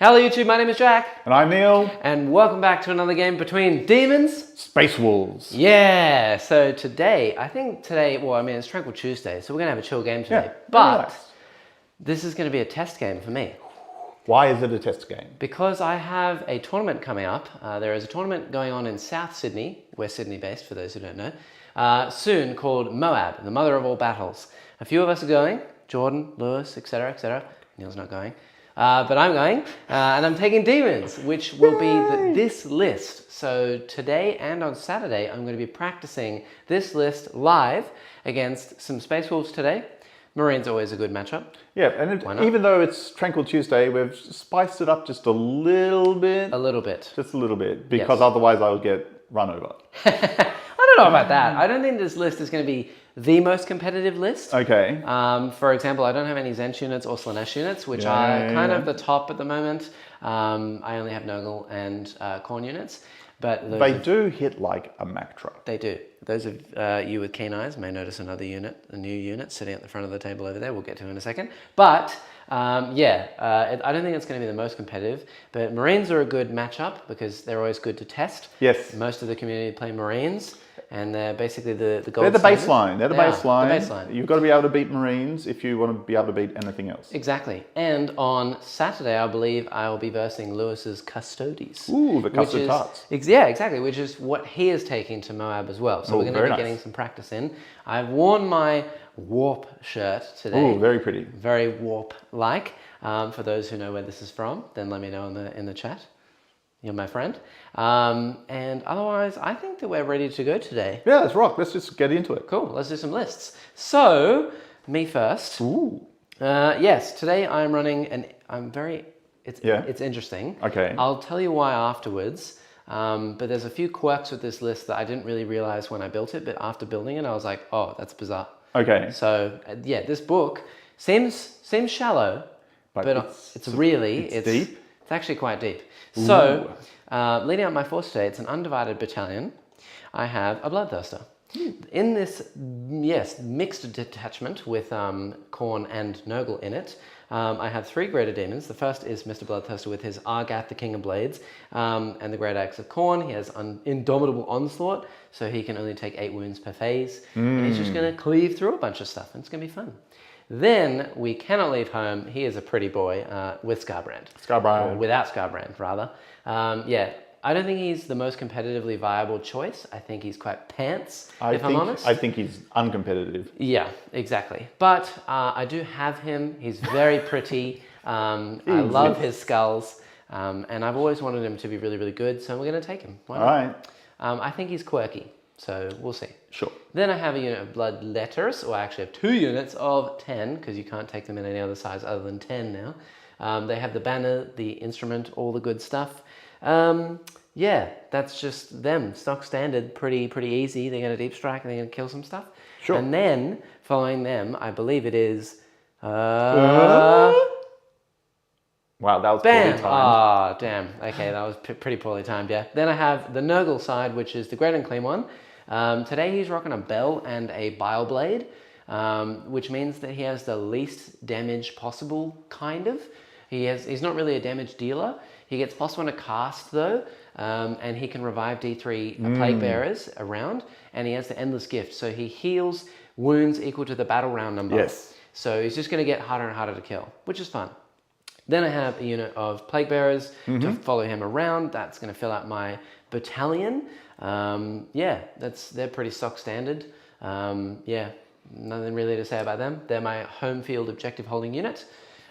Hello YouTube, my name is Jack. And I'm Neil. And welcome back to another game between Demons. Space Wolves. Yeah, so today, it's Tranquil Tuesday, so we're going to have a chill game today. Yeah, but this is going to be a test game for me. Why is it a test game? Because I have a tournament coming up. There is a tournament going on in South Sydney. We're Sydney based for those who don't know. Soon, called Moab, the mother of all battles. A few of us are going. Jordan, Lewis, etc., etc. Neil's not going. But I'm going, and I'm taking Demons, which will be this list. So today and on Saturday, I'm going to be practicing this list live against some Space Wolves today. Marines always a good matchup. Yeah, and even though it's Tranquil Tuesday, we've spiced it up just a little bit. A little bit. Just a little bit, because otherwise I'll get run over. I don't know about that. I don't think this list is going to be the most competitive list. Okay. For example, I don't have any Zench units or Slanesh units, which are kind of the top at the moment. I only have Nurgle and Khorne units. But they do hit like a Mack truck. They do. Those of you with keen eyes may notice another unit, a new unit sitting at the front of the table over there. We'll get to in a second. But I don't think it's going to be the most competitive. But Marines are a good matchup because they're always good to test. Yes. Most of the community play Marines. And they're basically the gold They're the standard. baseline. They're the baseline. The baseline. You've got to be able to beat Marines if you want to be able to beat anything else. Exactly. And on Saturday, I believe I'll be versing Lewis's Custodes. Ooh, the custard tarts. Yeah, exactly. Which is what he is taking to Moab as well. So we're going to be getting some practice in. I've worn my Warp shirt today. Ooh, very pretty. Very Warp-like. For those who know where this is from, then let me know in the chat. You're my friend. And otherwise, I think that we're ready to go today. Yeah, let's rock. Let's just get into it. Cool. Let's do some lists. So, me first. Ooh. Yes, today I'm running it's interesting. Okay. I'll tell you why afterwards. But there's a few quirks with this list that I didn't really realize when I built it, but after building it, I was like, oh, that's bizarre. Okay. So, this book seems shallow, but it's deep. It's actually quite deep. Ooh. So, leading up my force today, it's an undivided battalion. I have a Bloodthirster. In this, mixed detachment with Khorne and Nurgle in it, I have 3 Greater Demons. The first is Mr. Bloodthirster with his Argath, the King of Blades, and the Great Axe of Khorne. He has an Indomitable Onslaught, so he can only take 8 wounds per phase. And he's just going to cleave through a bunch of stuff, and it's going to be fun. Then we cannot leave home. He is a pretty boy with Scarbrand. Or without Scarbrand, rather. I don't think he's the most competitively viable choice. I think he's quite pants, if I'm honest. I think he's uncompetitive. Yeah, exactly. But I do have him. He's very pretty. I love his skulls. And I've always wanted him to be really, really good. So we're going to take him. Why not? All right. I think he's quirky. So we'll see. Sure. Then I have a unit of Bloodletters, or I actually have 2 units of 10, because you can't take them in any other size other than 10 now. They have the banner, the instrument, all the good stuff. That's just them. Stock standard, pretty easy. They're going to deep strike and they're going to kill some stuff. Sure. And then, following them, I believe it is... Wow, that was poorly timed. Ah, damn. Okay, that was pretty poorly timed, yeah. Then I have the Nurgle side, which is the Great and Clean one. Today he's rocking a bell and a bile blade, which means that he has the least damage possible, kind of. He's not really a damage dealer. He gets +1 to cast though, and he can revive D3 Plague Bearers around, and he has the Endless Gift, so he heals wounds equal to the battle round number. Yes. So he's just going to get harder and harder to kill, which is fun. Then I have a unit of Plague Bearers to follow him around. That's going to fill out my battalion. They're pretty stock standard. Nothing really to say about them. They're my home field objective holding unit.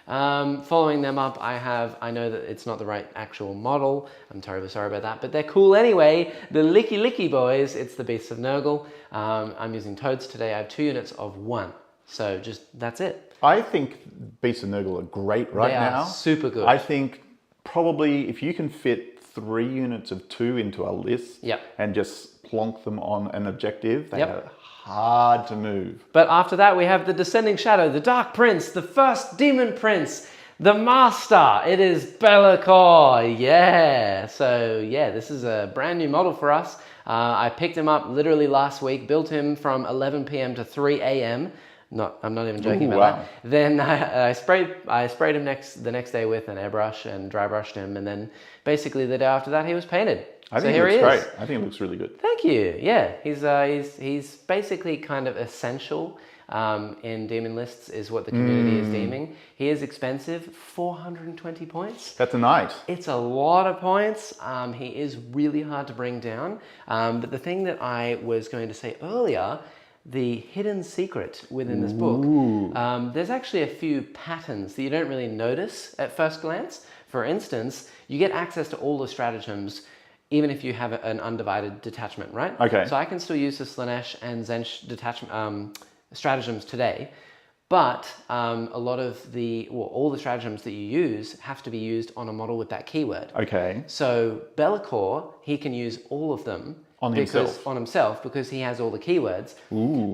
Following them up, I know that it's not the right actual model. I'm terribly sorry about that, but they're cool anyway. The Licky boys, it's the Beasts of Nurgle. I'm using Toads today. I have 2 units of 1. So that's it. I think Beasts of Nurgle are great now. They are super good. I think probably if you can fit 3 units of 2 into a list and just plonk them on an objective, they are hard to move. But after that, we have the Descending Shadow, the Dark Prince, the first Demon Prince, the Master. It is Be'lakor. Yeah. So this is a brand new model for us. I picked him up literally last week, built him from 11 p.m. to 3 a.m. I'm not even joking about that. Then I sprayed him the next day with an airbrush and dry brushed him, and then basically the day after that he was painted. I think it looks great. I think it looks really good. Thank you. Yeah, he's basically kind of essential in demon lists is what the community is deeming. He is expensive, 420 points. That's a night. It's a lot of points. He is really hard to bring down. But the thing that I was going to say earlier, the hidden secret within this book, there's actually a few patterns that you don't really notice at first glance. For instance, you get access to all the stratagems even if you have an undivided detachment, right? Okay. So I can still use the Slaanesh and Tzeentch stratagems today, but a lot of all the stratagems that you use have to be used on a model with that keyword. Okay. So Be'lakor, he can use all of them on himself because he has all the keywords.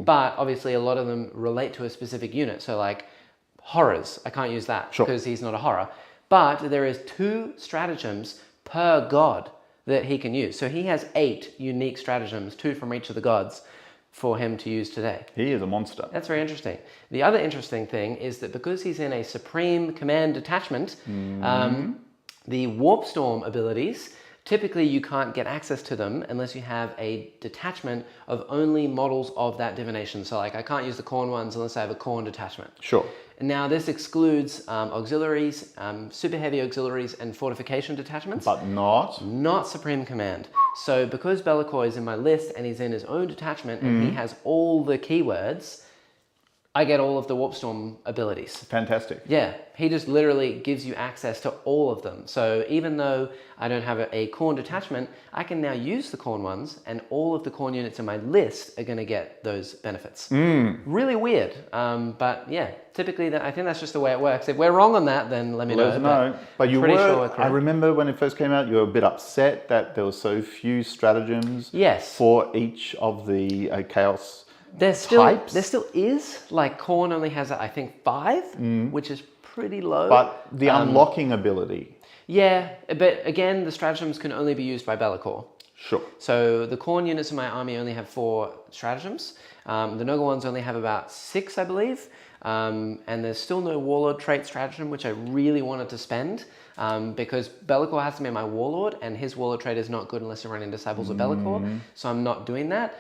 But obviously a lot of them relate to a specific unit. So like horrors, I can't use that because he's not a horror. But there is 2 stratagems per god that he can use. So he has 8 unique stratagems, 2 from each of the gods, for him to use today. He is a monster. That's very interesting. The other interesting thing is that because he's in a Supreme Command detachment, the Warp Storm abilities, typically you can't get access to them unless you have a detachment of only models of that divination. So like I can't use the Khorne ones unless I have a Khorne detachment. Sure. Now this excludes auxiliaries, super heavy auxiliaries and fortification detachments. But not Supreme Command. So because Be'lakor is in my list and he's in his own detachment and he has all the keywords, I get all of the Warp Storm abilities. Fantastic. Yeah, he just literally gives you access to all of them. So even though I don't have a Khorne detachment, I can now use the Khorne ones and all of the Khorne units in my list are going to get those benefits. Really weird. But yeah, typically I think that's just the way it works. If we're wrong on that, then let me know. But you were, I remember when it first came out, you were a bit upset that there were so few stratagems for each of the Chaos There still is, like Khorne only has, I think, 5, which is pretty low. But the unlocking ability. Yeah, but again, the stratagems can only be used by Be'lakor. Sure. So the Khorne units in my army only have 4 stratagems. The Noga ones only have about 6, I believe. And there's still no Warlord trait stratagem, which I really wanted to spend. Because Be'lakor has to be my Warlord, and his Warlord trait is not good unless you're running Disciples of Be'lakor. So I'm not doing that.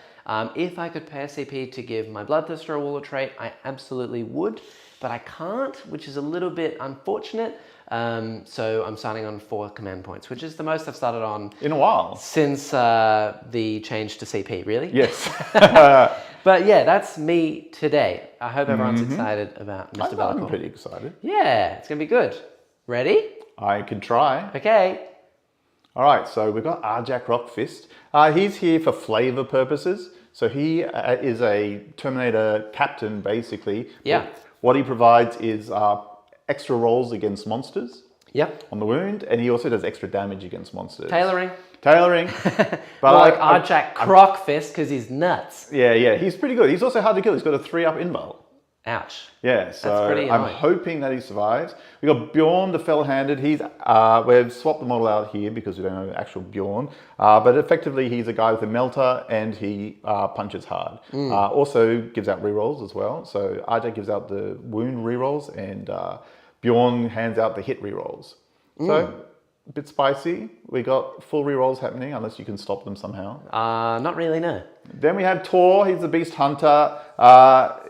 If I could pay a CP to give my Bloodthirster a Warlord trait, I absolutely would, but I can't, which is a little bit unfortunate. So I'm starting on 4 command points, which is the most I've started on in a while since the change to CP, really. Yes. But yeah, that's me today. I hope everyone's excited about Mr. Be'lakor. I'm pretty excited. Yeah, it's gonna be good. Ready? I can try. Okay. All right, so we've got Arjak Rockfist. He's here for flavor purposes. So he is a Terminator captain, basically. Yeah. What he provides is extra rolls against monsters. Yep. On the wound, and he also does extra damage against monsters. Tailoring. But like Arjak Crockfist because he's nuts. Yeah, he's pretty good. He's also hard to kill. He's got a 3-up invul. Ouch. Yeah, so I'm hoping that he survives. We got Bjorn the Fell-Handed. We've swapped the model out here because we don't know actual Bjorn. But effectively, he's a guy with a melter and he punches hard. Also gives out rerolls as well. So Arjak gives out the wound rerolls and Bjorn hands out the hit rerolls. So a bit spicy. We got full rerolls happening unless you can stop them somehow. Not really, no. Then we have Tor. He's the Beast Hunter.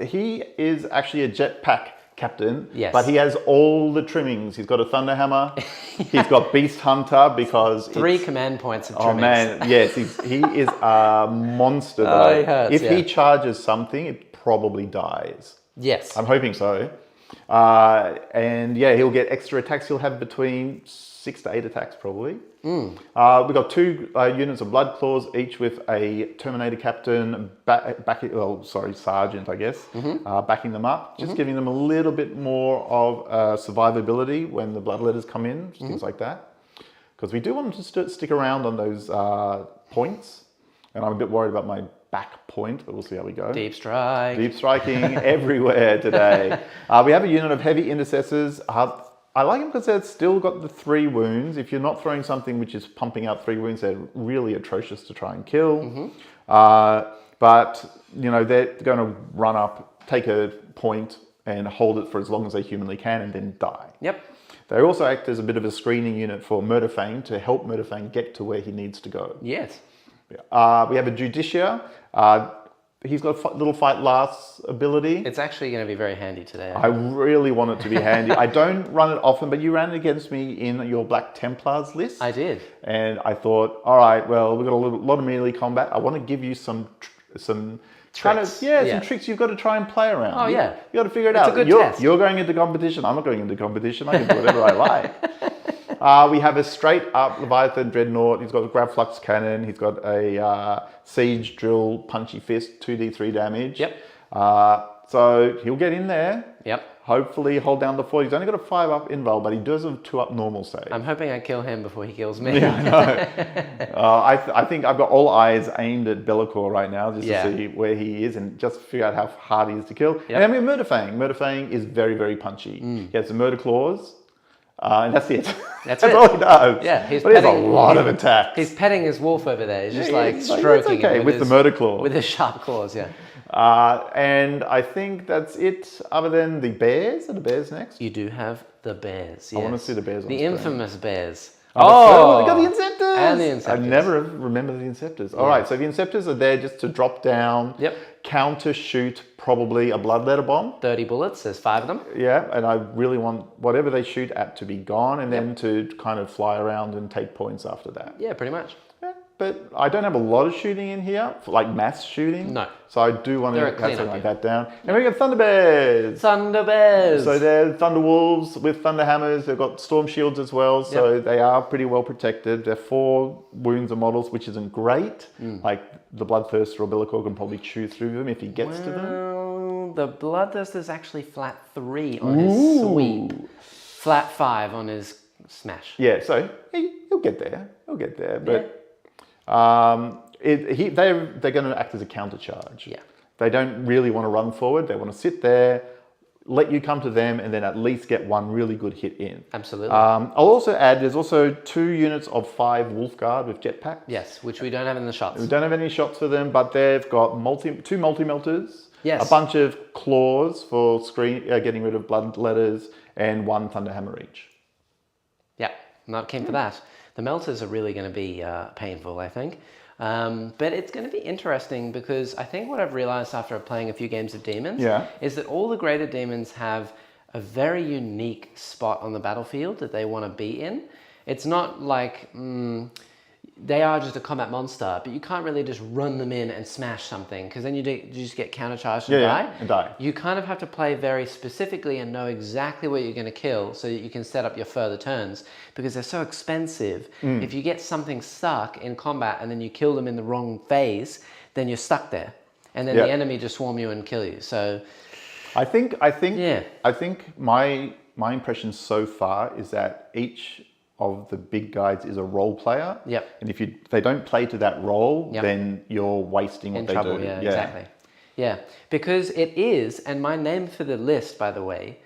He is actually a jetpack captain, but he has all the trimmings. He's got a Thunder Hammer. He's got Beast Hunter because 3 command points of trimmings. Oh man, yes, he is a monster. He hurts, if he charges something, it probably dies. Yes. I'm hoping so. And yeah, he'll get extra attacks. He'll have between 6 to 8 attacks probably. We've got 2 units of Blood Claws, each with a Terminator captain, sergeant, I guess, backing them up, just giving them a little bit more of survivability when the Bloodletters come in, things like that. Because we do want them to stick around on those points, and I'm a bit worried about my back point, but we'll see how we go. Deep strike. Deep striking everywhere today. We have a unit of Heavy Intercessors. I like them because they've still got the 3 wounds. If you're not throwing something which is pumping out 3 wounds, they're really atrocious to try and kill. But, you know, they're going to run up take a point and hold it for as long as they humanly can and then die. Yep. They also act as a bit of a screening unit for Murderfang to help Murderfang get to where he needs to go. Yes. We have a Judicia. He's got a little fight lasts ability. It's actually going to be very handy today. I really want it to be handy. I don't run it often, but you ran it against me in your Black Templars list. I did. And I thought, all right, well, we've got a lot of melee combat. I want to give you some kind of, some tricks you've got to try and play around. Oh, yeah. You got to figure it It's out. a good test. You're going into competition. I'm not going into competition. I can do whatever I like. We have a straight up Leviathan Dreadnought. He's got a Grav Flux Cannon. He's got a Siege Drill Punchy Fist, 2d3 damage. Yep. So he'll get in there. Yep. Hopefully hold down the fort. He's only got a 5-up invul, but he does have a 2-up normal save. I'm hoping I kill him before he kills me. Yeah, I know. I think I've got all eyes aimed at Be'lakor right now just to see where he is and just figure out how hard he is to kill. Yep. And I mean, Murderfang. Murderfang is very, very punchy. He has the Murder Claws. And that's it. That's all he does. Yeah, but he has a lot of attacks. He's petting his wolf over there. He's just like it's stroking okay, him with the Murder Claw. with his sharp claws, yeah. And I think that's it, other than the bears. Are the bears next? You do have the bears, yes. I want to see the bears on the screen. infamous bears. We got the Inceptors! And the Inceptors. I never remember the Inceptors. All right, so the Inceptors are there just to drop down, counter shoot probably a Bloodletter Bomb. 30 bullets, there's 5 of them. Yeah, and I really want whatever they shoot at to be gone and then to kind of fly around and take points after that. Yeah, pretty much. Yeah, but I don't have a lot of shooting in here, like mass shooting. No. So I do want to They're a cut something clean-up like that down. And we got Thunderbears. Thunderbears. So they're Thunderwolves with Thunderhammers. They've got Storm Shields as well, so they are pretty well protected. They're 4 wounds and models, which isn't great. Like the Bloodthirster or Be'lakor can probably chew through them if he gets to them. The Bloodthirster is actually flat 3 on his sweep. Flat 5 on his smash. Yeah, so he'll get there. He'll get there, but they're going to act as a counter charge. Yeah. They don't really want to run forward. They want to sit there, let you come to them, and then at least get one really good hit in. Absolutely. I'll also add, there's also 2 units of 5 Wolf Guard with jetpacks. Yes, which we don't have in the shots. We don't have any shots for them, but they've got 2 multi-melters, yes, a bunch of claws for getting rid of bloodletters, and 1 Thunderhammer each. Yeah, not keen for that. The melters are really going to be painful, I think. But it's going to be interesting because I think what I've realized after playing a few games of Demons is that all the greater demons have a very unique spot on the battlefield that they want to be in. It's not like they are just a combat monster, but you can't really just run them in and smash something because then you just get countercharged and die. You kind of have to play very specifically and know exactly what you're going to kill so that you can set up your further turns because they're so expensive. If you get something stuck in combat and then you kill them in the wrong phase, then you're stuck there. And then the enemy just swarm you and kill you. So I think my impression so far is that each of the big guides is a role player. Yep. And if they don't play to that role, then you're wasting what they do. Yeah, exactly. Yeah, because it is, and my name for the list, by the way,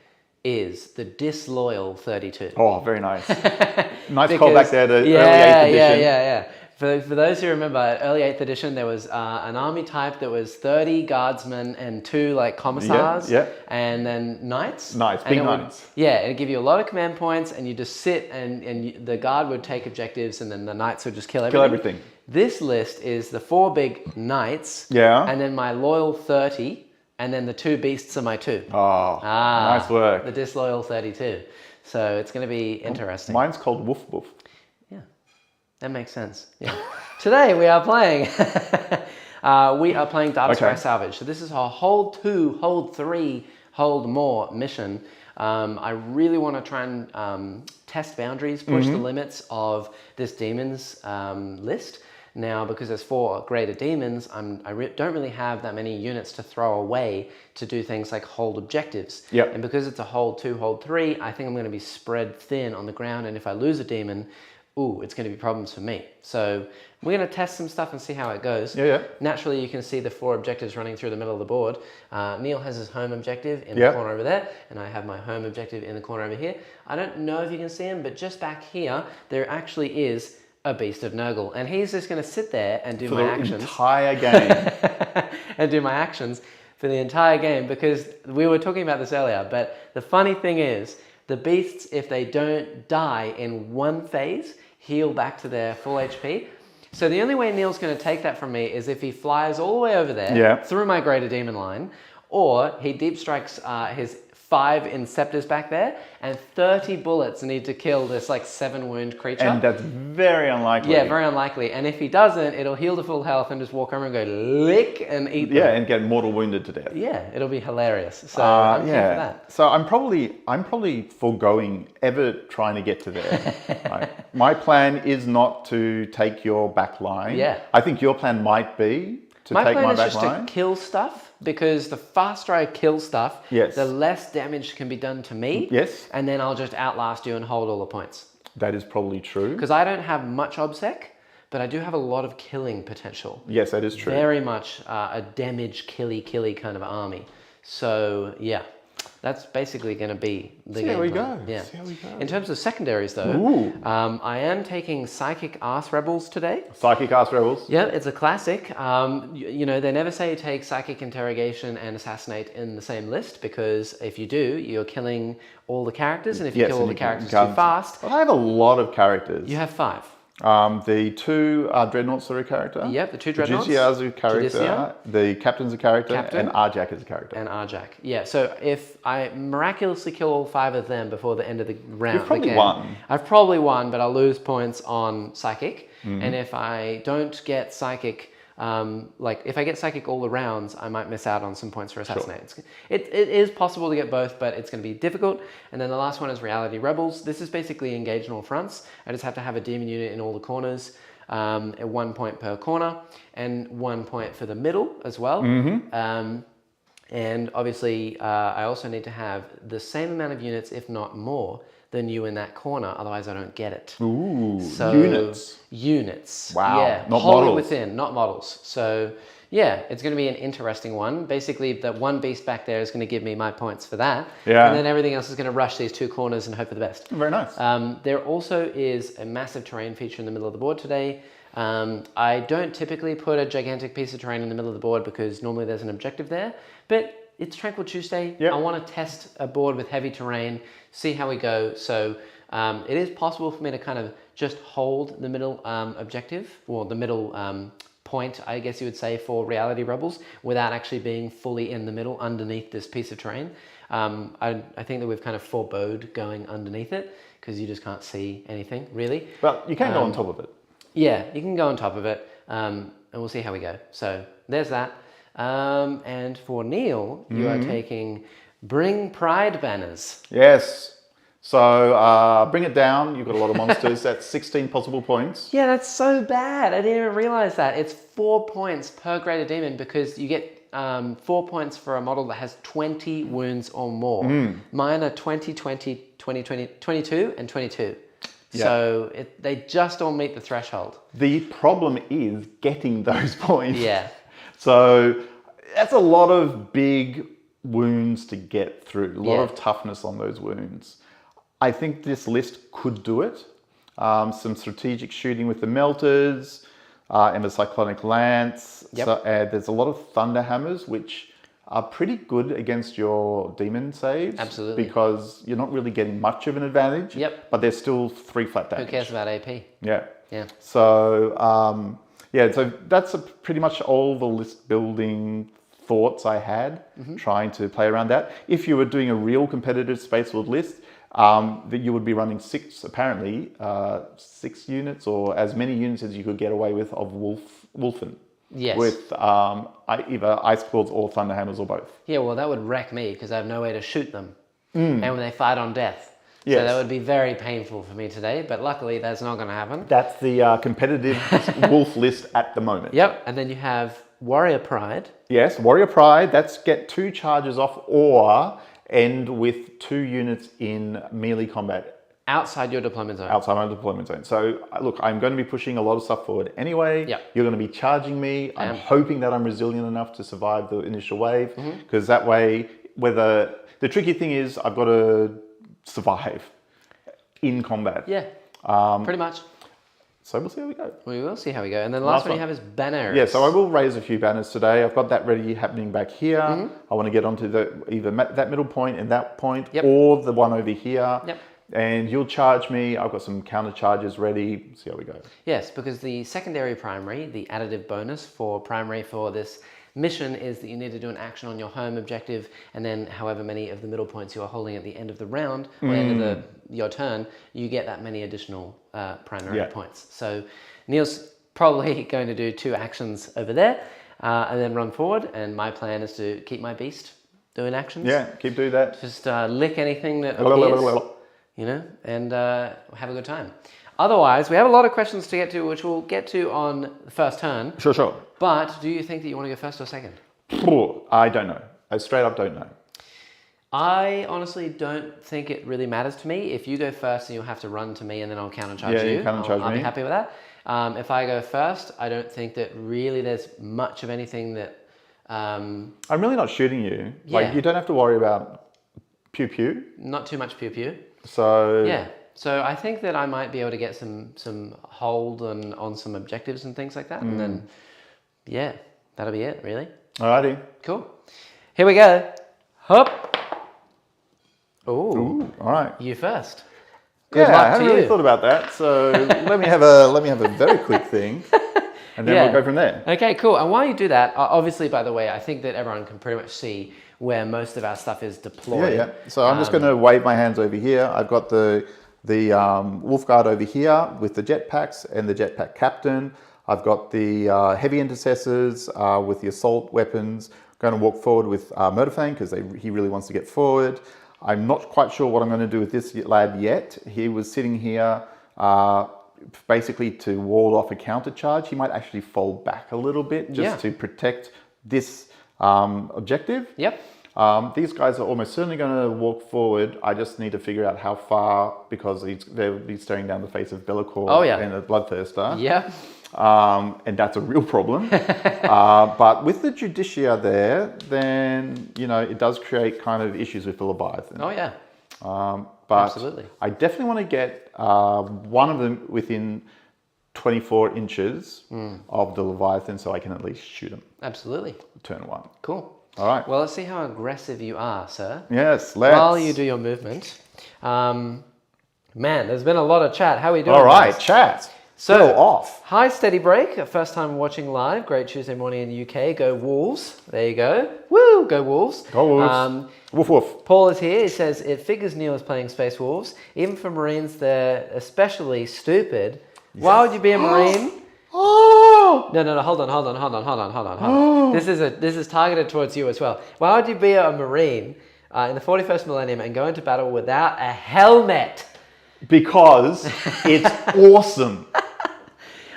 is the Disloyal 32. Oh, very nice. Nice callback there to early 8th edition. Yeah. For those who remember, early 8th edition, there was an army type that was 30 guardsmen and 2 like commissars, and then knights. Big knights. It'd give you a lot of command points, and you just sit, and the guard would take objectives, and then the knights would just kill everything. This list is the 4 big knights, and then my loyal 30, and then the 2 beasts are my 2. Oh, nice work. The Disloyal 32. So it's going to be interesting. Mine's called Woof Woof. That makes sense. Yeah. Today we are playing Darkscry Salvage. So this is our hold 2, hold 3, hold more mission. I really want to try and test boundaries, push the limits of this demons list. Now, because there's 4 greater demons, don't really have that many units to throw away to do things like hold objectives. And because it's a hold 2, hold 3, I think I'm going to be spread thin on the ground. And if I lose a demon, it's going to be problems for me. So we're going to test some stuff and see how it goes. Naturally, you can see the 4 objectives running through the middle of the board. Neil has his home objective in the corner over there, and I have my home objective in the corner over here. I don't know if you can see him, but just back here, there actually is a Beast of Nurgle, and he's just going to sit there and do my actions. For the entire game. And do my actions. for the entire game, because we were talking about this earlier, but the funny thing is, the beasts, if they don't die in one phase, heal back to their full HP. So the only way Neil's going to take that from me is if he flies all the way over there, through my Greater Demon line, or he deep strikes his 5 Inceptors back there, and 30 bullets need to kill this like 7 wound creature. And that's very unlikely. Yeah, very unlikely. And if he doesn't, it'll heal to full health and just walk over and go lick and eat them. Yeah, and get mortal wounded to death. Yeah, it'll be hilarious. So I'm keen for that. So I'm probably foregoing ever trying to get to there. Right? My plan is not to take your back line. Yeah. I think your plan might be to take my back line. My plan is just to kill stuff, because the faster I kill stuff, the less damage can be done to me. Yes. And then I'll just outlast you and hold all the points. That is probably true. Because I don't have much obsec, but I do have a lot of killing potential. Yes, that is true. Very much a damage killy kind of army. So yeah, that's basically going to be the game. See how we go. Yeah. See how we go. In terms of secondaries though, I am taking Psychic Arse Rebels today. Psychic Arse Rebels. Yeah, it's a classic. You know, they never say take Psychic Interrogation and Assassinate in the same list, because if you do, you're killing all the characters, and if you kill all the characters too fast... I have a lot of characters. You have 5. The 2 Dreadnoughts are a character. Yep, the 2 Dreadnoughts. Judiciar's a character. The Captain's a character. And Arjak is a character. And Arjak. Yeah, so if I miraculously kill all 5 of them before the end of the round... You've probably won. I've probably won, but I'll lose points on Psychic. And if I don't get Psychic... like if I get Psychic all the rounds, I might miss out on some points for Assassinate. Sure. It is possible to get both, but it's going to be difficult. And then the last one is Reality Rebels. This is basically engage in all fronts. I just have to have a demon unit in all the corners, at 1 point per corner, and 1 point for the middle as well. And obviously, I also need to have the same amount of units, if not more, than you in that corner, otherwise I don't get it. Ooh, so, units. Wow, yeah, not wholly models. within, not models. So yeah, it's going to be an interesting one. Basically, that one beast back there is going to give me my points for that. Yeah. And then everything else is going to rush these 2 corners and hope for the best. Very nice. There also is a massive terrain feature in the middle of the board today. I don't typically put a gigantic piece of terrain in the middle of the board because normally there's an objective there, but it's Tranquil Tuesday. I want to test a board with heavy terrain, see how we go. So it is possible for me to kind of just hold the middle objective, or the middle point, I guess you would say, for Reality Rebels, without actually being fully in the middle underneath this piece of terrain. I think that we've kind of forebode going underneath it, because you just can't see anything, really. But you can go on top of it. Yeah, you can go on top of it, and we'll see how we go. So there's that. And for Neil, you are taking Bring Pride banners. Yes. So bring it down. You've got a lot of monsters. That's 16 possible points. Yeah, that's so bad. I didn't even realize that. It's 4 points per Greater Demon, because you get 4 points for a model that has 20 wounds or more. Mine are 20, 20, 20, 20, 22, and 22. Yeah. So they just all meet the threshold. The problem is getting those points. Yeah. So that's a lot of big wounds to get through. A lot of toughness on those wounds. I think this list could do it. Some strategic shooting with the melters and the cyclonic lance. So, there's a lot of thunder hammers, which are pretty good against your demon saves. Absolutely. Because you're not really getting much of an advantage. But they're still 3 flat damage. Who cares about AP? Yeah. Yeah. So, so that's pretty much all the list building thoughts I had, trying to play around that. If you were doing a real competitive Space World list, that you would be running 6 units, or as many units as you could get away with of Wolfen. Yes. With either Ice Claws or Thunderhammers or both. Yeah, well, that would wreck me because I have no way to shoot them. And when they fight on death. So that would be very painful for me today, but luckily that's not going to happen. That's the competitive wolf list at the moment. Yep, and then you have Warrior Pride. Yes, Warrior Pride, that's get 2 charges off or end with 2 units in melee combat. Outside your deployment zone. Outside my deployment zone. So look, I'm going to be pushing a lot of stuff forward anyway. You're going to be charging me. I'm hoping that I'm resilient enough to survive the initial wave, because that way, the tricky thing is I've got to survive in combat. Yeah, pretty much. So we'll see how we go. We will see how we go. And then the last one you have is banners. Yeah, so I will raise a few banners today. I've got that ready happening back here. I want to get onto either that middle point and that point, or the one over here. Yep. And you'll charge me. I've got some counter charges ready. See how we go. Yes, because the secondary primary, the additive bonus for primary for this mission is that you need to do an action on your home objective, and then however many of the middle points you are holding at the end of the round, or end of your turn, you get that many additional primary points. So Neil's probably going to do 2 actions over there, and then run forward, and my plan is to keep my beast doing actions. Yeah, keep doing that. Just lick anything that appears, you know, and have a good time. Otherwise, we have a lot of questions to get to, which we'll get to on the first turn. Sure. But do you think that you want to go first or second? I don't know. I straight up don't know. I honestly don't think it really matters to me. If you go first, then you'll have to run to me, and then I'll counter charge you. I'll be happy with that. If I go first, I don't think that really there's much of anything that... I'm really not shooting you. Like, you don't have to worry about pew-pew. Not too much pew-pew. So... Yeah. So I think that I might be able to get some hold on some objectives and things like that. And then, yeah, that'll be it, really. Alrighty. Cool. Here we go. Hop. Ooh. All right. You first. Good I luck haven't to really you. thought about that. So let me have a very quick thing, and then we'll go from there. Okay, cool. And while you do that, obviously, by the way, I think that everyone can pretty much see where most of our stuff is deployed. Yeah. So I'm just going to wave my hands over here. I've got the Wolf Guard over here with the jetpacks and the jetpack captain. I've got the heavy intercessors with the assault weapons. I'm going to walk forward with Murderfang because he really wants to get forward. I'm not quite sure what I'm going to do with this lad yet. He was sitting here basically to ward off a counter charge. He might actually fall back a little bit just to protect this objective. Yep. These guys are almost certainly going to walk forward. I just need to figure out how far, because they'll be staring down the face of Be'lakor and the Bloodthirster. Yeah. And that's a real problem. But with the Judicia there, then, you know, it does create kind of issues with the Leviathan. Oh, yeah. But absolutely. I definitely want to get one of them within 24 inches of the Leviathan so I can at least shoot him. Absolutely. Turn 1. Cool. All right. Well, let's see how aggressive you are, sir. Yes, let's. While you do your movement. Man, there's been a lot of chat. How are you doing? All right, chat. So, off. Hi, Steady Break. First time watching live. Great Tuesday morning in the UK. Go Wolves. There you go. Woo! Go Wolves. Go Wolves. Woof woof. Paul is here. He says, it figures Neil is playing Space Wolves. Even for Marines, they're especially stupid. Yes. Why would you be a Marine? Oh! No, hold on. This is targeted towards you as well. Why would you be a Marine in the 41st millennium and go into battle without a helmet? Because it's awesome.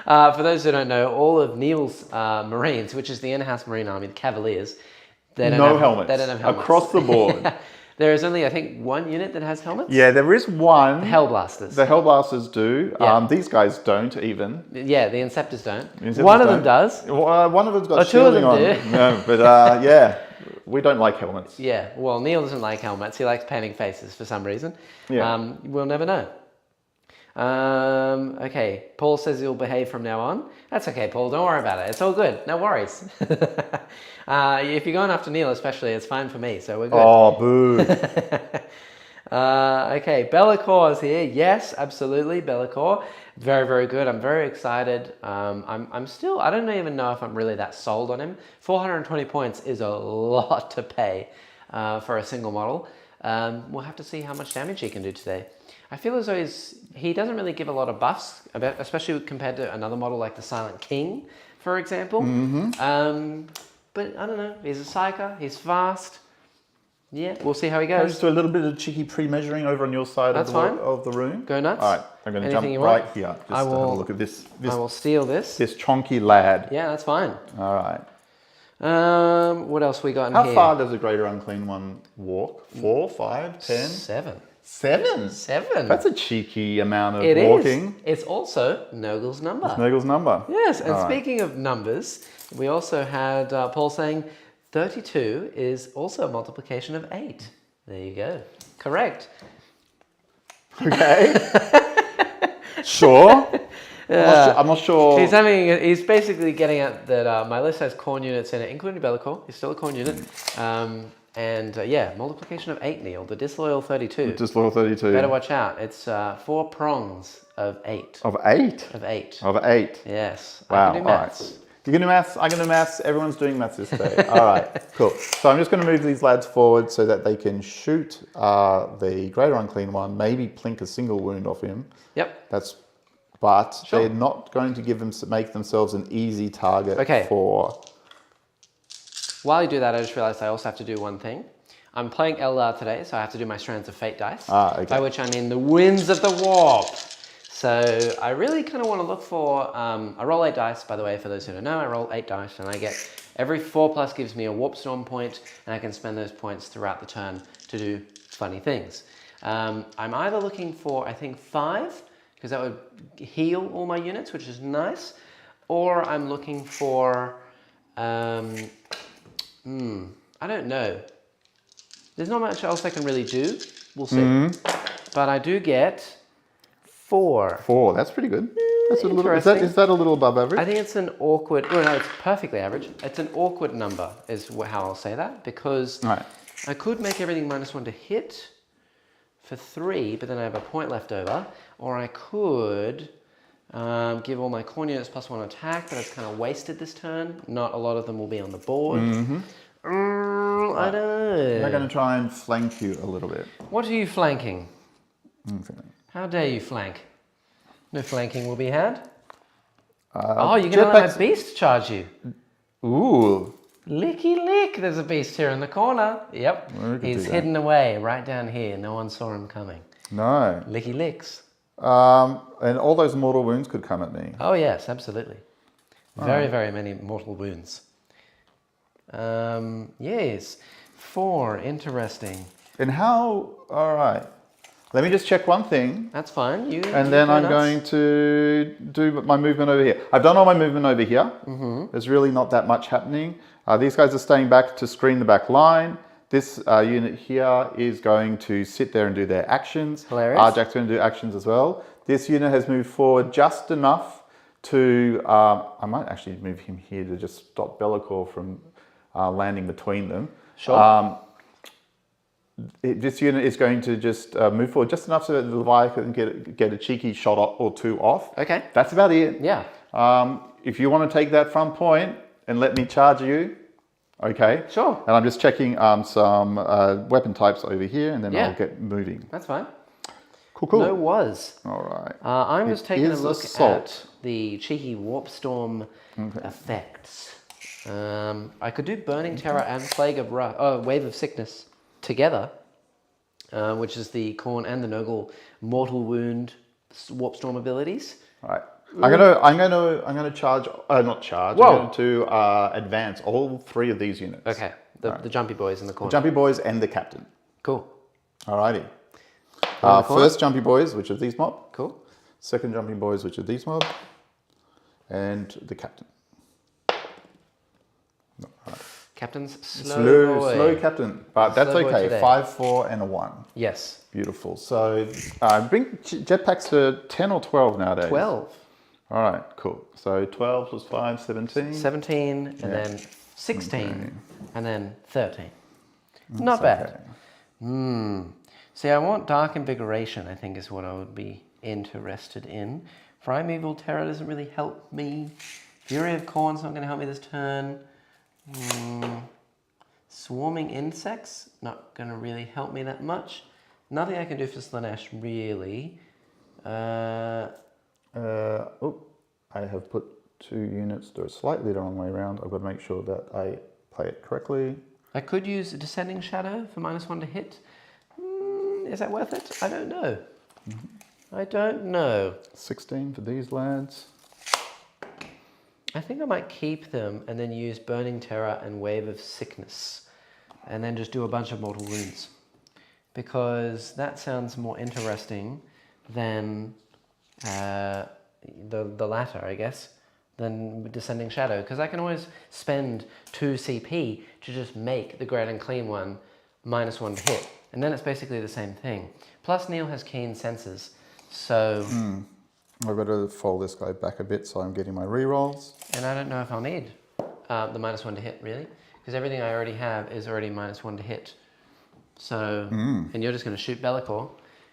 For those who don't know, all of Neil's Marines, which is the in-house Marine Army, the Cavaliers, they don't have helmets. They don't have helmets. Across the board. There is only, I think, one unit that has helmets. Yeah, there is one. The Hellblasters. The Hellblasters do. Yeah. These guys don't even. Yeah, the Inceptors don't. The Inceptors one of them does. One of them's got shielding on. Do. No, but yeah, we don't like helmets. Yeah, well, Neil doesn't like helmets. He likes painting faces for some reason. Yeah. We'll never know. Okay, Paul says he'll behave from now on. That's okay, Paul. Don't worry about it. It's all good. No worries. If you're going after Neil especially, it's fine for me, so we're good. Oh, boo. Okay, Be'lakor is here. Yes, absolutely, Be'lakor. Very, very good. I'm very excited. I'm still, I don't even know if I'm really that sold on him. 420 points is a lot to pay for a single model. We'll have to see how much damage he can do today. I feel as though he doesn't really give a lot of buffs, especially compared to another model like the Silent King, for example. Mm-hmm. But I don't know. He's a psyker. He's fast. Yeah, we'll see how he goes. Just do a little bit of cheeky pre-measuring over on your side of the room. Go nuts. All right, I'm going to jump right here. Just have a look at this. I will steal this. This chonky lad. Yeah, that's fine. All right. What else we got in here? How far does a Greater Unclean One walk? 4, 5, 10? 7. 7? 7. That's a cheeky amount of walking. It's also Nurgle's number. It's Nurgle's number. Yes, and speaking of numbers, we also had Paul saying 32 is also a multiplication of 8. There you go. Correct. Okay. Sure. I'm not sure. He's basically getting at that my list has Khorne units in it, including Bellicor. He's still a Khorne unit. Yeah, multiplication of 8, Neil. The disloyal 32. Disloyal 32. Better watch out. It's 4 prongs of 8. Of 8? Of 8. Of 8. Yes. Wow. I can do maths. Right. You're going to do maths? I'm going to do maths. Everyone's doing maths this day. All right, cool. So I'm just going to move these lads forward so that they can shoot the Greater Unclean One, maybe plink a single wound off him. Yep. But they're not going to make themselves an easy target for... While you do that, I just realized I also have to do one thing. I'm playing Eldar today, so I have to do my Strands of Fate dice. By which I mean the Winds of the Warp. So I really kind of want to look for, I roll 8 dice, by the way, for those who don't know, I roll 8 dice and I get, every 4+ gives me a Warp Storm point, and I can spend those points throughout the turn to do funny things. I'm either looking for, I think 5, because that would heal all my units, which is nice, or I'm looking for, I don't know. There's not much else I can really do, we'll see. But I do get 4. 4, that's pretty good. That's a little, is that a little above average? I think it's an awkward, well no, it's perfectly average. It's an awkward number is how I'll say that, because I could make everything -1 to hit for 3, but then I have a point left over, or I could give all my Khorne units +1 attack, but it's kind of wasted this turn. Not a lot of them will be on the board. I don't know. I'm going to try and flank you a little bit. What are you flanking? Okay. How dare you flank? No flanking will be had. Oh, you're going to let my beast charge you. Ooh. Licky lick, there's a beast here in the corner. Yep, he's hidden away right down here. No one saw him coming. No. Licky licks. And all those mortal wounds could come at me. Oh yes, absolutely. Very, very many mortal wounds. Yes, 4, interesting. And how, all right. Let me just check one thing. That's fine. And then I'm going to do my movement over here. I've done all my movement over here. There's really not that much happening. These guys are staying back to screen the back line. This unit here is going to sit there and do their actions. Hilarious. Arjak's going to do actions as well. This unit has moved forward just enough to, I might actually move him here to just stop Bellicor from landing between them. Sure. This unit is going to just move forward just enough so that the Leviathan can get a cheeky shot or 2 off. Okay. That's about it. Yeah. If you want to take that front point and let me charge you, okay. Sure. And I'm just checking some weapon types over here, and then I'll get moving. That's fine. Cool. No was. All right. I'm just taking a look at the cheeky Warp Storm effects. I could do Burning Terror and Wave of Sickness together, which is the Khorne and the Nurgle mortal wound Warp Storm abilities. All right. I'm gonna charge. Not charge. Whoa. I'm going to advance all 3 of these units. Okay. The jumpy boys in the corner. The jumpy boys and the captain. Cool. Alrighty. First jumpy boys, which are these mob. Cool. Second jumpy boys, which are these mob, and the captain. Right. Captain's slow captain, but that's okay. 5, 4, and a 1. Yes. Beautiful. So bring jetpacks to 10 or 12 nowadays. 12. All right, cool. So 12 plus 5, 17. 17, and then 16, and then 13. Not bad. See, I want Dark Invigoration, I think is what I would be interested in. Primeval Terror doesn't really help me. Fury of Khorne's not going to help me this turn. Swarming Insects, not going to really help me that much. Nothing I can do for Slaanesh, really. I have put 2 units. They're slightly the wrong way around. I've got to make sure that I play it correctly. I could use a Descending Shadow for -1 to hit. Is that worth it? I don't know. I don't know. 16 for these lads. I think I might keep them and then use Burning Terror and Wave of Sickness. And then just do a bunch of mortal wounds. Because that sounds more interesting than the latter, I guess, than Descending Shadow. Because I can always spend 2 CP to just make the Great and Clean one -1 to hit. And then it's basically the same thing. Plus Neil has keen senses. So I've got to fold this guy back a bit so I'm getting my rerolls. And I don't know if I'll need the -1 to hit, really. Because everything I already have is already -1 to hit. So, and you're just going to shoot Be'lakor.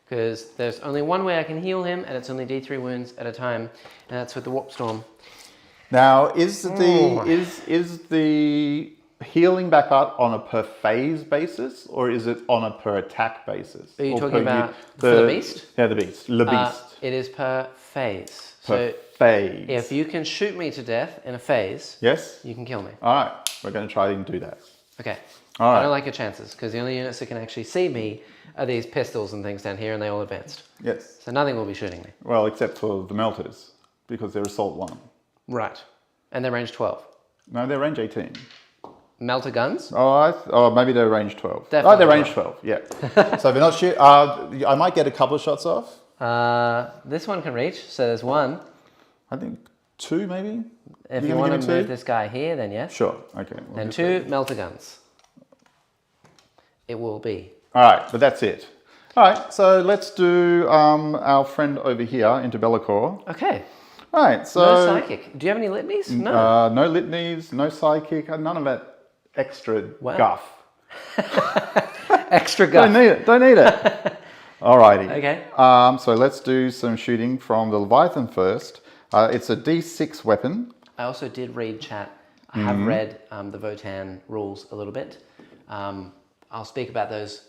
Because there's only one way I can heal him, and it's only D3 wounds at a time, and that's with the Warp Storm. Now, is the healing back up on a per phase basis, or is it on a per attack basis? Are you or talking about for the beast? Yeah, the beast. Le beast. It is per phase. Per phase. If you can shoot me to death in a phase, yes, you can kill me. All right, we're going to try and do that. Okay. All right. I don't like your chances, because the only units that can actually see me are these pistols and things down here, and they all advanced. Yes. So nothing will be shooting me. Well, except for the melters, because they're assault 1. Right. And they're range 12. No, they're range 18. Melter guns? Oh, maybe they're range 12. Definitely they're range 12, yeah. So if they're not shoot, I might get a couple of shots off. This one can reach, so there's one. I think 2 maybe? If you want to move this guy here, then yes. Sure, okay. And 2 melter guns. It will be. All right, but that's it. All right, so let's do our friend over here into Be'lakor. Okay. All right, so... No psychic. Do you have any litanies? No. No litanies, no psychic, none of that extra guff. Extra guff. Don't need it. All righty. Okay. So let's do some shooting from the Leviathan first. It's a D6 weapon. I also did read chat. I have read the Votann rules a little bit. I'll speak about those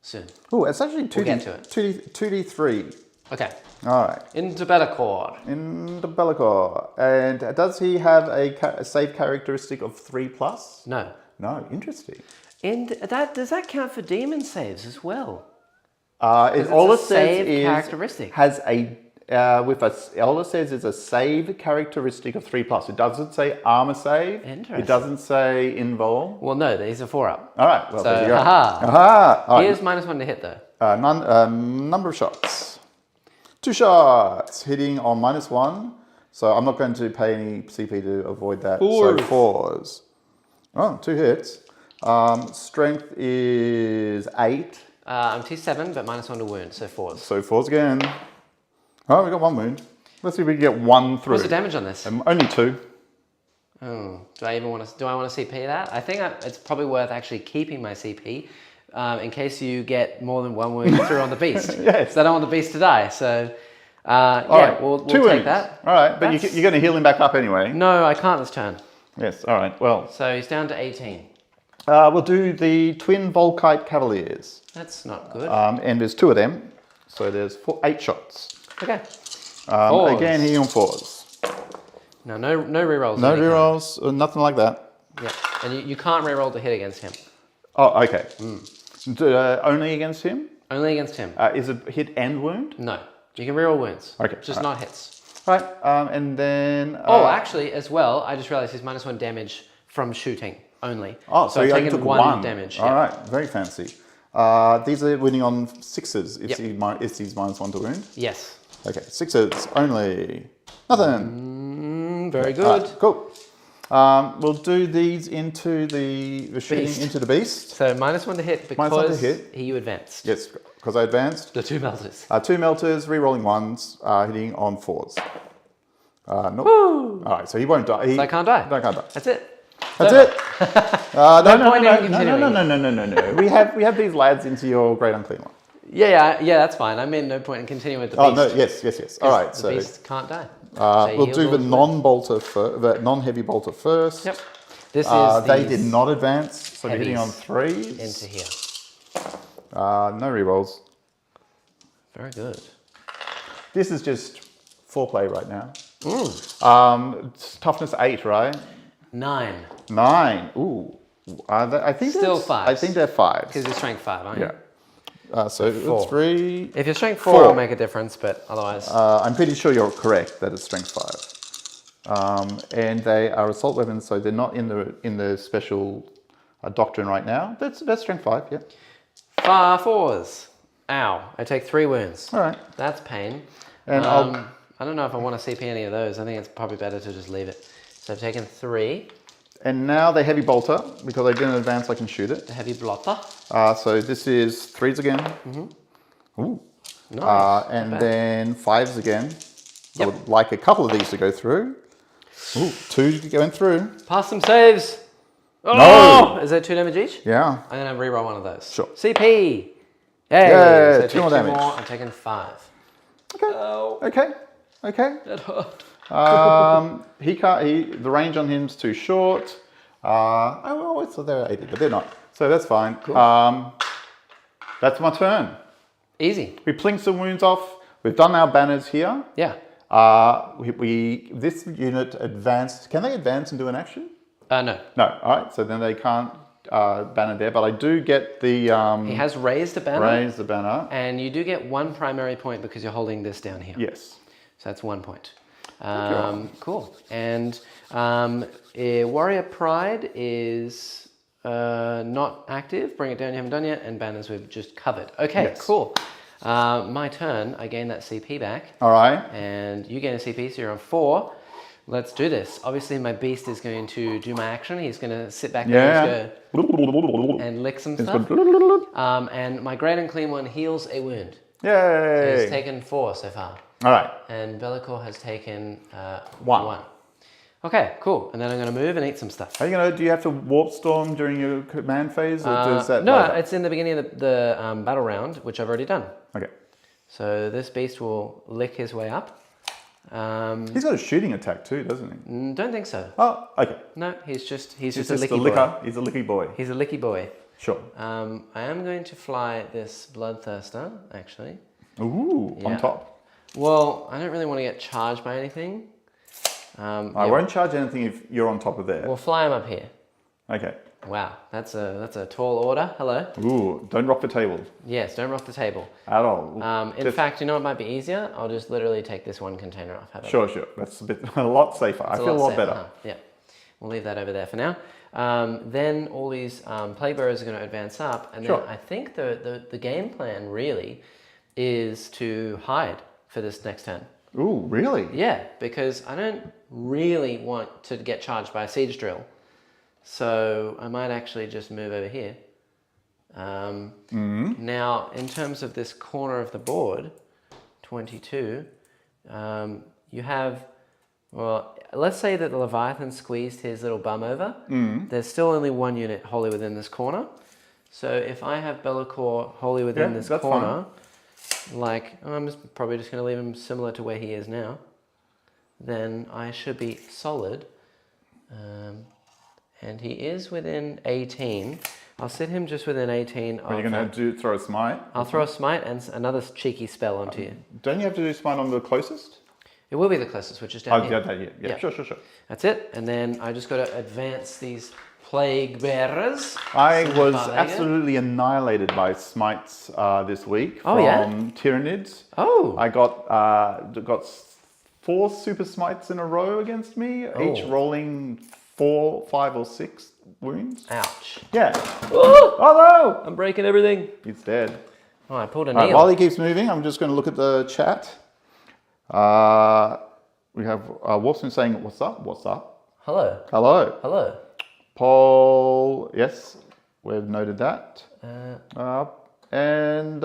soon. Oh, it's actually 2D3. Okay. All right. Into Be'lakor. Into Be'lakor. And does he have a save characteristic of 3+? No. No, interesting. And does that count for demon saves as well? All it says is characteristic. Has a all it says is a save characteristic of 3+. It doesn't say armor save. Interesting. It doesn't say invul. Well, no, these are 4-up. All right. Well, So, there you go. haha. All right. Here's -1 to hit though. Number of shots. 2 shots hitting on -1. So I'm not going to pay any CP to avoid that. So 4s. Oh, 2 hits. Strength is 8. I'm T7, but -1 to wound, so 4s. So 4s again. Oh, we got 1 wound. Let's see if we can get 1 through. What's the damage on this? Only 2. Oh, do I want to CP that? I think it's probably worth actually keeping my CP in case you get more than 1 wound through on the beast. Yes. So I don't want the beast to die. So right. we'll 2 take wounds. that. All right, but you're going to heal him back up anyway. No, I can't this turn. Yes. All right. Well. So he's down to 18. We'll do the twin Volkite Cavaliers. That's not good. And there's 2 of them, so there's 8 shots. Okay. Again, he on 4s. No rerolls. No rerolls, nothing like that. Yeah, and you can't reroll to hit against him. Oh, okay. Only against him? Only against him. Is it hit and wound? No, you can reroll wounds. Okay, just not hits. Right, and then... actually, as well, I just realized he's -1 damage from shooting only. Oh, so I've you only taken took 1 damage. All yeah. right, very fancy. These are winning on 6s if he's -1 to wound? Yes. Okay, 6s only. Nothing. Very good. Right, cool. We'll do these into the shooting into the beast. So -1 to hit because -1 to hit. you advanced. Yes, because I advanced. The 2 melters. 2 melters, re-rolling 1s, hitting on 4s. Nope. Woo! All right, so he won't die. So I can't die. No, can't die. That's it. That's it. No. We have these lads into your Great Unclean One. Yeah, that's fine. I mean, no point in continuing with the beast. Oh no, yes. All right, the beast can't die. We'll do the non-heavy bolter first. Yep. This is they did not advance, so they're hitting on heavies 3s. into here. No rerolls. Very good. This is just foreplay right now. Toughness 8, right? 9. 9. Ooh. I think Still that's- 5s. I think they're 5s. Because you're strength 5, aren't you? Yeah. So 4. 3. If you're strength 4, it'll make a difference, but otherwise... I'm pretty sure you're correct that it's strength 5. And they are assault weapons, so they're not in the special doctrine right now. That's strength 5, yeah. 4s. Ow. I take 3 wounds. All right. That's pain. And I don't know if I want to CP any of those. I think it's probably better to just leave it. So I've taken 3. And now they heavy bolter, because I didn't advance, I can shoot it. The heavy blotter. So this is 3s again. Ooh. Nice. And then 5s again. I would like a couple of these to go through. Ooh, 2 going through. Pass some saves. No! Oh! Is that 2 damage each? Yeah. I'm going to reroll one of those. Sure. CP! Yeah, so 2 more damage. I'm taking 5. Okay. Oh. Okay. That hurt. He can't. The range on him's too short. So they're 80, but they're not. So that's fine. Cool. That's my turn. Easy. We plink some wounds off. We've done our banners here. Yeah. This unit advanced. Can they advance and do an action? No. No. All right. So then they can't banner there. But I do get the. He has raised a banner. Raised the banner. And you do get 1 primary point because you're holding this down here. Yes. So that's 1 point. Cool. And Warrior Pride is not active. Bring it down, you haven't done yet. And banners we've just covered. Okay, yes. Cool. My turn. I gain that CP back. All right. And you gain a CP, so you're on 4. Let's do this. Obviously, my beast is going to do my action. He's going to sit back there and lick some stuff. And my Great and Clean one heals a wound. Yay! So he's taken 4 so far. All right. And Bellicor has taken 1. Okay, cool. And then I'm going to move and eat some stuff. Are you going to? Do you have to warp storm during your command phase, or does that? No, it's in the beginning of the battle round, which I've already done. Okay. So this beast will lick his way up. He's got a shooting attack too, doesn't he? Don't think so. Oh, okay. No, he's just a He's licky a licker. Boy. He's a licky boy. He's a licky boy. Sure. I am going to fly this Bloodthirster, actually. Ooh, on top. Well, I don't really want to get charged by anything. I won't charge anything if you're on top of there. We'll fly him up here. Okay. Wow, that's a tall order. Hello. Ooh, don't rock the table. Yes, don't rock the table. At all. In fact, you know what might be easier? I'll just literally take this 1 container off. Sure. That's a lot safer. I feel a lot better. Yeah. We'll leave that over there for now. Then all these plague bearers are going to advance up, and then I think the game plan really is to hide for this next turn. Ooh, really? Yeah, because I don't really want to get charged by a siege drill. So I might actually just move over here. Now, in terms of this corner of the board, 22, you have, well, let's say that the Leviathan squeezed his little bum over. There's still only 1 unit wholly within this corner. So if I have Bellicor wholly within this corner, I'm probably just going to leave him similar to where he is now, then I should be solid. And he is within 18. I'll set him just within 18. Are you going to throw a smite? I'll throw a smite and another cheeky spell onto you. Don't you have to do smite on the closest? It will be the closest, which is down here. Yeah. Sure. That's it. And then I just got to advance these plague bearers. I was absolutely annihilated by smites this week from Tyranids. Oh. I got 4 super smites in a row against me, each rolling 4, 5, or 6 wounds. Ouch. Yeah. Oh no! I'm breaking everything. He's dead. Oh, I pulled a Right, kneel. while he keeps moving, I'm just going to look at the chat. We have Wolfson saying, "What's up? What's up?" Hello. Hello. Hello. Paul, yes, we've noted that. And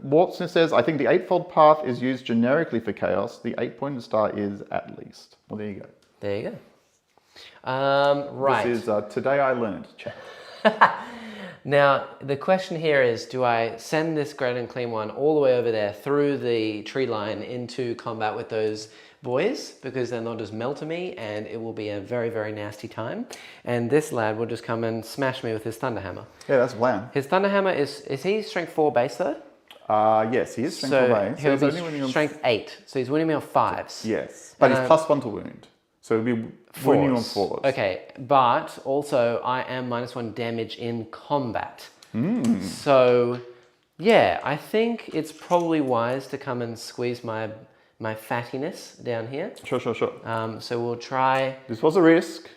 Watson says, I think the 8-fold path is used generically for chaos. The 8-pointed star is at least. Well, there you go. There you go. Right. This is Today I Learned chat. Now, the question here is, do I send this Great and Clean one all the way over there through the tree line into combat with those boys? Because then they'll just melt to me and it will be a very, very nasty time. And this lad will just come and smash me with his Thunderhammer. Yeah, that's the plan. His Thunderhammer is he strength 4 base though? Yes, he is strength 4 base. He'll be strength 8. So he's winning me on 5s. Yes, but he's +1 to wound. So it'll be winning on 4s. Okay, but also I am -1 damage in combat. So yeah, I think it's probably wise to come and squeeze my fattiness down here. Sure. So we'll try. This was a risk.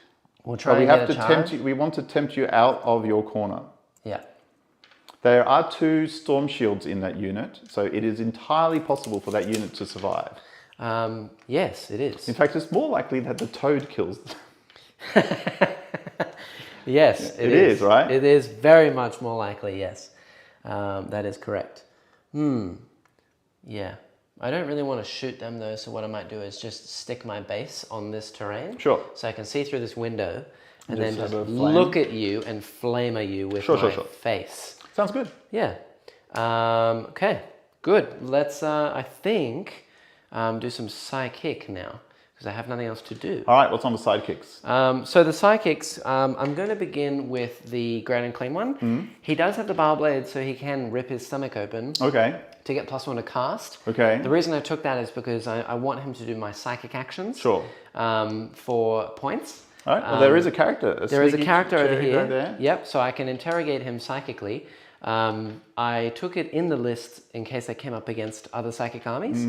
We'll try. We have to tempt you. We want to tempt you out of your corner. Yeah. There are 2 storm shields in that unit, so it is entirely possible for that unit to survive. Yes, it is. In fact, it's more likely that the toad kills them. Yes, it is, right? It is very much more likely, yes. That is correct. Yeah. I don't really want to shoot them though, so what I might do is just stick my base on this terrain. Sure. So I can see through this window and Just then have just a flame. look at you and flame at you with my face. Sounds good. Yeah. Okay, good. Let's, I think, do some psychic now, because I have nothing else to do. All right, what's on the sidekicks? So the sidekicks, I'm going to begin with the Grand and Clean one. He does have the bar blade, so he can rip his stomach open. Okay. To get +1 to cast. Okay. The reason I took that is because I want him to do my psychic actions. Sure. For points. All right, well, there is a character. There is a character over here. Right there. Yep, so I can interrogate him psychically. I took it in the list in case I came up against other psychic armies,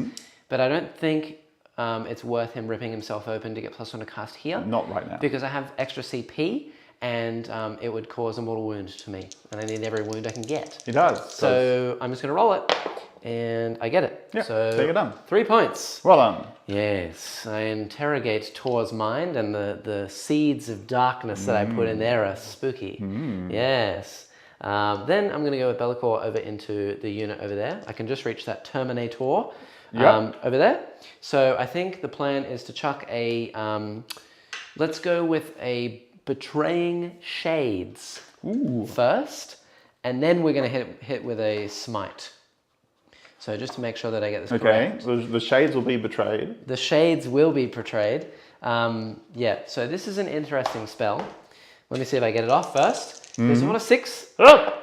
but I don't think it's worth him ripping himself open to get +1 to cast here. Not right now. Because I have extra CP, and it would cause a mortal wound to me, and I need every wound I can get. He does. So I'm just going to roll it, and I get it. Yeah, so take it done. 3 points. Well done. Yes, I interrogate Tor's mind, and the seeds of darkness that I put in there are spooky. Yes. Then I'm going to go with Be'lakor over into the unit over there. I can just reach that Terminator over there. So I think the plan is to chuck a, let's go with a Betraying Shades first, and then we're going to hit with a Smite. So just to make sure that I get this correct. So the shades will be betrayed. The shades will be portrayed. Yeah, so this is an interesting spell. Let me see if I get it off first. This one a 6. Oh!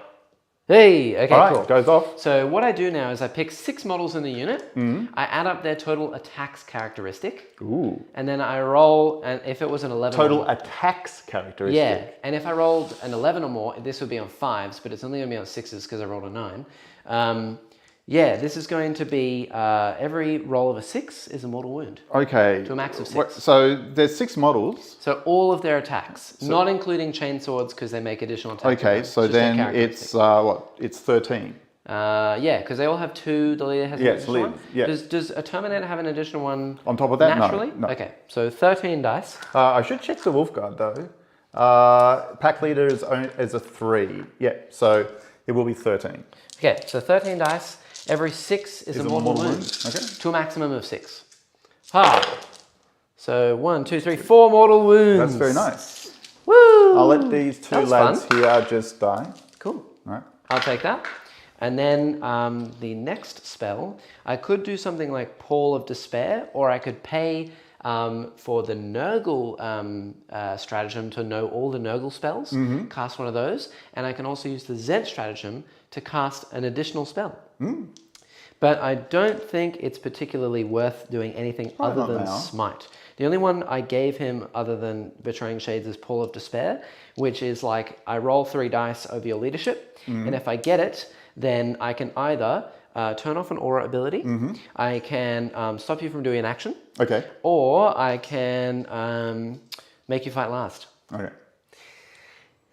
Hey, okay, All right, cool. goes off. So what I do now is I pick 6 models in the unit. I add up their total attacks characteristic. Ooh. And then I roll, and if it was an 11 Total attacks characteristic. yeah, and if I rolled an 11 or more, this would be on 5s, but it's only going to be on 6s because I rolled a 9. Yeah, this is going to be every roll of a 6 is a mortal wound. Okay. To a max of 6. So there's 6 models. So all of their attacks, not including chainswords because they make additional attacks. Okay, so then it's what? It's 13. Yeah, because they all have 2. The leader has an additional one. Yeah. Does a Terminator have an additional one? On top of that, naturally? No. Okay, so 13 dice. I should check the Wolfguard though. Pack leader is a 3. Yeah, so it will be 13. Okay, so 13 dice. Every 6 is a mortal wound. Okay. To a maximum of 6. Ha! So 1, 2, 3, 4 mortal wounds. That's very nice. Woo! I'll let these 2 lads fun. here just die. Cool. All right. I'll take that. And then the next spell, I could do something like Pall of Despair, or I could pay for the Nurgle stratagem to know all the Nurgle spells, cast one of those, and I can also use the Zed stratagem to cast an additional spell. But I don't think it's particularly worth doing anything other than Smite. The only one I gave him other than Betraying Shades is Pall of Despair, which is like I roll 3 dice over your leadership, and if I get it, then I can either turn off an aura ability, I can stop you from doing an action, Okay. or I can make you fight last. Okay.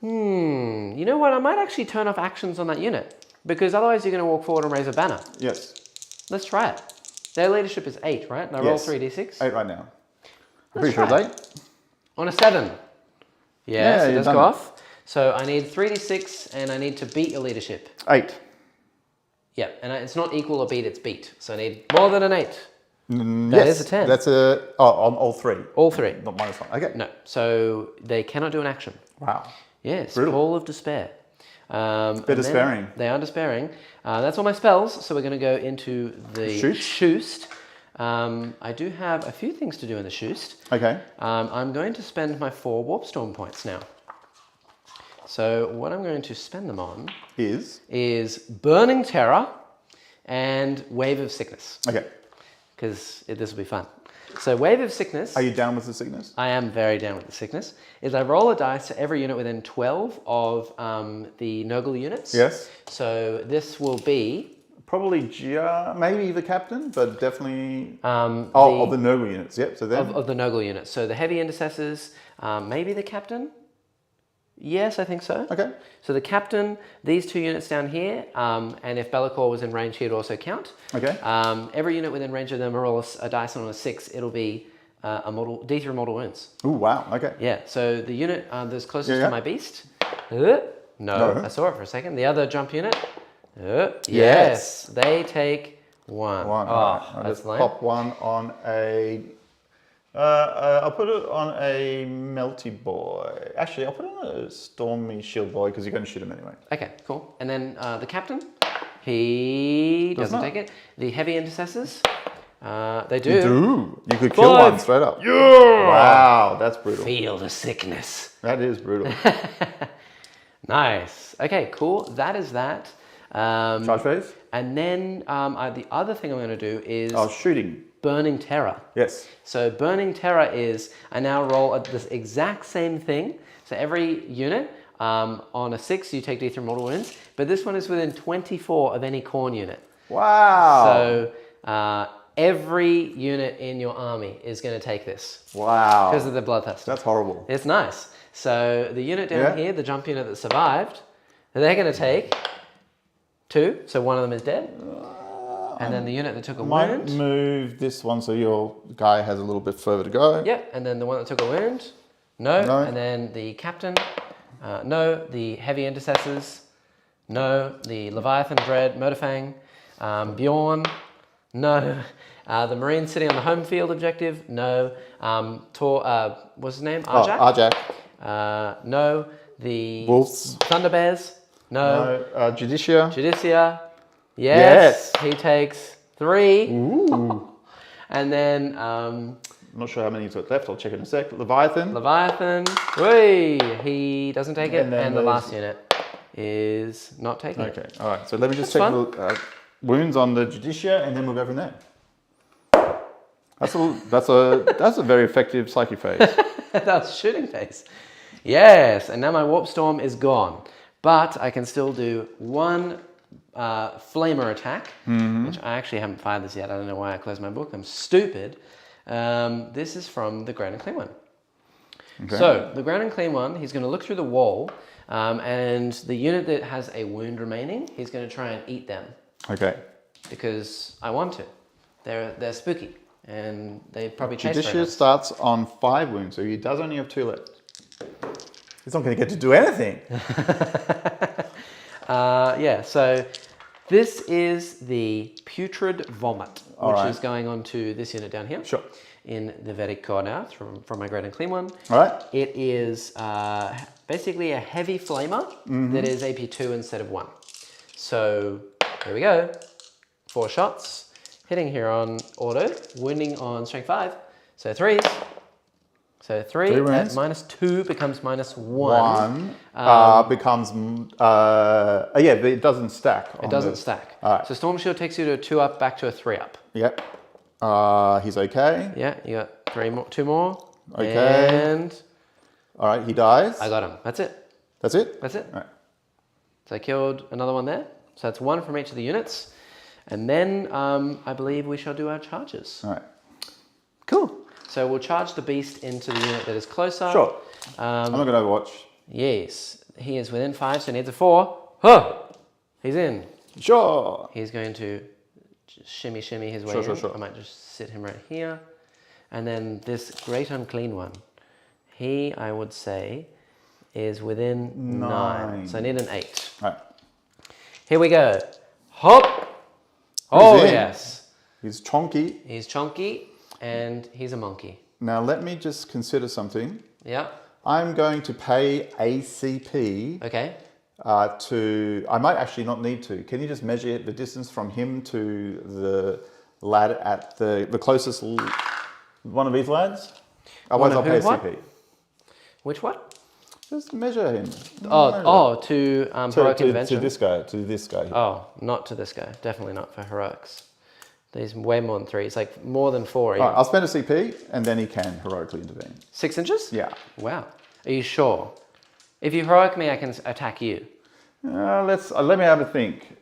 You know what? I might actually turn off actions on that unit, because otherwise you're going to walk forward and raise a banner. Yes. Let's try it. Their leadership is 8, right? And I roll 3d6. 8 right now. I'm Let's pretty sure try it's 8. On a 7. Yes, it does done go it. off. So I need 3d6 and I need to beat your leadership. 8. Yeah, and it's not equal or beat, it's beat. So I need more than an 8. That Yes, is a 10. That's on all 3. All 3. Not -1. Okay. No, so they cannot do an action. Wow. Yes, Brutal. Call of Despair. They're despairing. They are despairing. That's all my spells, so we're going to go into the Shoost. I do have a few things to do in the Shoost. Okay. I'm going to spend my 4 Warpstorm points now. So what I'm going to spend them on is Burning Terror and Wave of Sickness. Okay. Because this will be fun. So Wave of Sickness... Are you down with the sickness? I am very down with the sickness. Is I roll a dice to every unit within 12 of the Nurgle units. Yes. So this will be... Probably maybe the captain, but definitely... of the Nurgle units, yep. So then... Of the Nurgle units. So the Heavy Intercessors, maybe the captain? Yes, I think so. Okay. So the captain, these 2 units down here, and if Be'lakor was in range, he'd also count. Okay. Every unit within range of them roll a dice on a 6, it'll be D3 mortal wounds. Ooh, wow, okay. Yeah, so the unit that's closest to my beast, no, I saw it for a second. The other jump unit, yes, they take 1. One. Oh, All right. I'll that's just lame. pop one on a... I'll put it on a melty boy. Actually, I'll put it on a stormy shield boy because you're going to shoot him anyway. Okay, cool. And then the captain, he doesn't not. take it. The heavy intercessors, they do. You do. You could kill 5. one straight up. Yeah! Wow, that's brutal. Feel the sickness. That is brutal. Nice. Okay, cool. That is that. Charge phase? And then the other thing I'm going to do is Shooting. Burning Terror. Yes. So Burning Terror is, I now roll this exact same thing. So every unit, on a 6, you take D3 mortal wounds, but this one is within 24 of any corn unit. Wow. So every unit in your army is going to take this. Wow. Because of the Bloodthirster. That's horrible. It's nice. So the unit down here, the jump unit that survived, they're going to take 2. So one of them is dead. And then the unit that took a wound. Might move this one so your guy has a little bit further to go. Yeah, and then the one that took a wound, no. No. And then the captain, no. The heavy intercessors, no. The Leviathan Dread, Motorfang, Bjorn, no. The Marine sitting on the home field objective, no. What's his name? Arjak? Arjak. No. The Wolves. Thunder Bears, no. Judicia. Judicia, yes. He takes 3. Ooh. And then I'm not sure how many he's got left. I'll check in a sec. Leviathan. Whee! He doesn't take it. And then And the last unit is not taking it. Okay. All right. So let me just That's check a look. Wounds on the Judicia, and then we'll go from there. That's a very effective psychic phase. That's shooting phase. Yes, and now my Warp Storm is gone. But I can still do 1 flamer attack, which I actually haven't fired this yet. I don't know why I closed my book. I'm stupid. This is from the Ground and Clean one. Okay. So the Ground and Clean one, he's going to look through the wall, and the unit that has a wound remaining, he's going to try and eat them. Okay. Because I want to. They're spooky, and they probably taste very Judicia nice. starts on 5 wounds, so he does only have 2 left. He's not going to get to do anything. Yeah, so this is the Putrid Vomit, which is going on to this unit down here. Sure. In the Vedic Codex from my Great and Clean one. All right. It is basically a heavy flamer that is AP 2 instead of 1. So here we go. 4 shots, hitting here on auto, wounding on strength 5. So 3s. So 3 at -2 becomes -1. 1 becomes, yeah, but it doesn't stack. It doesn't stack. All right. So Storm Shield takes you to a 2 up, back to a 3 up. Yep. He's okay. Yeah, you got 2 more. Okay. And All right, he dies. I got him. That's it. That's it? That's it. All right. So I killed another one there. So that's 1 from each of the units. And then I believe we shall do our charges. All right. Cool. So we'll charge the beast into the unit that is closer. Sure. I'm not going to overwatch. Yes. He is within 5, so he needs a 4. Huh! He's in. Sure. He's going to just shimmy his way in. Sure. I might just sit him right here. And then this Great Unclean one, he, I would say, is within 9. So I need an 8. All right. Here we go. Hop! Oh, in. yes. He's chonky. He's chunky and he's a monkey. Now let me just consider something. Yeah. I'm going to pay ACP Okay. I might actually not need to. Can you just measure the distance from him to the lad at the closest one of these lads? Otherwise I'll pay ACP. Which what? Just measure him. To heroic intervention. To this guy. Oh, not to this guy. Definitely not for heroics. He's way more than 3. It's like more than 4. All right, I'll spend a CP and then he can heroically intervene. 6 inches? Yeah. Wow. Are you sure? If you heroic me, I can attack you. Let me have a think.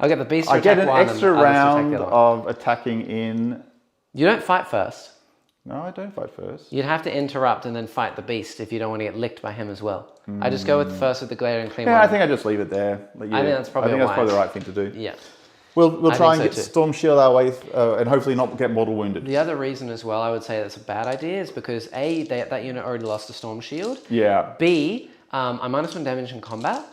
I'll get the beast to I get attack an one extra and others to attack round the other one. of attacking in. You don't fight first. No, I don't fight first. You'd have to interrupt and then fight the beast if you don't want to get licked by him as well. I just go with first with the glare and clean one. Yeah, I think I just leave it there. I think that's probably the right thing to do. Yeah. We'll try and think get so too. Storm Shield our way and hopefully not get mortal wounded. The other reason as well I would say that's a bad idea is because A, that unit already lost a Storm Shield. Yeah. B, I'm -1 damage in combat.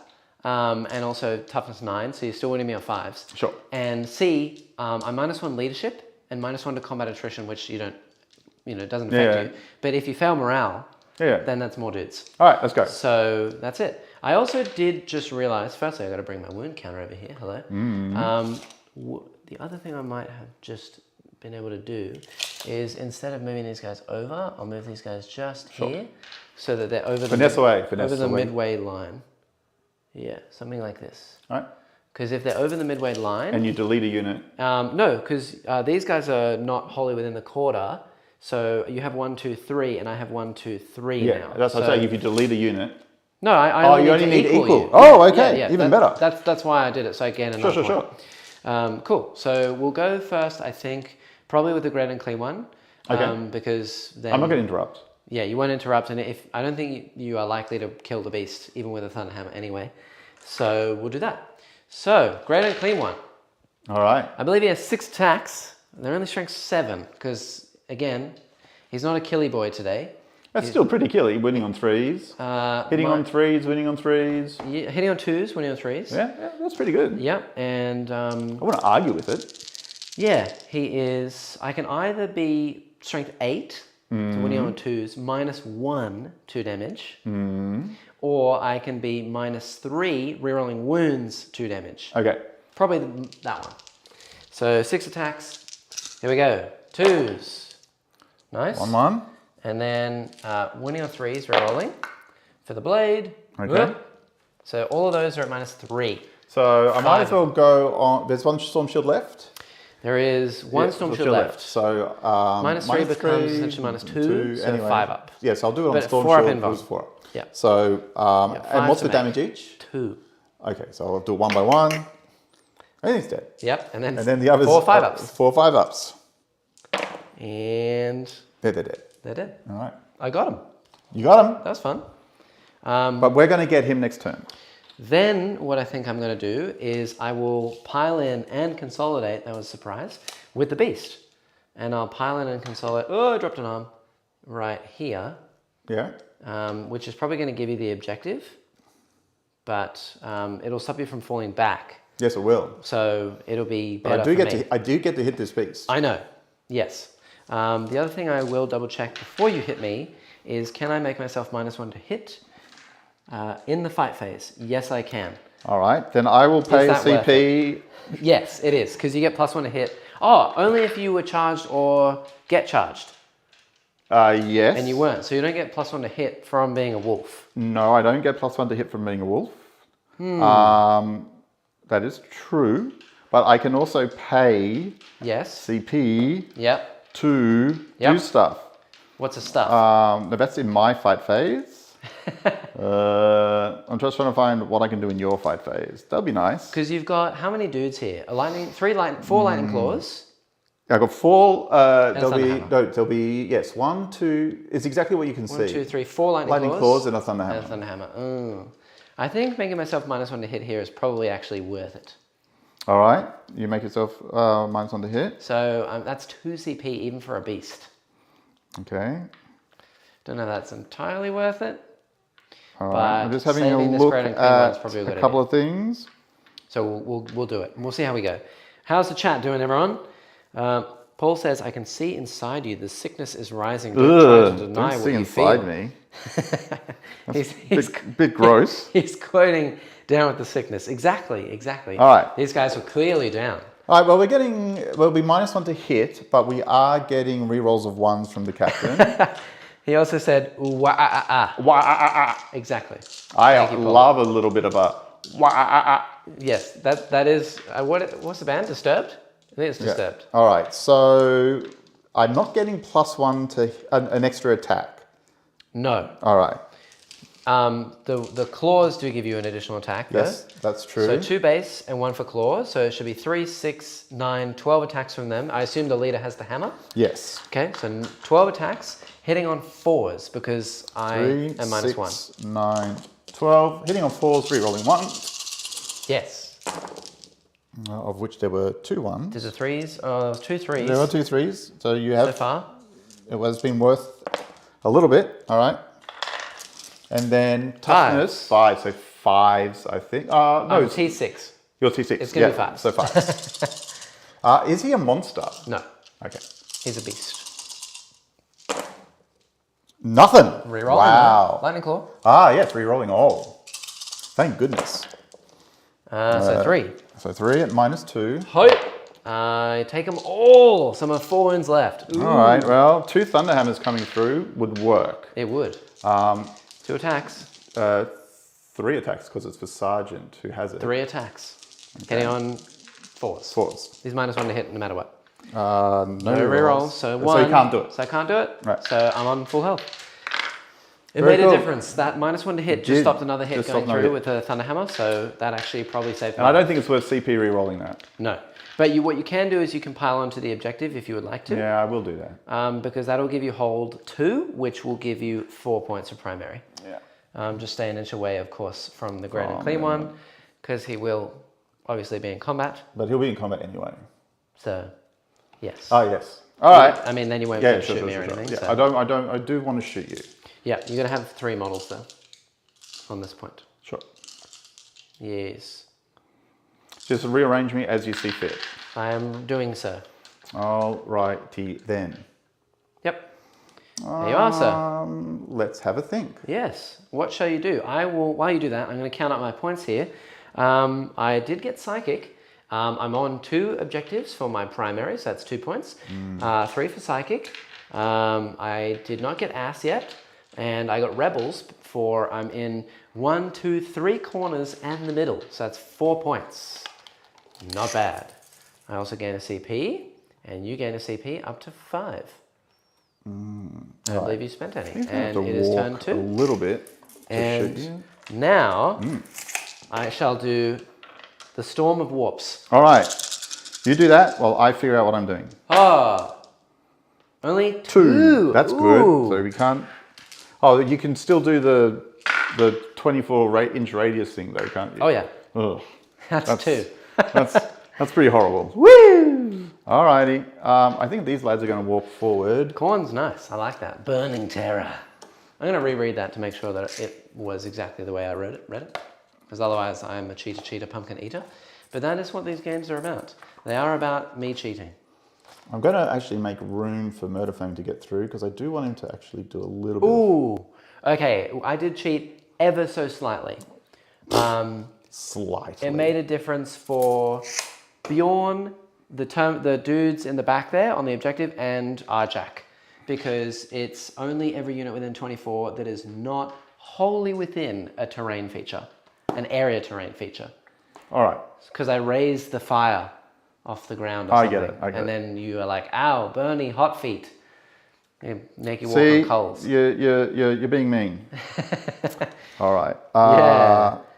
and also toughness 9, so you're still winning me on 5s. Sure. And C, I'm -1 leadership and -1 to combat attrition, which you don't, doesn't affect you. But if you fail morale, then that's more dudes. All right, let's go. So that's it. I also did just realize, firstly, I got to bring my wound counter over here. Hello. The other thing I might have just been able to do is instead of moving these guys over, I'll move these guys just here so that they're over the midway line. Yeah, something like this. All right. Because if they're over the midway line... And you delete a unit. No, because these guys are not wholly within the quarter. So you have 1, 2, 3, and I have 1, 2, 3 now. Yeah, that's what I'm saying. If you delete a unit... No, I you only need equal. You. Oh, okay. Even better. That's why I did it. So I gain another point. Cool. So we'll go first, I think, probably with the Great and Clean one. Okay. Because then... I'm not going to interrupt. Yeah, you won't interrupt. And I don't think you are likely to kill the beast, even with a Thunderhammer anyway. So we'll do that. So, Great and Clean one. All right. I believe he has 6 attacks. They're only strength 7, because, again, he's not a killy boy today. That's still pretty killy, winning on 3s. Hitting on 3s, winning on 3s. Yeah, hitting on 2s, winning on 3s. Yeah, that's pretty good. Yep, and... I want to argue with it. Yeah, he is... I can either be strength 8, so winning on 2s, -1, 2 damage. Or I can be -3, rerolling wounds, 2 damage. Okay. Probably that one. So 6 attacks. Here we go. 2s. Nice. 1-1. And then winning on 3s, rerolling for the blade. Okay. So all of those are at -3. So I might as well go on. There's 1 Storm Shield left. There is 1 Storm Shield left. So -3 becomes essentially -2, so anyway. 5 up. Yes, I'll do it on But Storm 4 up Shield. involved. 4 up. Yeah. So, and what's the damage each? 2. Okay, so I'll do 1 by 1. Everything's dead. Yep, and then the others 4 5-ups. 4 5-ups. And they're dead. They're dead. All right. I got him. You got him. That was fun. But we're going to get him next turn. Then what I think I'm going to do is I will pile in and consolidate, that was a surprise, with the beast. And I'll pile in and consolidate, I dropped an arm, right here. Yeah. Which is probably going to give you the objective, but it'll stop you from falling back. Yes, it will. So it'll be better I do get to hit this beast. I know, yes. The other thing I will double check before you hit me is can I make myself -1 to hit in the fight phase? Yes, I can. All right, then I will pay a CP. Yes, it is, because you get +1 to hit. Oh, only if you were charged or get charged. Yes. And you weren't, so you don't get +1 to hit from being a wolf. No, I don't get +1 to hit from being a wolf. That is true, but I can also pay CP to do stuff. What's the stuff? No, that's in my fight phase. I'm just trying to find what I can do in your fight phase. That'll be nice. Because you've got how many dudes here? 4 lightning claws. I got 4. There'll be 1, 2. It's exactly what you can see. 1, 2, 3, 4 lightning claws and a thunderhammer. And a thunderhammer. I think making myself -1 to hit here is probably actually worth it. All right, you make yourself -1 to hit. So that's 2 CP even for a beast. Okay. Don't know if that's entirely worth it. All right, I'm just having a look at a couple of things. So we'll do it. We'll see how we go. How's the chat doing, everyone? Paul says, I can see inside you. The sickness is rising. Don't try to deny what you feel. Inside me. That's a bit gross. He's quoting down with the sickness. Exactly. All right. These guys were clearly down. All right, well, we'll be -1 to hit, but we are getting rerolls of 1s from the captain. He also said, wah-ah-ah. Exactly. I love a little bit of a wah-ah-ah. Yes, that is, what's the band? Disturbed? I think it's Disturbed. Yeah. All right, so I'm not getting +1 to an extra attack. No. All right. The claws do give you an additional attack. Yes, that's true. So 2 base and 1 for claws. So it should be 3, 6, 9, 12 attacks from them. I assume the leader has the hammer. Yes. Okay, so 12 attacks, hitting on 4s because I am -1. 6, 9, 12. Hitting on 4s, rerolling 1s. Yes. Of which there were 2 1s. There's a 3s. Oh, there was 2 3s. There were 2 3s. So you have... So far. It has been worth a little bit. All right. And then toughness, 5. So 5s, I think. No, T6. Your T6. It's going to be 5s. So 5s. Is he a monster? No. Okay. He's a beast. Nothing. Rerolling. Wow. Lightning Claw. Yes, rerolling all. Thank goodness. So 3. So 3 at -2. Hope. I take them all. Some have 4 wounds left. Ooh. All right. Well, 2 Thunderhammers coming through would work. It would. 2 attacks. 3 attacks because it's for Sergeant who has it. 3 attacks. Okay. Getting on 4s. 4s. He's -1 to hit no matter what. No rerolls. So 1. So you can't do it. So I can't do it. Right. So I'm on full health. It Very made cool. a difference. That -1 to hit just stopped another hit going through with the Thunderhammer. So that actually probably saved me. And I don't think it's worth CP rerolling that. No. But what you can do is you can pile onto the objective if you would like to. Yeah, I will do that. Because that'll give you hold 2, which will give you 4 points of primary. Yeah. Just stay an inch away, of course, from the Great and Clean one, because he will obviously be in combat. But he'll be in combat anyway. So, yes. Oh, yes. All right. I mean, then you won't be able to shoot me or anything. Yeah, So. I do want to shoot you. Yeah, you're going to have 3 models, though, on this point. Sure. Yes. Just rearrange me as you see fit. I am doing so. All righty then. Yep. There you are, sir. Let's have a think. Yes. What shall you do? While you do that, I'm going to count up my points here. I did get Psychic. I'm on 2 objectives for my primary, so that's 2 points. 3 for Psychic. I did not get Ass yet. And I got Rebels for I'm in 1, 2, 3 corners and the middle. So that's 4 points. Not bad. I also gain a CP, and you gain a CP up to 5. I don't believe you spent any. And it is turn 2. A little bit. And now I shall do the Storm of Warps. All right. You do that while I figure out what I'm doing. Only 2. That's good. So we can't. Oh, you can still do the 24-inch radius thing though, can't you? Oh yeah. Ugh. That's 2. That's pretty horrible. Woo! Alrighty. I think these lads are going to warp forward. Corn's nice. I like that. Burning Terror. I'm going to reread that to make sure that it was exactly the way I read it. Because otherwise I'm a cheater, pumpkin eater. But that is what these games are about. They are about me cheating. I'm going to actually make room for Murderfang to get through because I do want him to actually do a little bit. Ooh. Okay. I did cheat ever so slightly. Slightly. It made a difference for Bjorn, the dudes in the back there on the objective, and Arjak. Because it's only every unit within 24 that is not wholly within a terrain feature, an area terrain feature. All right. Because I raised the fire off the ground or something. I get it. And then you are like, ow, Bernie, hot feet. You make you walk on coals. You're being mean. All right.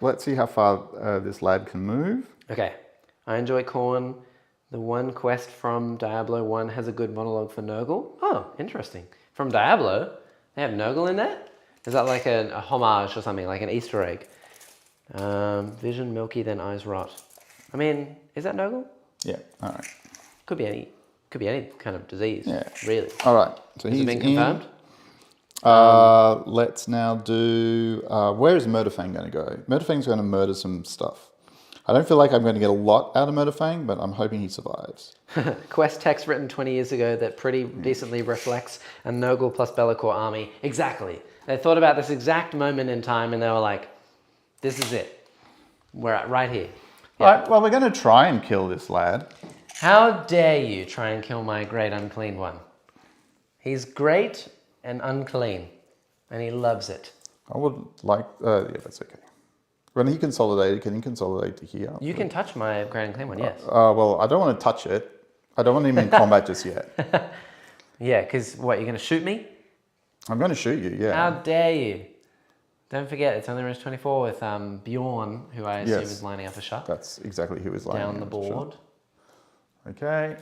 Let's see how far this lad can move. Okay. I enjoy Khorne. The one quest from Diablo 1 has a good monologue for Nurgle. Oh, interesting. From Diablo? They have Nurgle in there? Is that like a homage or something, like an Easter egg? Vision milky, then eyes rot. I mean, is that Nurgle? Yeah, all right. Could be any kind of disease, yeah. Really. All right. So Has he's it been confirmed? Let's now do... where is Murderfang going to go? Murderfang's going to murder some stuff. I don't feel like I'm going to get a lot out of Murderfang, but I'm hoping he survives. Quest text written 20 years ago that pretty decently reflects a Nurgle plus Be'lakor army. Exactly. They thought about this exact moment in time and they were like, this is it. We're at right here. Yeah. All right, well, we're going to try and kill this lad. How dare you try and kill my great unclean one? He's great and unclean, and he loves it. I would like... yeah, that's okay. When he consolidated, can he consolidate to here? You can touch my great unclean one, yes. Well, I don't want to touch it. I don't want him in combat just yet. Yeah, because what, you're going to shoot me? I'm going to shoot you, yeah. How dare you? Don't forget, it's only range 24 with Bjorn, who I assume is lining up a shot. That's exactly who is lining up down the board. Okay.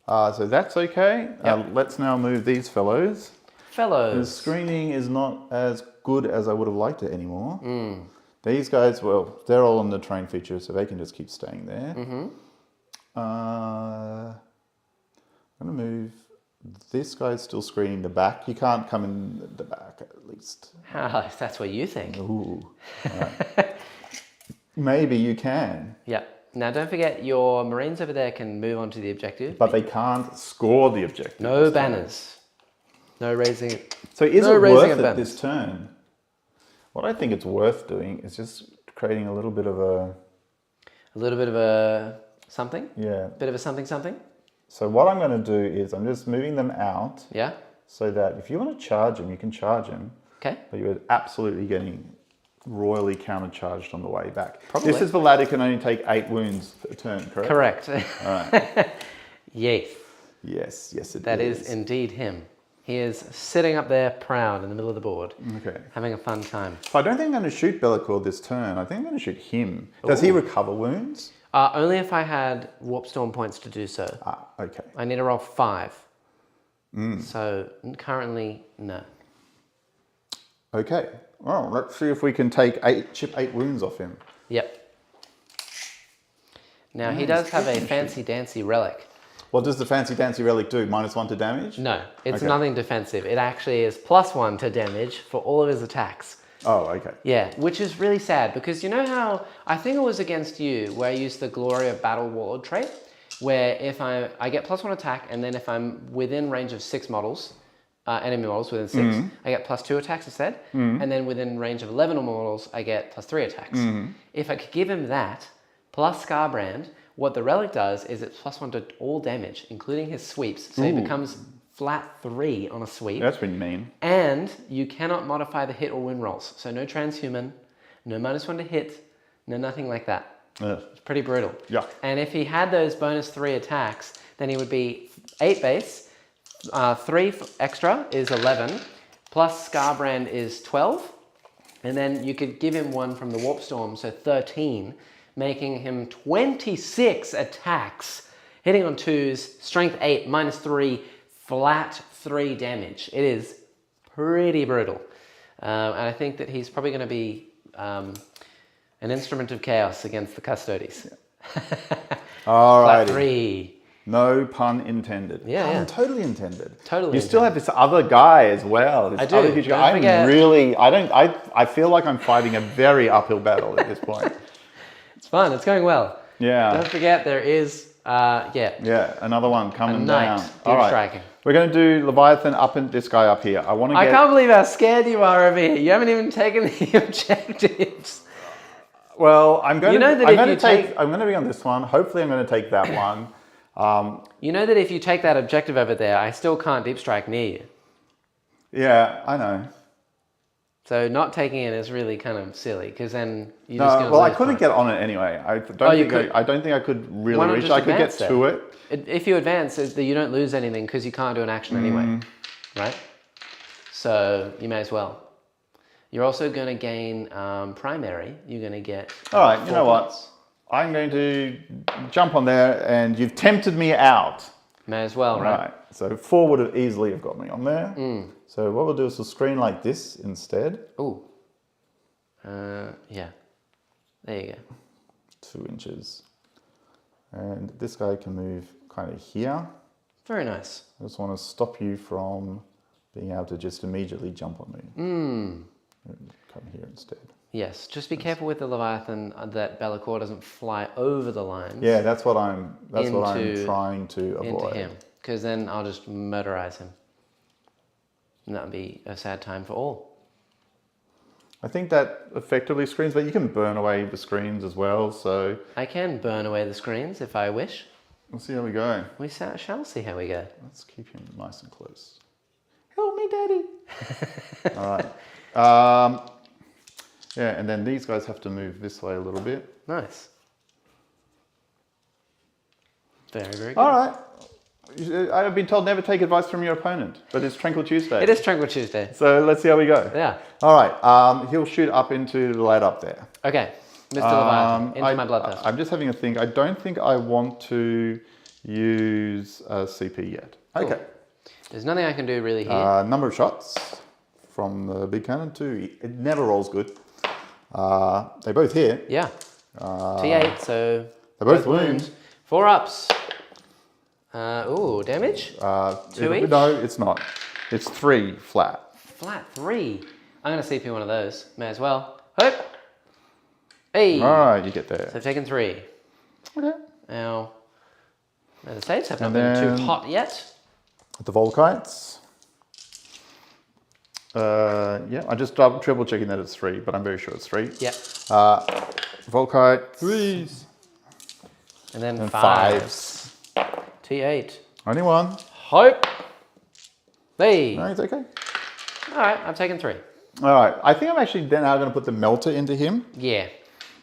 So that's okay. Yep. Let's now move these fellows. The screening is not as good as I would have liked it anymore. These guys, well, they're all on the terrain feature, so they can just keep staying there. I'm going to move This guy's still screening the back. You can't come in the back, at least. Oh, that's what you think. Ooh. Right. Maybe you can. Yeah. Now, don't forget your Marines over there can move on to the objective. But they can't score the objective. No banners. No raising. So is it worth it this turn? What I think it's worth doing is just creating a little bit of a... A little bit of a something? Yeah. Bit of a something something? So what I'm going to do is I'm just moving them out. Yeah. So that if you want to charge them, you can charge them. Okay. But you're absolutely getting royally countercharged on the way back. Probably. This is the ladder can only take 8 wounds a turn, correct? Correct. All right. Yes. Yes, it is. That is indeed him. He is sitting up there proud in the middle of the board. Okay. Having a fun time. So I don't think I'm going to shoot Bellacore this turn. I think I'm going to shoot him. Does he recover wounds? Only if I had Warp Storm points to do so. Ah, okay. I need to roll 5. So currently, no. Okay. Well, let's see if we can chip 8 wounds off him. Yep. Now, he does have a fancy dancy relic. What does the fancy dancy relic do? -1 to damage? No, it's nothing defensive. It actually is +1 to damage for all of his attacks. Oh, okay. Yeah, which is really sad because you know how, I think it was against you where I used the Glory of Battle Warlord trait, where if I get +1 attack, and then if I'm within range of 6 models, enemy models within 6, I get +2 attacks instead, and then within range of 11 or more models, I get +3 attacks. If I could give him that, plus Scarbrand, what the relic does is it's +1 to all damage, including his sweeps, so he becomes flat 3 on a sweep. That's pretty mean. And you cannot modify the hit or win rolls. So no transhuman, no -1 to hit, no nothing like that. It's pretty brutal. Yeah. And if he had those bonus 3 attacks, then he would be 8 base, 3 extra is 11, plus Scarbrand is 12, and then you could give him one from the Warp Storm, so 13, making him 26 attacks, hitting on 2s, strength 8, -3, flat 3 damage. It is pretty brutal. And I think that he's probably going to be an instrument of chaos against the Custodes. All right. Flat 3. No pun intended. Yeah. Totally intended. Totally. You still have this other guy as well. This I do. Other huge guy. I feel like I'm fighting a very uphill battle at this point. It's fun. It's going well. Yeah. Don't forget there is, Yeah, another one coming knight, down. deep striking. We're going to do Leviathan up and this guy up here. I can't believe how scared you are over here. You haven't even taken the objectives. Well, I'm going to be on this one. Hopefully I'm going to take that one. You know that if you take that objective over there, I still can't deep strike near you. Yeah, I know. So not taking it is really kind of silly because then you just going to I couldn't get on it anyway. I don't think I could really reach. I could get to it. If you advance, you don't lose anything because you can't do an action anyway, right? So you may as well. You're also going to gain primary. You're going to get. All right, you know what? I'm going to jump on there, and you've tempted me out. May as well, right? Right. So 4 would have easily have got me on there. So what we'll do is we'll screen like this instead. Ooh. Yeah. There you go. 2 inches. And this guy can move kind of here. Very nice. I just want to stop you from being able to just immediately jump on me. Come here instead. Yes, just be careful with the Leviathan that Bellacore doesn't fly over the lines. Yeah, that's what I'm trying to avoid. Into him, because then I'll just murderize him. And that would be a sad time for all. I think that effectively screens, but you can burn away the screens as well, so... I can burn away the screens if I wish. We'll see how we go. We shall see how we go. Let's keep him nice and close. Help me, Daddy! All right. Yeah, and then these guys have to move this way a little bit. Nice. Very, very good. All right. I've been told never take advice from your opponent, but it's Tranquil Tuesday. It is Tranquil Tuesday. So let's see how we go. Yeah. All right. He'll shoot up into the lad up there. Okay. Mr. Leviathan, into my bloodthirst. I'm just having a think. I don't think I want to use a CP yet. Cool. Okay. There's nothing I can do really here. Number of shots from the big cannon to... It never rolls good. They both hit. Yeah. T8, so... They both wound. 4 ups. Ooh, damage? 2 each? No, it's not. It's 3 flat. Flat 3. I'm going to CP one of those. May as well. Hope. Hey. All right, you get there. So I've taken 3. Okay. Now, the States have not been too hot yet. The Volkites. Yeah, I just triple checking that it's 3, but I'm very sure it's 3. Yeah. Volkite 3s. And then 5s. T8. Only 1. Hope. Hey. No, it's okay. All right, I've taken 3. All right, I think I'm actually then now going to put the melter into him. Yeah,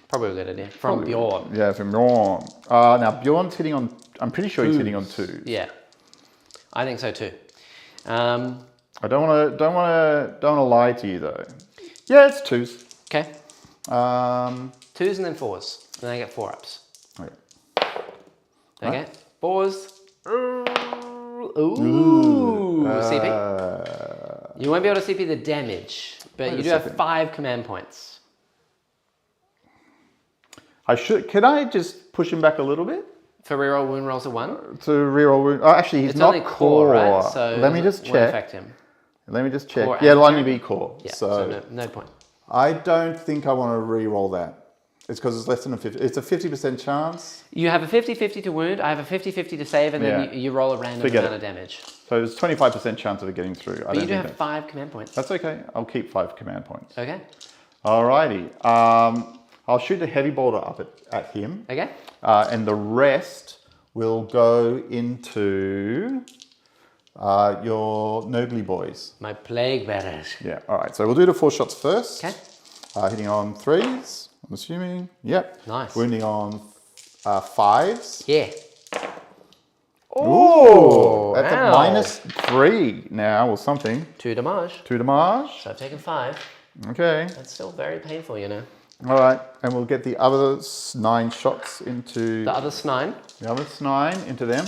probably a good idea. From Bjorn. Yeah, from Bjorn. Now Bjorn's hitting on. I'm pretty sure he's hitting on 2. Yeah, I think so too. I don't want to lie to you though. Yeah, it's 2s. Okay. 2s and then 4s. Then I get 4-ups. Okay. Okay. 4s. Ooh. CP. You won't be able to CP the damage, but you do have 5 command points. Can I just push him back a little bit? For reroll wound rolls of 1? To reroll wound. Oh, actually, he's it's not only core, right? So let me just check. Affect him. Let me just check. Core Yeah, it'll only be core. Yeah, so no point. I don't think I want to reroll that. It's because it's less than a 50. It's a 50% chance. You have a 50-50 to wound. I have a 50-50 to save, and then you roll a random amount of damage. So there's 25% chance of it getting through. But you do have 5 command points. That's okay. I'll keep 5 command points. Okay. Alrighty. I'll shoot a heavy bolter up at him. Okay. And the rest will go into your Nogly boys. My plague bearers. Yeah. All right. So we'll do the 4 shots first. Okay. Hitting on 3s, I'm assuming. Yep. Nice. Wounding on 5s. Yeah. Ooh, that's a -3 now or something. 2 damage. 2 damage. So I've taken 5. Okay. That's still very painful, you know. All right, and we'll get the other 9 shots into... The other 9? The other 9 into them.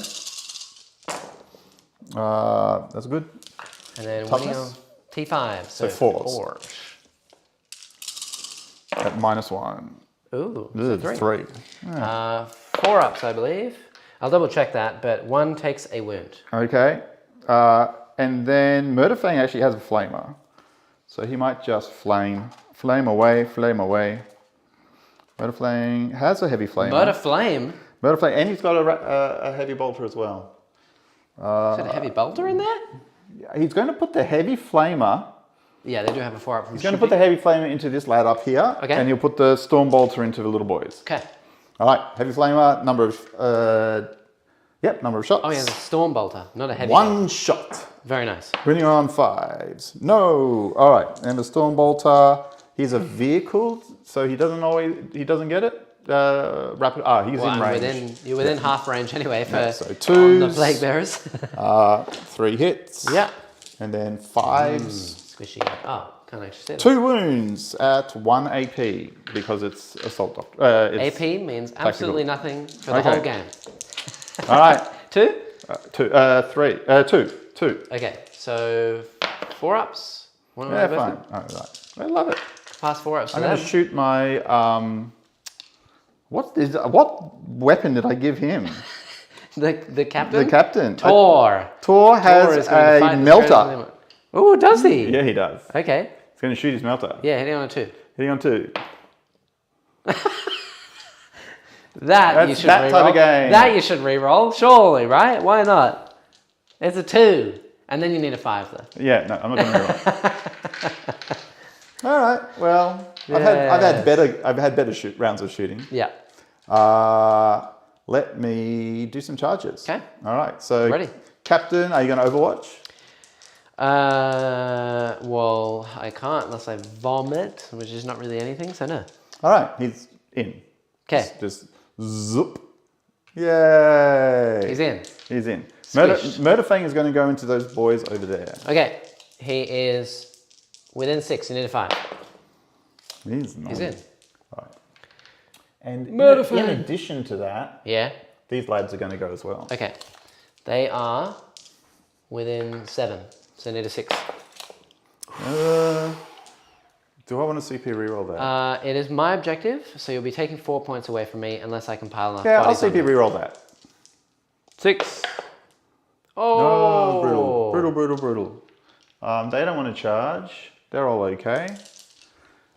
That's good. And then Toughness? winning on T5. So 4s. 4. At -1. Ooh, So 3. Yeah. 4-ups, I believe. I'll double check that, but 1 takes a wound. Okay. And then Murderfang actually has a flamer. So he might just flame away. Murderfang has a heavy flamer. Murderflame, and he's got a heavy bolter as well. Is it a heavy bolter in there? He's going to put the heavy flamer. Yeah, they do have a 4-up from He's going to put the heavy flamer into this lad up here. Okay. And he'll put the storm bolter into the little boys. Okay. All right, heavy flamer, number of shots. Oh yeah, the storm bolter, not a heavy 1 shot. Very nice. Winning on 5s. No. All right, and the storm bolter. He's a vehicle, so he doesn't get it. Rapid. He's in range. You're within half range anyway for so 2s. the plague bearers. 3 hits. Yeah. And then 5s. Squishy. Oh, can't actually see that. 2 wounds at 1 AP because it's assault doctor. AP means absolutely nothing for the whole game. All right. 2? 3. 2. Okay, so 4-ups. Yeah, fine. All right. I love it. Pass 4-ups. I'm going to shoot my. What weapon did I give him? the captain. The captain. Tor. Tor has a melter. Oh, does he? Yeah, he does. Okay. He's going to shoot his melter. Yeah, hitting on a 2. Hitting on 2. That's you should that type of game. That you should re-roll, surely, right? Why not? It's a 2, and then you need a 5 though. Yeah, no, I'm not going to re-roll. All right. Well, I've had better rounds of shooting. Yeah. Let me do some charges. Okay. All right. So, ready. Captain, are you going to Overwatch? Well, I can't unless I vomit, which is not really anything. So no. All right. He's in. Okay. Just zoop. Yay. He's in. He's in. Murderfang is going to go into those boys over there. Okay. He is within 6. You need a 5. He's in. Right. And in addition to that, these lads are going to go as well. Okay. They are within 7. So you need a 6. Do I want to CP reroll that? It is my objective, so you'll be taking 4 points away from me unless I compile enough. Yeah, I'll CP reroll that. 6. Oh! No, brutal. They don't want to charge. They're all okay.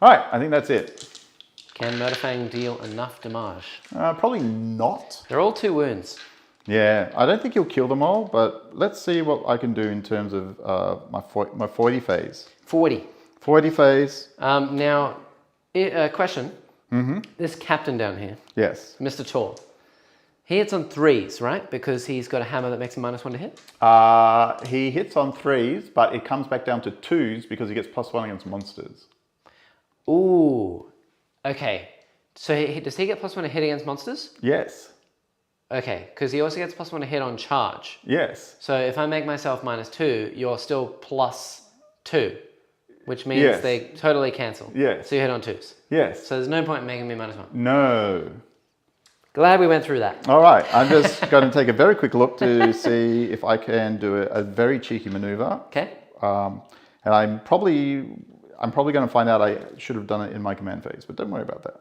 All right, I think that's it. Can Murderfang deal enough damage? Probably not. They're all 2 wounds. Yeah, I don't think he'll kill them all, but let's see what I can do in terms of my 40 phase. 40. 40 phase. Now, question. This captain down here, Yes. Mr. Tor, he hits on 3s, right? Because he's got a hammer that makes him -1 to hit? He hits on 3s, but it comes back down to 2s because he gets +1 against monsters. Ooh. Okay. So does he get +1 to hit against monsters? Yes. Okay, because he also gets +1 to hit on charge. Yes. So if I make myself -2, you're still +2, which means they totally cancel. Yes. So you hit on 2s. Yes. So there's no point in making me -1. No. Glad we went through that. All right, I'm just going to take a very quick look to see if I can do a very cheeky maneuver. Okay. And I'm probably going to find out I should have done it in my command phase, but don't worry about that.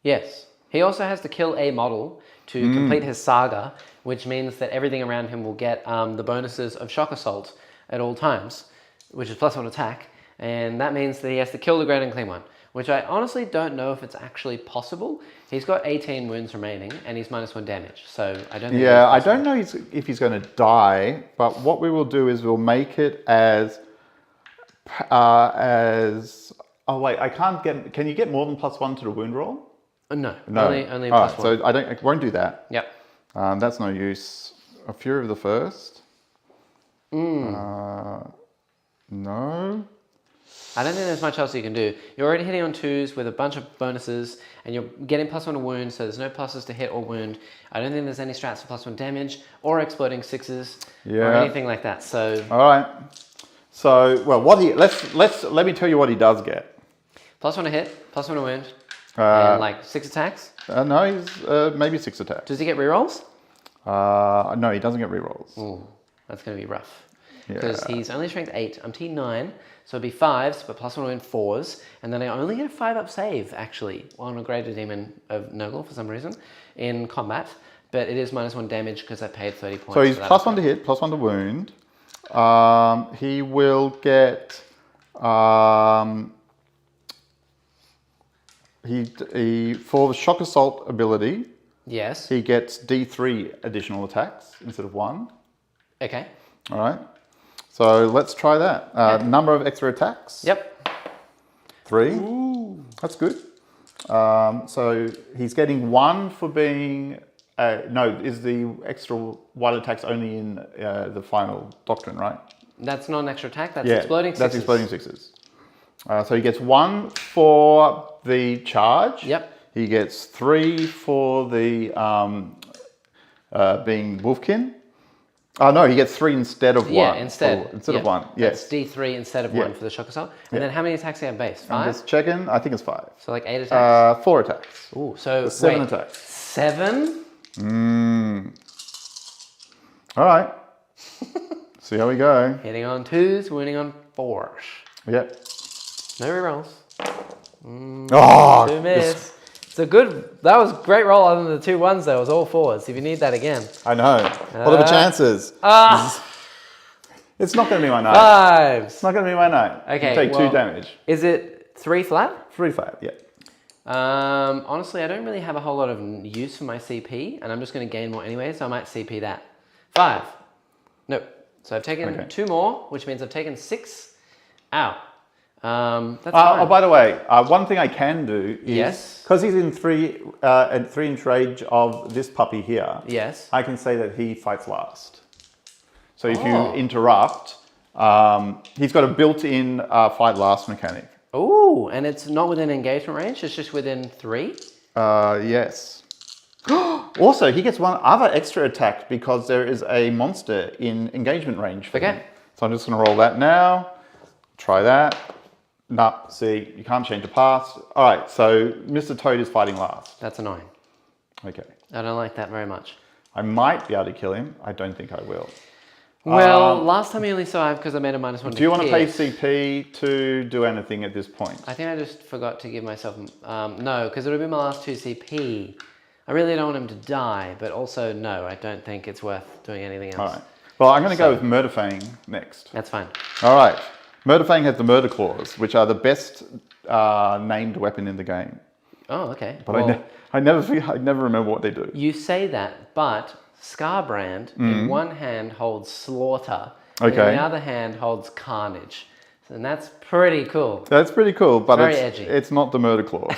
Yes. He also has to kill a model to complete his saga, which means that everything around him will get the bonuses of shock assault at all times, which is +1 attack, and that means that he has to kill the great unclean one, which I honestly don't know if it's actually possible. He's got 18 wounds remaining, and he's -1 damage, so I don't think. Yeah, I don't know if he's going to die, but what we will do is we'll make it as. Oh wait, I can't get. Can you get more than +1 to the wound roll? No. Only All +1. right, so I won't do that. Yep. That's no use. A Fury of the First. No. I don't think there's much else you can do. You're already hitting on 2s with a bunch of bonuses, and you're getting +1 to wound, so there's no pluses to hit or wound. I don't think there's any strats for +1 damage or exploding 6s or anything like that. So. All right. So well, let me tell you what he does get. +1 to hit, +1 to wound, and like 6 attacks. No, he's maybe 6 attacks. Does he get rerolls? No, he doesn't get rerolls. Ooh, that's going to be rough. Because he's only strength 8. I'm T9, so it'd be 5s, but +1 to wound 4s, and then I only get a 5-up save actually on a greater demon of Nurgle for some reason in combat. But it is -1 damage because I paid 30 points. So he's +1 to hit, +1 to wound. He will get. He for the shock assault ability. Yes. He gets D3 additional attacks instead of 1. Okay. All right. So let's try that. Number of extra attacks. Yep. 3. Ooh. That's good. So he's getting 1 for being. No, is the extra wild attacks only in the final doctrine, right? That's not an extra attack. That's exploding 6s. That's exploding 6s. So he gets 1 for the charge. Yep. He gets 3 for the being Wolfkin. Oh no, he gets 3 instead of 1. Yeah, instead of 1. Yes. That's D3 instead of 1 for the shock assault. And then how many attacks do you have base? 5? I'm just checking. I think it's 5. So like 8 attacks? 4 attacks. Ooh, so 7 attacks. 7? All right. See how we go. Hitting on 2s, wounding on 4s. Yep. No rerolls. Oh, 2 miss. It's a good. That was a great roll. Other than the 2 1s, though, it was all 4s. If you need that again. I know. What are the chances? It's not going to be my night. 5s. It's not going to be my night. Okay. You take 2 damage. Is it 3 flat? 3 flat. Yeah. Honestly, I don't really have a whole lot of use for my CP, and I'm just going to gain more anyway, so I might CP that. 5. Nope. So I've taken 2 more, which means I've taken 6 out. That's fine. Oh, by the way, one thing I can do is because he's in 3-inch range of this puppy here. Yes. I can say that he fights last. So if you interrupt, he's got a built-in fight last mechanic. Ooh, and it's not within engagement range. It's just within 3. Yes. Also, he gets 1 other extra attack because there is a monster in engagement range for him. So I'm just going to roll that now. Try that. No, see, you can't change the past. All right, so Mr. Toad is fighting last. That's annoying. Okay. I don't like that very much. I might be able to kill him. I don't think I will. Well, last time he only survived because I made a -1 to hit. Do you want to pay CP to do anything at this point? I think I just forgot to give myself... no, because it would have been my last 2 CP. I really don't want him to die, but also, no, I don't think it's worth doing anything else. All right. Well, I'm going to go with Murderfang next. That's fine. All right. Murderfang has the Murder Claws, which are the best named weapon in the game. Oh, okay. But I never remember what they do. You say that, but Scarbrand in one hand holds Slaughter, and in the other hand holds Carnage. And that's pretty cool. That's pretty cool, but it's not the Murder Claws.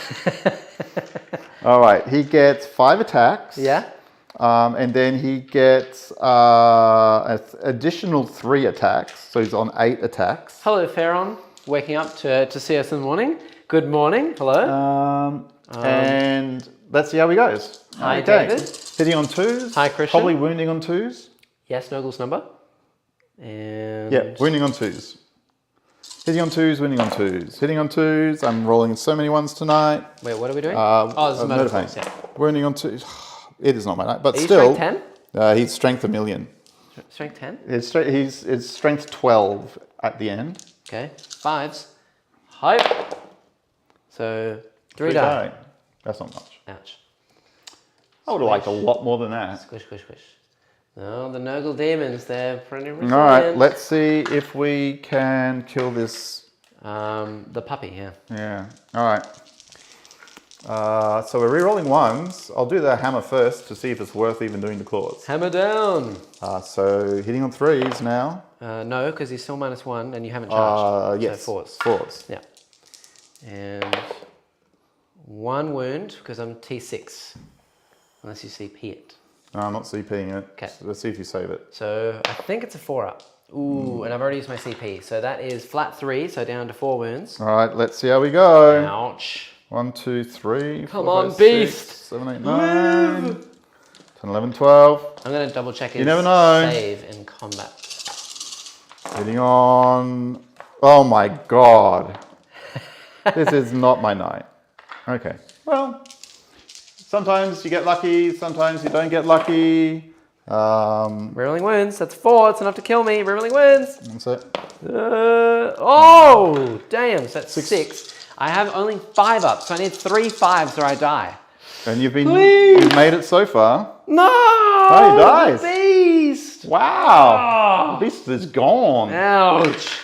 All right. He gets 5 attacks. Yeah. And then he gets additional 3 attacks. So he's on 8 attacks. Hello, Pharaon. Waking up to see us in the morning. Good morning. Hello. And let's see how he goes. Hi, David. Hitting on 2s. Hi, Christian. Probably wounding on 2s. Yes, Nogle's number. And yeah, wounding on 2s. Hitting on 2s, winning on 2s. Hitting on 2s. I'm rolling so many 1s tonight. Wait, what are we doing? This is Murder Claws, yeah. Wounding on 2s. It is not my night, but are still. You strength 10? He's strength 1,000,000. Strength 10? He's strength 12 at the end. Okay, 5s. Hype. So 3 die. That's not much. Ouch. I would have liked a lot more than that. Squish, squish, squish. No, the Nurgle Daemons, they're pretty resilient. All right, let's see if we can kill this. The puppy, yeah. Yeah, all right. So we're re-rolling 1s. I'll do the hammer first to see if it's worth even doing the claws. Hammer down. So hitting on 3s now. No, because he's still -1 and you haven't charged. Yes, so 4s. 4s. Yeah. And 1 wound because I'm T6. Unless you CP it. No, I'm not CPing it. Okay. So let's see if you save it. So I think it's a 4-up. Ooh, and I've already used my CP. So that is flat 3, so down to 4 wounds. All right, let's see how we go. Ouch. 1, 2, 3. Come 4, on, 5, beast. 6, 7, 8, 9. 10, 11, 12. I'm going to double check his You never know. save in combat. Hitting on. Oh my god. This is not my night. Okay. Well, sometimes you get lucky, sometimes you don't get lucky. Rerolling wounds, that's 4, it's enough to kill me. Rerolling wounds. That's it. Oh, damn, so that's 6. I have only 5 up, so I need 3 5s or I die. And you've made it so far. No! Oh, he dies. Beast! Wow. The beast is gone. Ouch.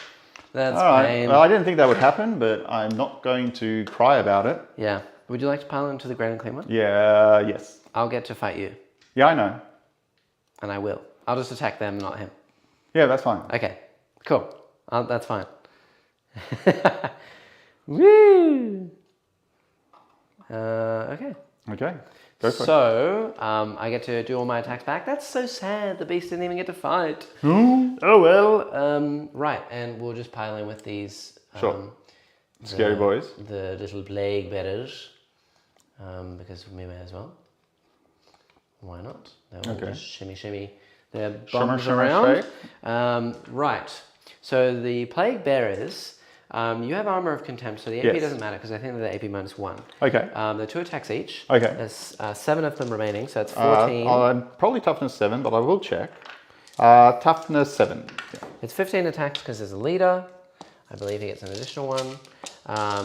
That's All right. pain. Well, I didn't think that would happen, but I'm not going to cry about it. Yeah. Would you like to pile into the Grand and Clean one? Yeah, yes. I'll get to fight you. Yeah, I know. And I will. I'll just attack them, not him. Yeah, that's fine. Okay. Cool. That's fine. Woo! Okay. Okay. Go for it. So, I get to do all my attacks back. That's so sad. The beast didn't even get to fight. Hmm? Oh well. Right, and we'll just pile in with these. Sure. Scary boys. The little plague bearers. Because we may as well. Why not? They'll all just shimmy their bums around. Right. So the plague bearers. You have armor of contempt, so the AP doesn't matter because I think they're AP -1. Okay. They're 2 attacks each. Okay. There's 7 of them remaining, so it's 14. Probably toughness 7, but I will check. Toughness 7. Yeah. It's 15 attacks because there's a leader. I believe he gets an additional 1.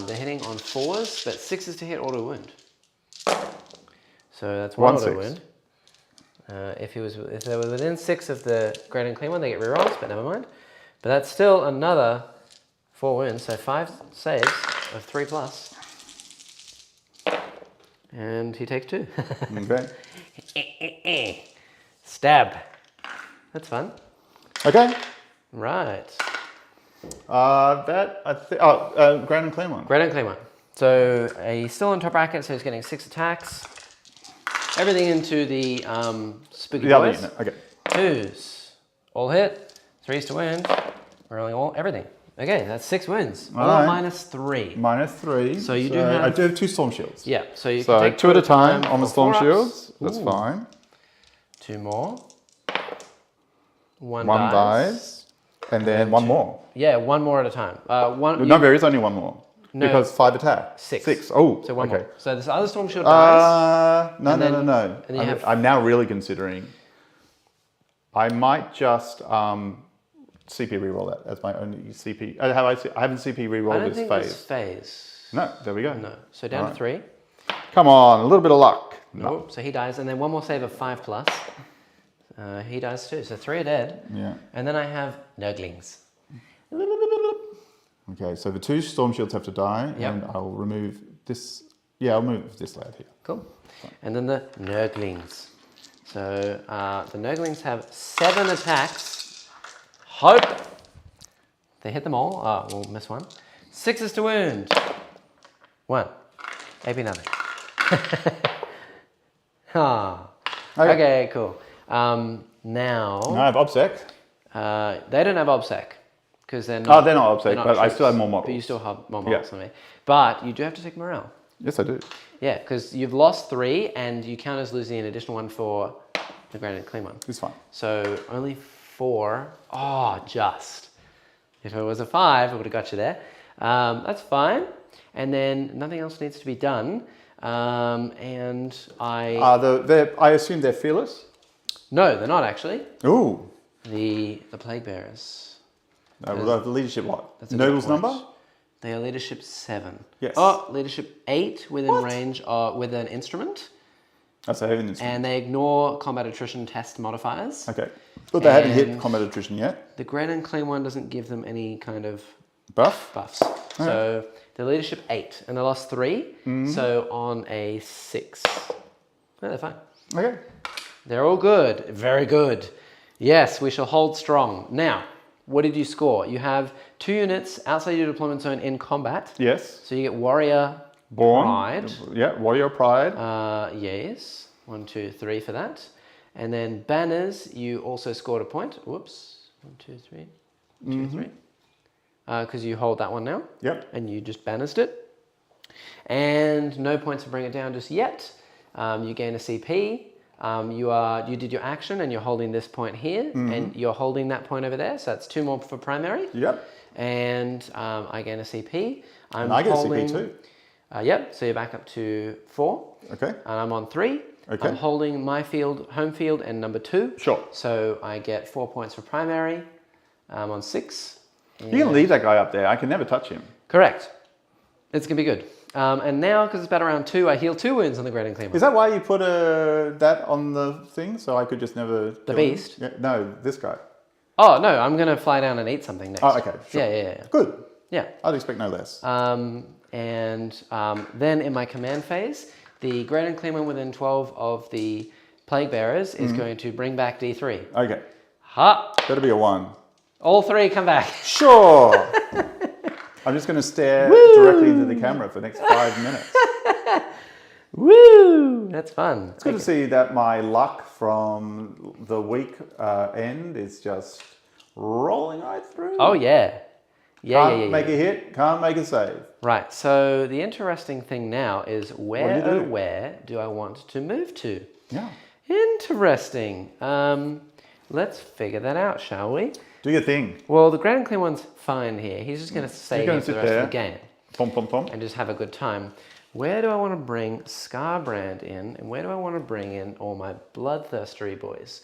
They're hitting on 4s, but 6s to hit auto wound. So that's 1 auto wound. If they were within 6 of the Great and Clean one, they get rerolls, but never mind. But that's still another 4 wounds, so 5 saves of 3+. And he takes 2. Okay. Stab. That's fun. Okay. Right. Grand and Clean one. Great and Clean one. So he's still in top bracket, so he's getting 6 attacks. Everything into the spooky The other boys. unit. Okay. 2s. All hit. 3s to wound. Rolling everything. Okay, that's 6 wounds. All right. -3. -3. So you do have... I do have 2 storm shields. Yeah, so you So can take 2 at a time on the for storm 4 ups. shields. That's Ooh. fine. 2 more. 1 One dies. And then 1 more. Yeah, 1 more at a time. No, there is only 1 more. No. Because 5 attack. 6. Oh, So 1 okay. more. So this other storm shield dies. No. and you I'm now really considering. I might just CP reroll that as my only CP. I haven't CP I rerolled don't this think phase. this phase. No, there we go. No. So down to 3. Come on, a little bit of luck. No. Nope. So he dies, and then 1 more save of 5+. He dies too. So 3 are dead. Yeah. And then I have Nurglings. Okay, so the 2 storm shields have to die, Yep. and I'll remove this. Yeah, I'll move this lad here. Cool. And then the Nurglings. So the Nurglings have 7 attacks. Hope they hit them all. Oh, we'll miss 1. 6 to wound. 1. AP nothing. Okay, cool. Now I have OBSEC. they don't have OBSEC because they're not. Oh, they're not OBSEC, but I still have more models. But you still have more models than me. But you do have to take morale. Yes, I do. Yeah, because you've lost 3 and you count as losing an additional 1 for the granite clean one. It's fine. So only 4. Oh, just. If it was a 5, I would have got you there. That's fine. And then nothing else needs to be done. And I... I assume they're fearless? No, they're not actually. Ooh. The Plague Bearers. The leadership what? That's a good Nobles point. number? They are leadership 7. Yes. Oh, leadership 8 within range with an instrument. That's a heavy instrument. And they ignore combat attrition test modifiers. Okay. But they haven't hit combat attrition yet. The Great and Clean one doesn't give them any kind of buffs. So they're leadership 8 and they lost 3. So on a 6. No, they're fine. Okay. They're all good. Very good. Yes, we shall hold strong. Now, what did you score? You have 2 units outside your deployment zone in combat. Yes. So you get Warrior Born. Pride. Yeah, Warrior Pride. Yes. 1, 2, 3 for that. And then banners, you also scored a point. Whoops. 1, 2, 3. 2, 3. Because you hold that one now. Yep. And you just banished it. And no points to bring it down just yet. You gain a CP. You did your action and you're holding this point here. And you're holding that point over there. So that's 2 more for primary. Yep. And I gain a CP. And I get a CP too. Yep, so you're back up to 4. Okay. And I'm on 3. Okay. I'm holding my field, home field, and number 2. Sure. So I get 4 points for primary. I'm on 6. You can leave that guy up there. I can never touch him. Correct. It's going to be good. And now, because it's battle round 2, I heal 2 wounds on the Great and Clean one. Is that why you put that on the thing? So I could just never... The beast? Yeah, no, this guy. Oh, no, I'm going to fly down and eat something next. Oh, okay. Sure. Yeah. Good. Yeah. I'd expect no less. Then in my command phase, the Great and Clean one within 12 of the Plague Bearers is going to bring back D3. Okay. Ha! Better be a 1. All 3 come back. Sure. I'm just going to stare directly into the camera for the next 5 minutes. Woo! That's fun. It's good to see that my luck from the week end is just rolling right through. Oh, yeah. Can't make a hit, can't make a save. Right, so the interesting thing now is where do I want to move to? Yeah. Interesting. Let's figure that out, shall we? Do your thing. Well, the Grand and Clean one's fine here. He's just going to stay here for the rest of the game. Pom, pom, pom. And just have a good time. Where do I want to bring Scarbrand in? And where do I want to bring in all my Bloodthirstery boys?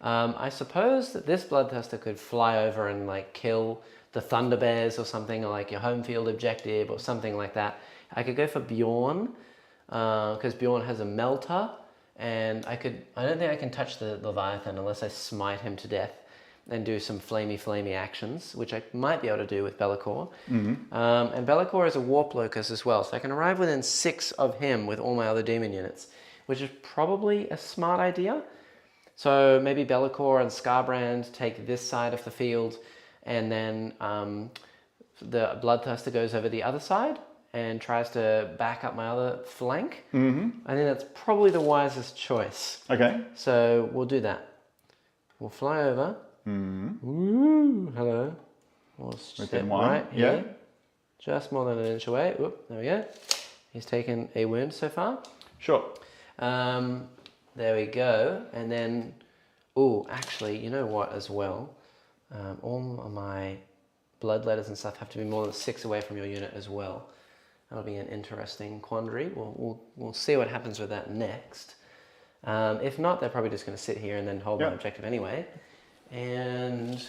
I suppose that this Bloodthirster could fly over and like kill the Thunder Bears or something, or like your home field objective or something like that. I could go for Bjorn, because Bjorn has a Melter, and I don't think I can touch the Leviathan unless I smite him to death and do some flamey actions, which I might be able to do with Be'lakor. And Be'lakor is a Warp Locus as well, so I can arrive within 6 of him with all my other demon units, which is probably a smart idea. So maybe Be'lakor and Scarbrand take this side of the field, and then the Bloodthirster goes over the other side and tries to back up my other flank. I think that's probably the wisest choice. Okay. So we'll do that. We'll fly over. Ooh, hello. We'll step right here. Just more than an inch away. Oop, there we go. He's taken a wound so far. Sure. There we go. And then, actually, you know what as well? All of my blood letters and stuff have to be more than 6 away from your unit as well. That'll be an interesting quandary. We'll see what happens with that next. If not, they're probably just going to sit here and then hold my objective anyway. And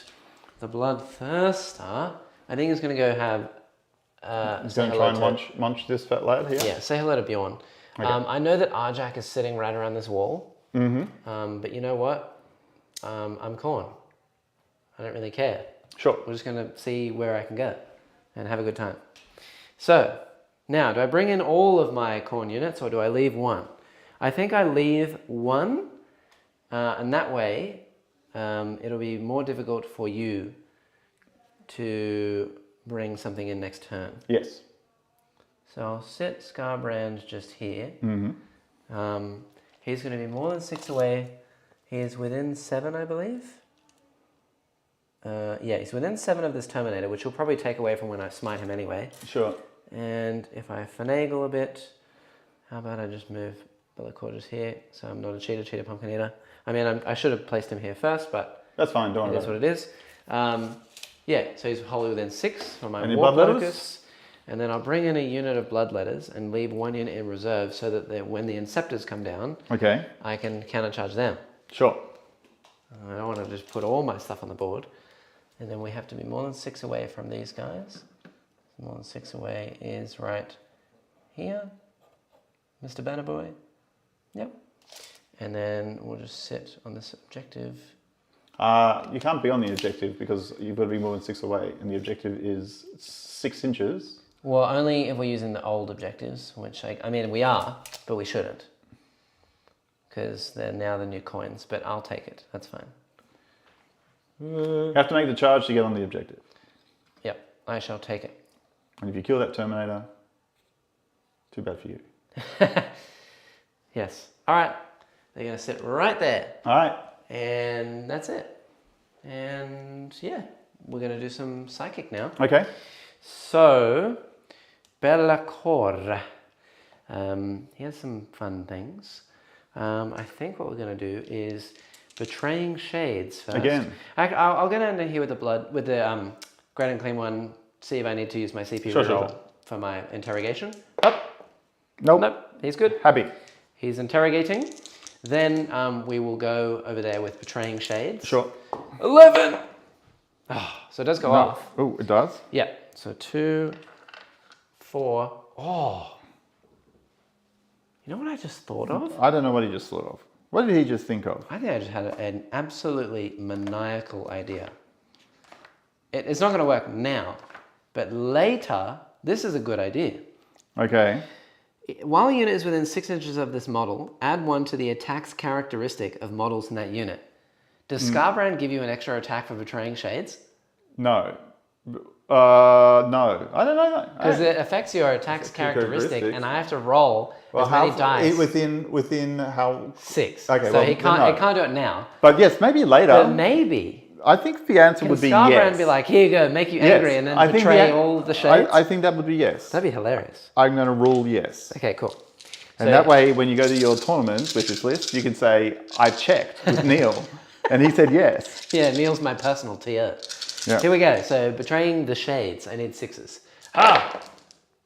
the Bloodthirster, I think is going to go have... He's going to try and munch this fat lad here? Yeah, say hello to Bjorn. Okay. I know that Arjak is sitting right around this wall. But you know what? I'm Khorne. I don't really care. Sure. We're just going to see where I can go and have a good time. So, now, do I bring in all of my Khorne units or do I leave one? I think I leave one, and that way it'll be more difficult for you to bring something in next turn. Yes. So I'll sit Scarbrand just here. He's going to be more than 6 away. He is within 7, I believe. Yeah, he's within 7 of this Terminator, which will probably take away from when I smite him anyway. Sure. And if I finagle a bit, how about I just move Bellacortes here, so I'm not a cheater pumpkin eater. I mean, I should have placed him here first, but that's fine. Don't worry about it. It is what it is. Yeah, so he's wholly within 6 for my Any War blood Focus. letters? And then I'll bring in a unit of Bloodletters and leave 1 unit in reserve so that when the Inceptors come down, okay, I can countercharge them. Sure. I don't want to just put all my stuff on the board. And then we have to be more than 6 away from these guys. More than 6 away is right here, Mr. Bannerboy. Yep. And then we'll just sit on this objective. You can't be on the objective because you've got to be more than 6 away, and the objective is 6 inches. Well, only if we're using the old objectives, which I mean, we are, but we shouldn't. Because they're now the new coins, but I'll take it. That's fine. You have to make the charge to get on the objective. Yep, I shall take it. And if you kill that Terminator, too bad for you. Yes. All right. They're going to sit right there. All right. And that's it. And yeah, we're going to do some psychic now. Okay. So, Bellacore. Here's some fun things. I think what we're going to do is Betraying Shades first. Again. I'll get under here with the blood, with the Great and Clean one, see if I need to use my CP reroll for my interrogation. Oh. Nope. He's good. Happy. He's interrogating. Then we will go over there with Betraying Shades. Sure. 11! Oh, so it does go off. Oh, it does? Yeah. So 2, 4. Oh. You know what I just thought of? I don't know what he just thought of. What did he just think of? I think I just had an absolutely maniacal idea. It's not going to work now, but later, this is a good idea. Okay. While a unit is within 6 inches of this model, add 1 to the attack's characteristic of models in that unit. Does Scarbrand give you an extra attack for Betraying Shades? No. No. I don't know. Because it affects your attack's characteristic, and I have to roll as many dice. Within how? 6. Okay, so well, he can't do it now. But yes, maybe later. But maybe. I think the answer would be yes. Scarbrand be like, here you go, make you angry, and then betray all of the shades? I think that would be yes. That'd be hilarious. I'm going to rule yes. Okay, cool. And that way, when you go to your tournament with this list, you can say, I checked with Neil, and he said yes. Yeah, Neil's my personal TO. Yeah. Here we go. So, Betraying the Shades. I need 6s.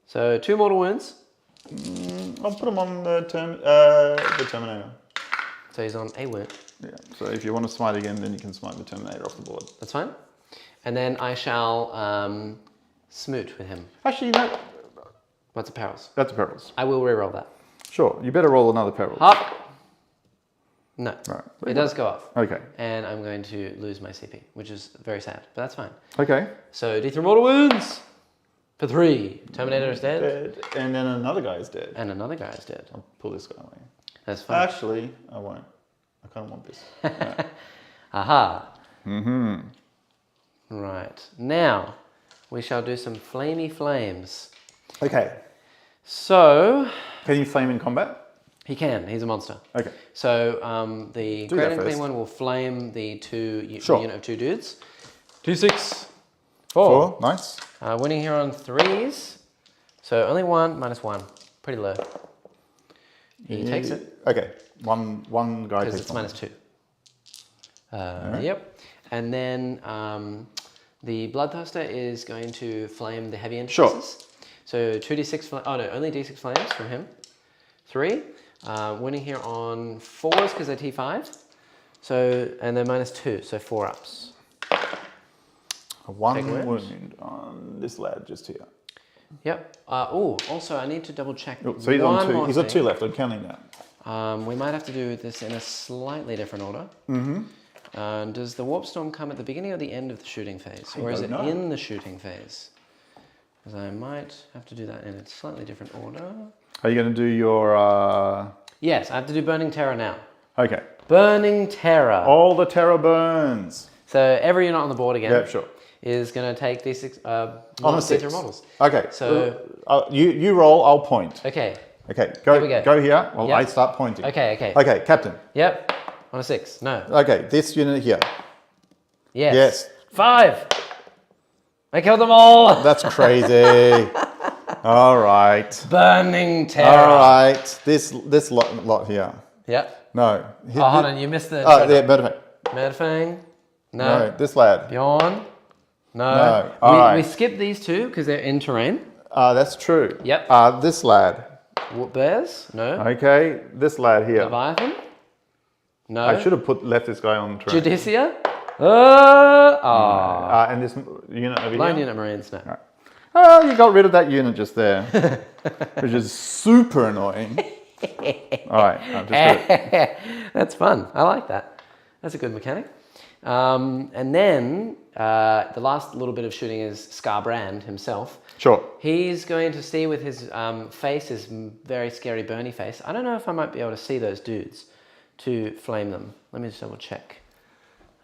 So, 2 mortal wounds. I'll put him on the Terminator. So, he's on a wound. Yeah, so if you want to smite again, then you can smite the Terminator off the board. That's fine. And then I shall smoot with him. Actually, no. What's a perils? That's a perils. I will reroll that. Sure, you better roll another perils. Up. No. Right. It does go off. Okay. And I'm going to lose my CP, which is very sad, but that's fine. Okay. So D3 mortal wounds for 3. Terminator is dead. And then another guy is dead. And another guy is dead. I'll pull this guy away. That's fine. Actually, I won't. I kind of want this. No. Aha. Mm-hmm. Right. Now, we shall do some flamey flames. Okay. So... Can you flame in combat? He can. He's a monster. Okay. So the Great and Clean one will flame the unit of 2 dudes. 2, 4. Nice. Winning here on 3s. So only 1, -1. Pretty low. He takes it. Okay. One guy takes it. Because it's -2. Right. Yep. And then the Bloodthirster is going to flame the heavy entrances. So 2d6 only d6 flames from him. 3. Winning here on 4s because they're T5. So, and they're -2, so 4 ups. 1 wound on this lad just here. Yep. Also I need to double check. So he's on 2. He's got 2 left. I'm counting that. We might have to do this in a slightly different order. Does the warp storm come at the beginning or the end of the shooting phase? Or is it in the shooting phase? Because I might have to do that in a slightly different order. Are you going to do your... Yes, I have to do Burning Terror now. Okay. Burning Terror. All the terror burns. So every unit on the board again is going to take these 6 on a 6 models. Okay. So you roll, I'll point. Okay. Okay, go here while I start pointing. Okay. Okay, Captain. Yep. On a 6. No. Okay, this unit here. Yes. 5. I killed them all. That's crazy. All right. Burning Terror. All right. This lot here. Yep. No. Hold on. You missed the... Oh, yeah, Murderfang. Murderfang. No. This lad. Bjorn. No. We skipped these 2 because they're in terrain. That's true. Yep. This lad. Bears? No. Okay. This lad here. Leviathan? No. I should have left this guy on the terrain. Judicia? And this unit over here? Lone unit Marines, no. Right. Oh, you got rid of that unit just there, which is super annoying. All right, I'll just do it. That's fun. I like that. That's a good mechanic. And then the last little bit of shooting is Scarbrand himself. Sure. He's going to see with his face, his very scary burny face. I don't know if I might be able to see those dudes to flame them. Let me just double check.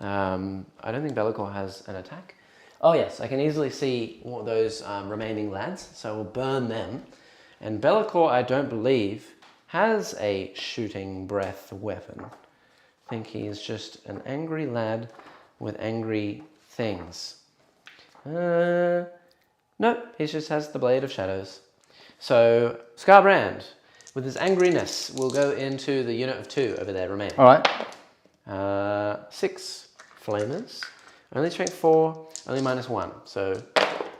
I don't think Bellicor has an attack. Oh yes, I can easily see those remaining lads, so we'll burn them. And Bellicor, I don't believe, has a shooting breath weapon. I think he's just an angry lad with angry things. No, he just has the Blade of Shadows. So, Scarbrand, with his angriness, will go into the unit of 2 over there remaining. All right. 6 flamers. Only strength 4, only -1. So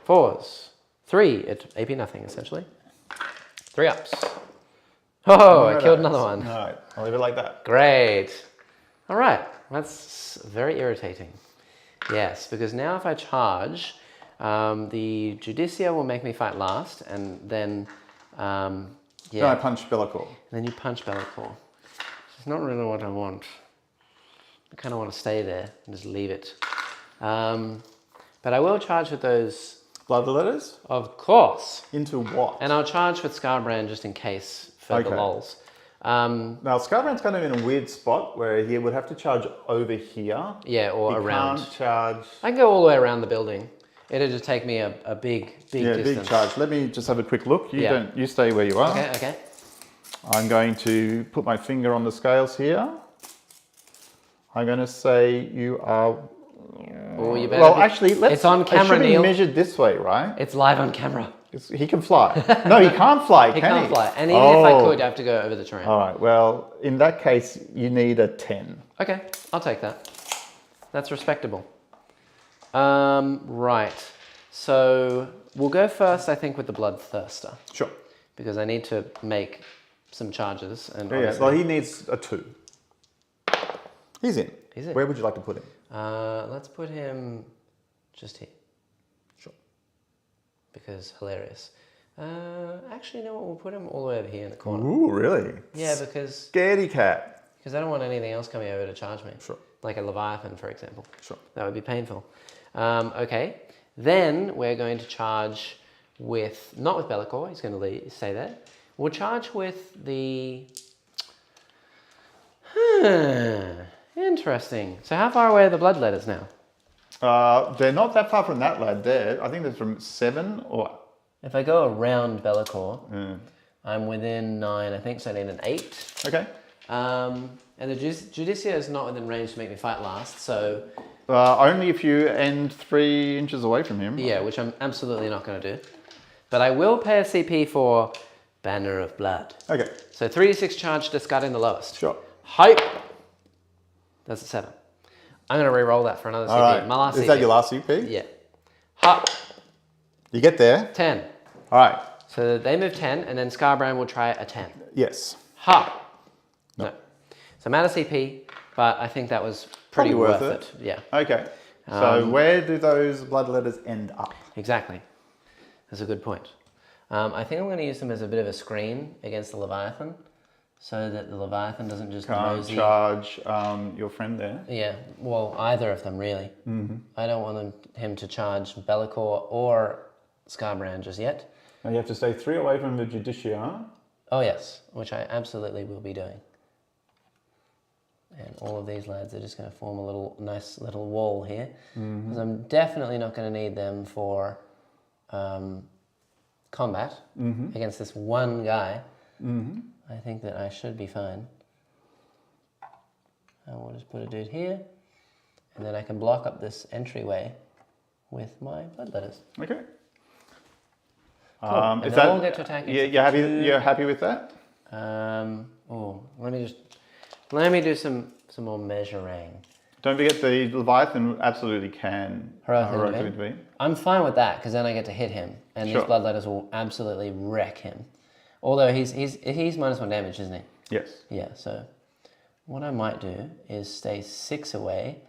4s. 3 at AP nothing, essentially. 3 ups. Oh, I killed another one. All right, I'll leave it like that. Great. All right, that's very irritating. Yes, because now if I charge, the Judicia will make me fight last, and then, Then I punch Bellicor. Then you punch Bellicor. It's not really what I want. I kind of want to stay there and just leave it. But I will charge with those... Blood letters? Of course. Into what? And I'll charge with Scarbrand just in case for the lols. Now, Scarbrand's kind of in a weird spot where he would have to charge over here. Yeah, or around. He can't charge... I can go all the way around the building. It'll just take me a big distance. Big charge. Let me just have a quick look. You stay where you are. Okay. I'm going to put my finger on the scales here. I'm going to say you are... Oh, you better actually, it's on camera, It should Neil. be measured this way, right? It's live on camera. He can fly. No, he can't fly, He can't fly. And even if I could, I have to go over the terrain. All right, well, in that case, you need a 10. Okay, I'll take that. That's respectable. Right. So we'll go first, I think, with the Bloodthirster. Sure. Because I need to make some charges. And Well, he needs a 2. He's in. He's in. Where would you like to put him? Let's put him just here. Sure. Because hilarious. Actually, you know what? We'll put him all the way over here in the corner. Ooh, really? Yeah, because... Scaredy cat. Because I don't want anything else coming over to charge me. Sure. Like a Leviathan, for example. Sure. That would be painful. Okay. Then we're going to charge with... Not with Bellicor. He's going to stay there. We'll charge with the... Interesting. So how far away are the blood letters now? They're not that far from that lad there. I think they're from 7 or... If I go around Bellicor, I'm within 9, I think, so I need an 8. Okay. And the Judicia is not within range to make me fight last, so... only if you end 3 inches away from him. Yeah, which I'm absolutely not going to do. But I will pay a CP for Banner of Blood. Okay. So 3d6 charge, discarding the lowest. Sure. Hype! That's a 7. I'm going to re-roll that for another CP. Right. My last CP. Is that your last CP? Yeah. Ha! You get there. 10. All right. So they move 10, and then Scarbrand will try a 10. Yes. Ha! No. So I'm out of CP, but I think that was pretty worth it. Yeah. Okay. So where do those blood letters end up? Exactly. That's a good point. I think I'm going to use them as a bit of a screen against the Leviathan. so that the Leviathan doesn't just Can't mosey. charge your friend there. Yeah, well, either of them really. I don't want him to charge Be'lakor or Scarbrand just yet. Now you have to stay 3 away from the Justiciar. Oh yes, which I absolutely will be doing. And all of these lads are just going to form a nice little wall here. Because I'm definitely not going to need them for combat against this one guy. I think that I should be fine. And we'll just put a dude here. And then I can block up this entryway with my bloodletters. Okay. Cool. And Is they'll that, all get to attack. you're happy with that? Let me do some more measuring. Don't forget the Leviathan absolutely can Heroic intervene. I'm fine with that because then I get to hit him, and these bloodletters will absolutely wreck him. Although he's -1 damage, isn't he? Yes. Yeah. So what I might do is stay 6 away,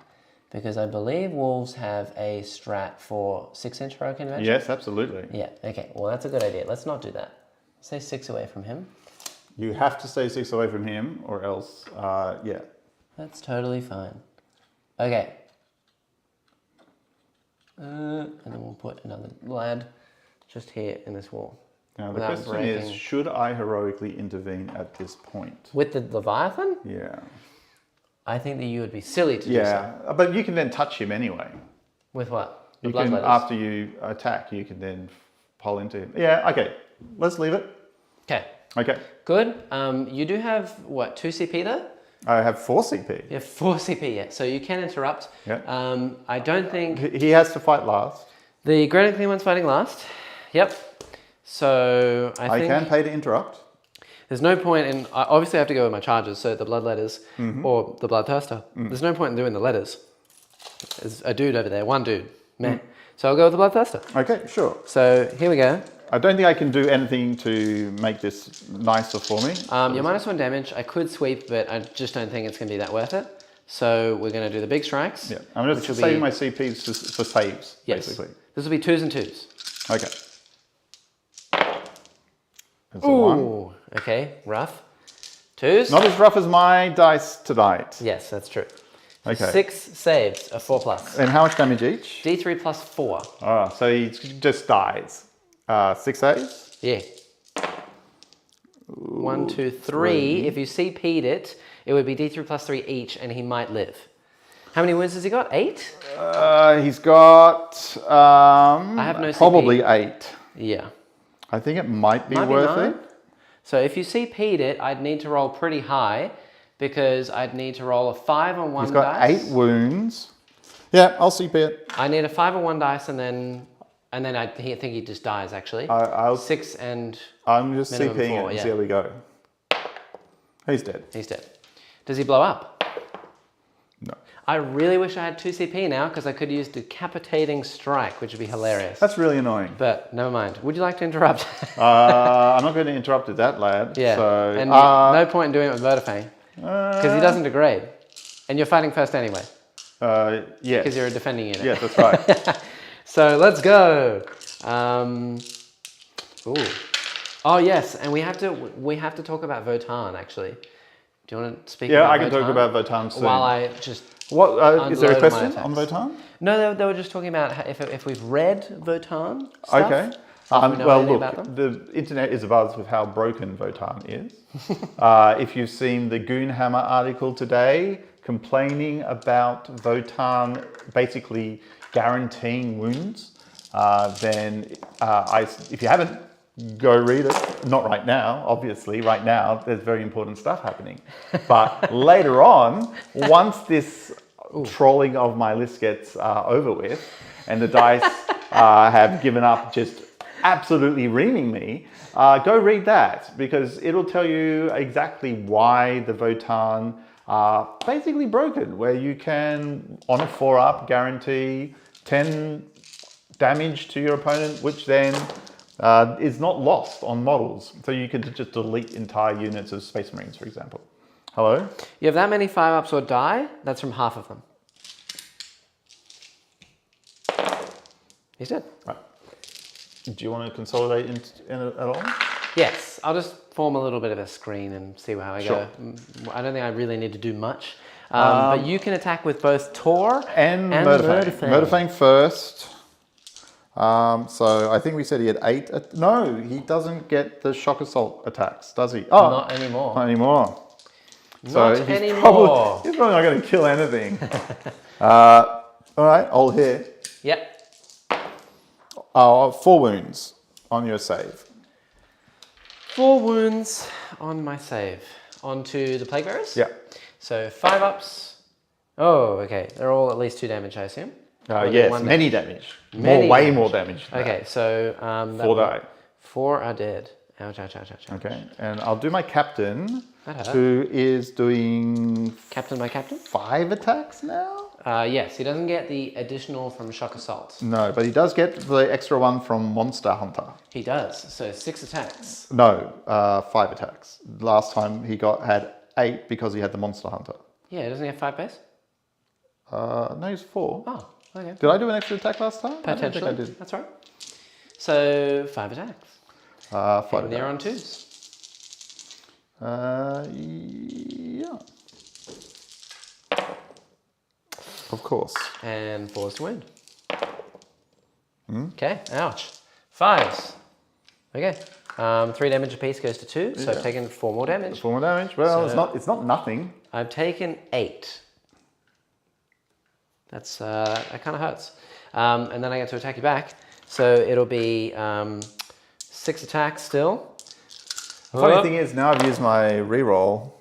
because I believe wolves have a strat for 6-inch heroic intervention. Yes, absolutely. Yeah. Okay. Well, that's a good idea. Let's not do that. Stay 6 away from him. You have to stay 6 away from him, or else, yeah. That's totally fine. Okay. And then we'll put another lad just here in this wall. Now the question is, should I heroically intervene at this point? With the Leviathan? Yeah. I think that you would be silly to do so. Yeah, but you can then touch him anyway. With what? The You can, bloodletters? after you attack, you can then pull into him. Yeah, okay. Let's leave it. Okay. Okay. Good. You do have, what, 2 CP though? I have 4 CP. You have 4 CP, yeah. So you can interrupt. Yeah. I don't think... He has to fight last. The Great Unclean One's fighting last. Yep. So I think... can pay to interrupt. There's no point in... Obviously I have to go with my charges, so the bloodletters or the bloodthirster. There's no point in doing the letters. There's a dude over there, one dude. Meh. So I'll go with the bloodthirster. Okay, sure. So here we go. I don't think I can do anything to make this nicer for me. You're -1 damage. I could sweep, but I just don't think it's going to be that worth it. So we're going to do the big strikes. Yeah, I'm just saving my CPs for saves, basically. This will be 2s and 2s. Okay. That's a 1. Okay, rough. 2s. Not as rough as my dice tonight. Yes, that's true. Okay. 6 saves, a 4+. And how much damage each? D3 plus 4. Oh, so he just dies. 6 saves? Yeah. 1, 2, 3. If you CP'd it, it would be D3 plus 3 each, and he might live. How many wounds has he got? 8? He's got I have no probably CP. 8. Yeah. I think it might be worth it. So if you CP'd it, I'd need to roll pretty high, because I'd need to roll a 5 on one dice. He's got 8 wounds. Yeah, I'll CP it. I need a 5 on one dice, and then I think he just dies, actually. I'll 6 and I'm just minimum CPing 4, it and yeah. see how we go. He's dead. He's dead. Does he blow up? No. I really wish I had 2 CP now, because I could use Decapitating Strike, which would be hilarious. That's really annoying. But never mind. Would you like to interrupt? I'm not going to interrupt that lad. Yeah. So, and no point in doing it with Vertifang, because he doesn't degrade. And you're fighting first anyway. Yes. Because you're a defending unit. Yes, that's right. So let's go. Oh yes, and we have to talk about Votan actually. Do you want to speak? Yeah, about I can Votan talk about Votan soon. while I just. What is there a unload my question on attacks. Votan? No, they were just talking about if we've read Votan stuff. Okay. If we know Well, anything look, about them. the internet is abuzz with how broken Votan is. If you've seen the Goonhammer article today complaining about Votan basically guaranteeing wounds, then if you haven't, go read it. Not right now, obviously. Right now, there's very important stuff happening. But later on, once this trolling of my list gets over with, and the dice have given up just absolutely reaming me, go read that, because it'll tell you exactly why the Votan are basically broken, where you can, on a 4-up, guarantee 10 damage to your opponent, which then is not lost on models. So you could just delete entire units of Space Marines, for example. Hello? You have that many 5-ups or die, that's from half of them. He's dead. Right. Do you want to consolidate at all? Yes, I'll just form a little bit of a screen and see how I go. I don't think I really need to do much. But you can attack with both Tor and Murderfang. Murderfang first. So I think we said he had 8. No, he doesn't get the shock assault attacks, does he? Oh, Not anymore. Not anymore. Not anymore. He's probably not going to kill anything. All right, I'll hit. Yep. 4 wounds on your save. 4 wounds on my save. Onto the Plague Bearers? Yeah. So 5 ups. Oh, okay. They're all at least 2 damage, I assume? Yes, many damage. Way more damage. Okay, so 4 die. 4 are dead. Ouch, ouch, ouch, ouch. Okay, and I'll do my captain, who is doing... Captain, my captain? 5 attacks now? Yes, he doesn't get the additional from Shock Assault. No, but he does get the extra one from Monster Hunter. He does, so 6 attacks. No, 5 attacks. Last time he had 8 because he had the Monster Hunter. Yeah, doesn't he have 5 base? No, he's 4. Oh, okay. Did I do an extra attack last time? Potentially, I don't think I did. That's right. So 5 attacks. 5 and attacks. they're on 2s. Yeah. Of course. And 4s to wound. Okay, ouch. 5s. Okay. 3 damage apiece goes to 2, so I've taken 4 more damage. 4 more damage. Well, so it's not nothing. I've taken 8. That's that kind of hurts. And then I get to attack you back. So it'll be 6 attacks still. The funny thing is, now I've used my reroll.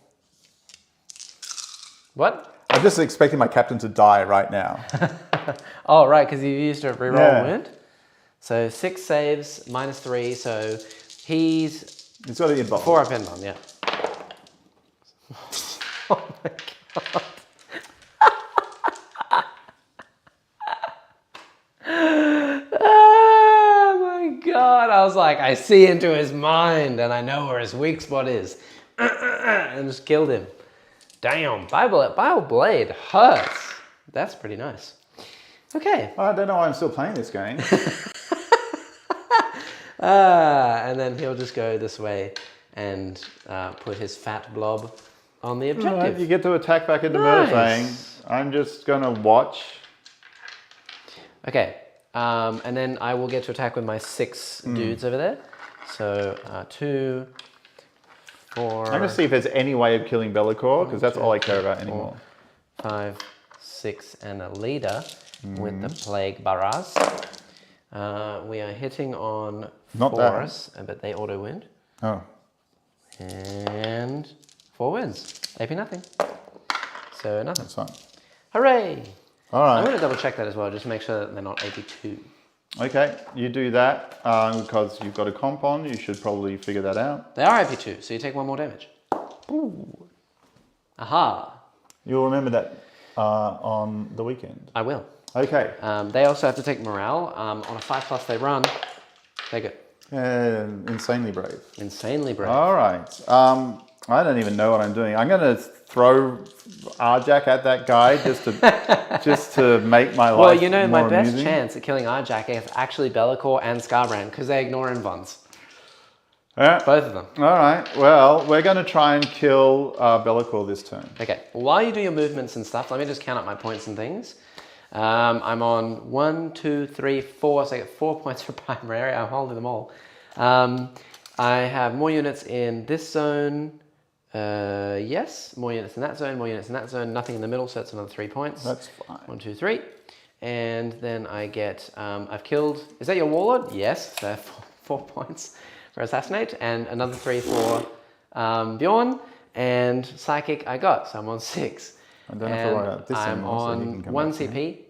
What? I'm just expecting my captain to die right now. Oh, right, because you used a reroll wound. So 6 saves, -3, so he's got an inbound. 4 up inbound, yeah. Oh my god. Oh my god. I was like, I see into his mind and I know where his weak spot is. And just killed him. Damn, Bible Blade hurts. That's pretty nice. Okay. I don't know why I'm still playing this game. And then he'll just go this way and put his fat blob on the objective. Right, you get to attack back into Murderfang. I'm just going to watch. Okay. And then I will get to attack with my 6 dudes over there. So 2, 4... I'm going to see if there's any way of killing Be'lakor, because that's all I care about anymore. 5, 6, and a leader with the Plague Barras. We are hitting on 4s, but they auto wound. Oh. And 4 wins. AP nothing. So nothing. That's fine. Hooray! All right. I'm going to double check that as well, just to make sure that they're not AP2. Okay, you do that because you've got a comp on. You should probably figure that out. They are AP2, so you take 1 more damage. Ooh. Aha! You'll remember that on the weekend. I will. Okay. They also have to take morale. On a 5+ they run. They go. Insanely brave. Insanely brave. All right. I don't even know what I'm doing. I'm going to throw Arjak at that guy just to make my life more Well, you know, my best amusing. chance at killing Arjak is actually Be'lakor and Skarbrand, because they ignore invons. Yeah. Both of them. All right. Well, we're going to try and kill Be'lakor this turn. Okay. While you do your movements and stuff, let me just count up my points and things. I'm on 1, 2, 3, 4, so I get 4 points for primary area. I'm holding them all. I have more units in this zone. Yes, more units in that zone, more units in that zone, nothing in the middle, so that's another 3 points. That's fine. 1, 2, 3. And then I get, I've killed, is that your warlord? Yes, so 4 points for assassinate, and another 3 for Bjorn, and psychic I got, so I'm on 6. I don't have to write out this I'm anymore, so you on can come 1 back to me. CP,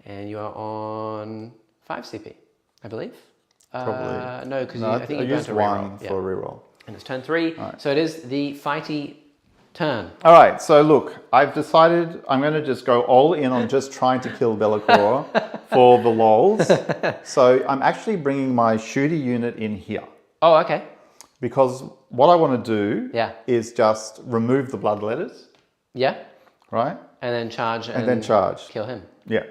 and you are on 5 CP, I believe. Probably. No, because No, I think I you used to one reroll. for a reroll. And it's turn 3, Right. so it is the fighty turn. All right, so look, I've decided I'm going to just go all in on just trying to kill Be'lakor for the lols. So I'm actually bringing my shooter unit in here. Oh, okay. Because what I want to do is just remove the blood letters. Yeah. Right? And then charge and then charge. Kill him. Yeah.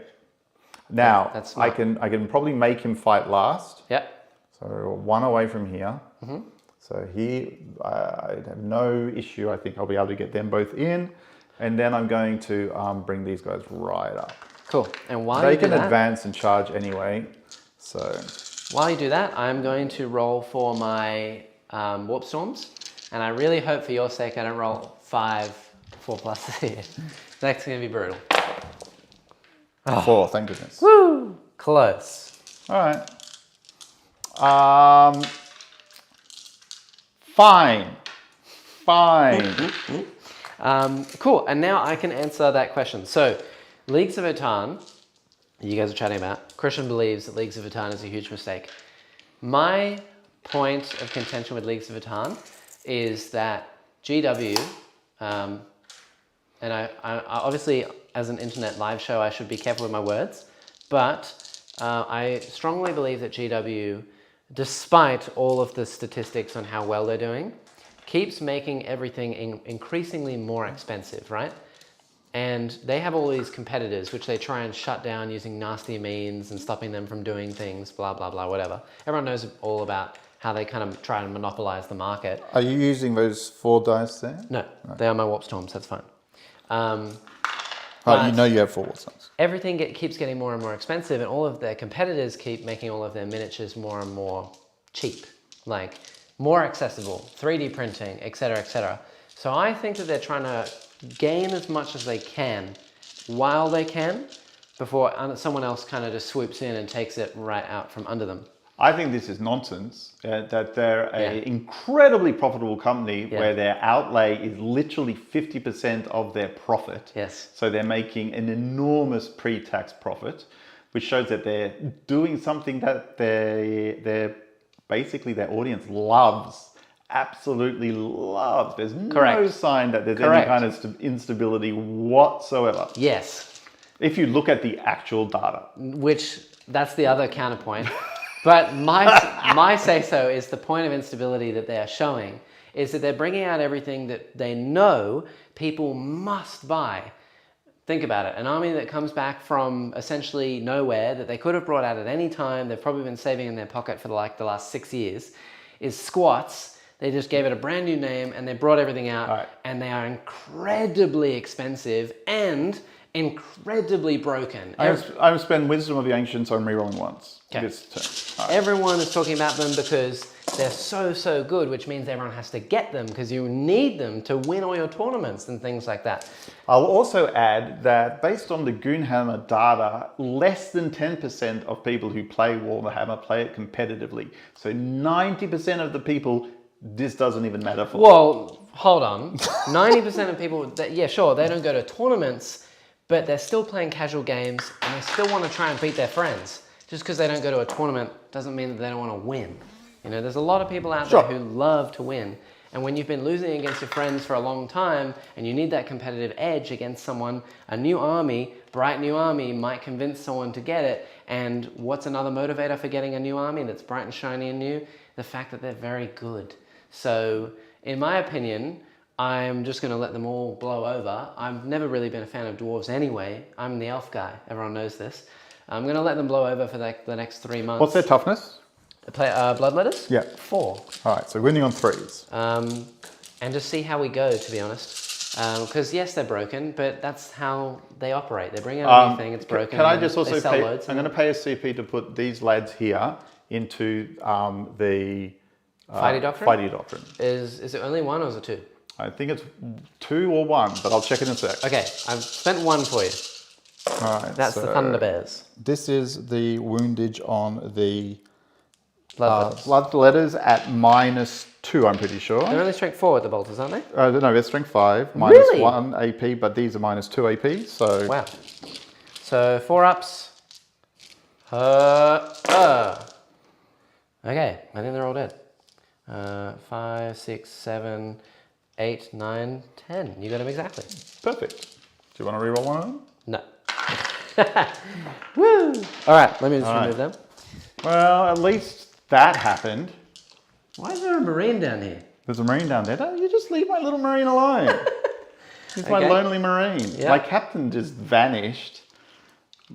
Now, that's I can probably make him fight last. Yeah. So 1 away from here. So here, I have no issue. I think I'll be able to get them both in. And then I'm going to bring these guys right up. Cool. And while They you do can that, advance and charge anyway. So while you do that, I'm going to roll for my warp storms. And I really hope for your sake I don't roll 5 4+ here. That's going to be brutal. 4, thank goodness. Woo! Close. All right. Fine. Cool. And now I can answer that question. So, Leagues of Votann, you guys are chatting about. Christian believes that Leagues of Votann is a huge mistake. My point of contention with Leagues of Votann is that GW, and I obviously, as an internet live show, I should be careful with my words, but I strongly believe that GW, despite all of the statistics on how well they're doing, keeps making everything increasingly more expensive, right? And they have all these competitors which they try and shut down using nasty means and stopping them from doing things, blah, blah, blah, whatever. Everyone knows all about how they kind of try and monopolize the market. Are you using those 4 dice there? No, they are my warp storms, that's fine. You know you have 4 warp storms. Everything keeps getting more and more expensive, and all of their competitors keep making all of their miniatures more and more cheap, like more accessible, 3D printing, etc., etc. So I think that they're trying to gain as much as they can while they can before someone else kind of just swoops in and takes it right out from under them. I think this is nonsense, that they're an incredibly profitable company where their outlay is literally 50% of their profit. Yes. So they're making an enormous pre-tax profit, which shows that they're doing something that they're basically their audience loves, absolutely loves. There's no sign that there's any kind of instability whatsoever. Yes. If you look at the actual data. Which, that's the other counterpoint. But my say-so is the point of instability that they are showing is that they're bringing out everything that they know people must buy. Think about it. An army that comes back from essentially nowhere that they could have brought out at any time, they've probably been saving in their pocket for the last 6 years, is Squats. They just gave it a brand new name and they brought everything out and they are incredibly expensive and incredibly broken. I'm spend Wisdom of the Ancients on rerolling once. Okay. This turn. Everyone is talking about them because they're so good, which means everyone has to get them because you need them to win all your tournaments and things like that. I'll also add that based on the Goonhammer data, less than 10% of people who play Warhammer play it competitively. So 90% of the people, this doesn't even matter for. Well, hold on. 90% of people, yeah, sure, they don't go to tournaments, but they're still playing casual games and they still want to try and beat their friends. Just because they don't go to a tournament doesn't mean that they don't want to win. You know, there's a lot of people out there who love to win. And when you've been losing against your friends for a long time and you need that competitive edge against someone, a new army, bright new army might convince someone to get it. And what's another motivator for getting a new army that's bright and shiny and new? The fact that they're very good. So in my opinion, I'm just going to let them all blow over. I've never really been a fan of dwarves anyway. I'm the elf guy. Everyone knows this. I'm going to let them blow over for the next 3 months. What's their toughness? Bloodletters? Yeah. 4. All right, so winning on 3s. And just see how we go, to be honest. Because yes, they're broken, but that's how they operate. They bring out anything, it's broken. Can I just also pay, I'm going to pay a CP to put these lads here into the Fighty Doctrine? Fighty Doctrine. Is it only 1 or is it 2? I think it's 2 or 1, but I'll check it in a sec. Okay, I've spent 1 for you. All right, That's the Thunder Bears. This is the woundage on the Bloodletters. Bloodletters at -2, I'm pretty sure. They're only strength 4 with the bolters, aren't they? No, they're strength 5, Really? -1 AP, but these are -2 AP, so... Wow. So 4 ups. Okay, I think they're all dead. 5, 6, 7, 8, 9, 10. You got them exactly. Perfect. Do you want to reroll one of them? No. Woo! All right, let me just remove them. Well, at least that happened. Why is there a Marine down here? There's a Marine down there. Don't you just leave my little Marine alone. He's my lonely Marine. Yep. My captain just vanished.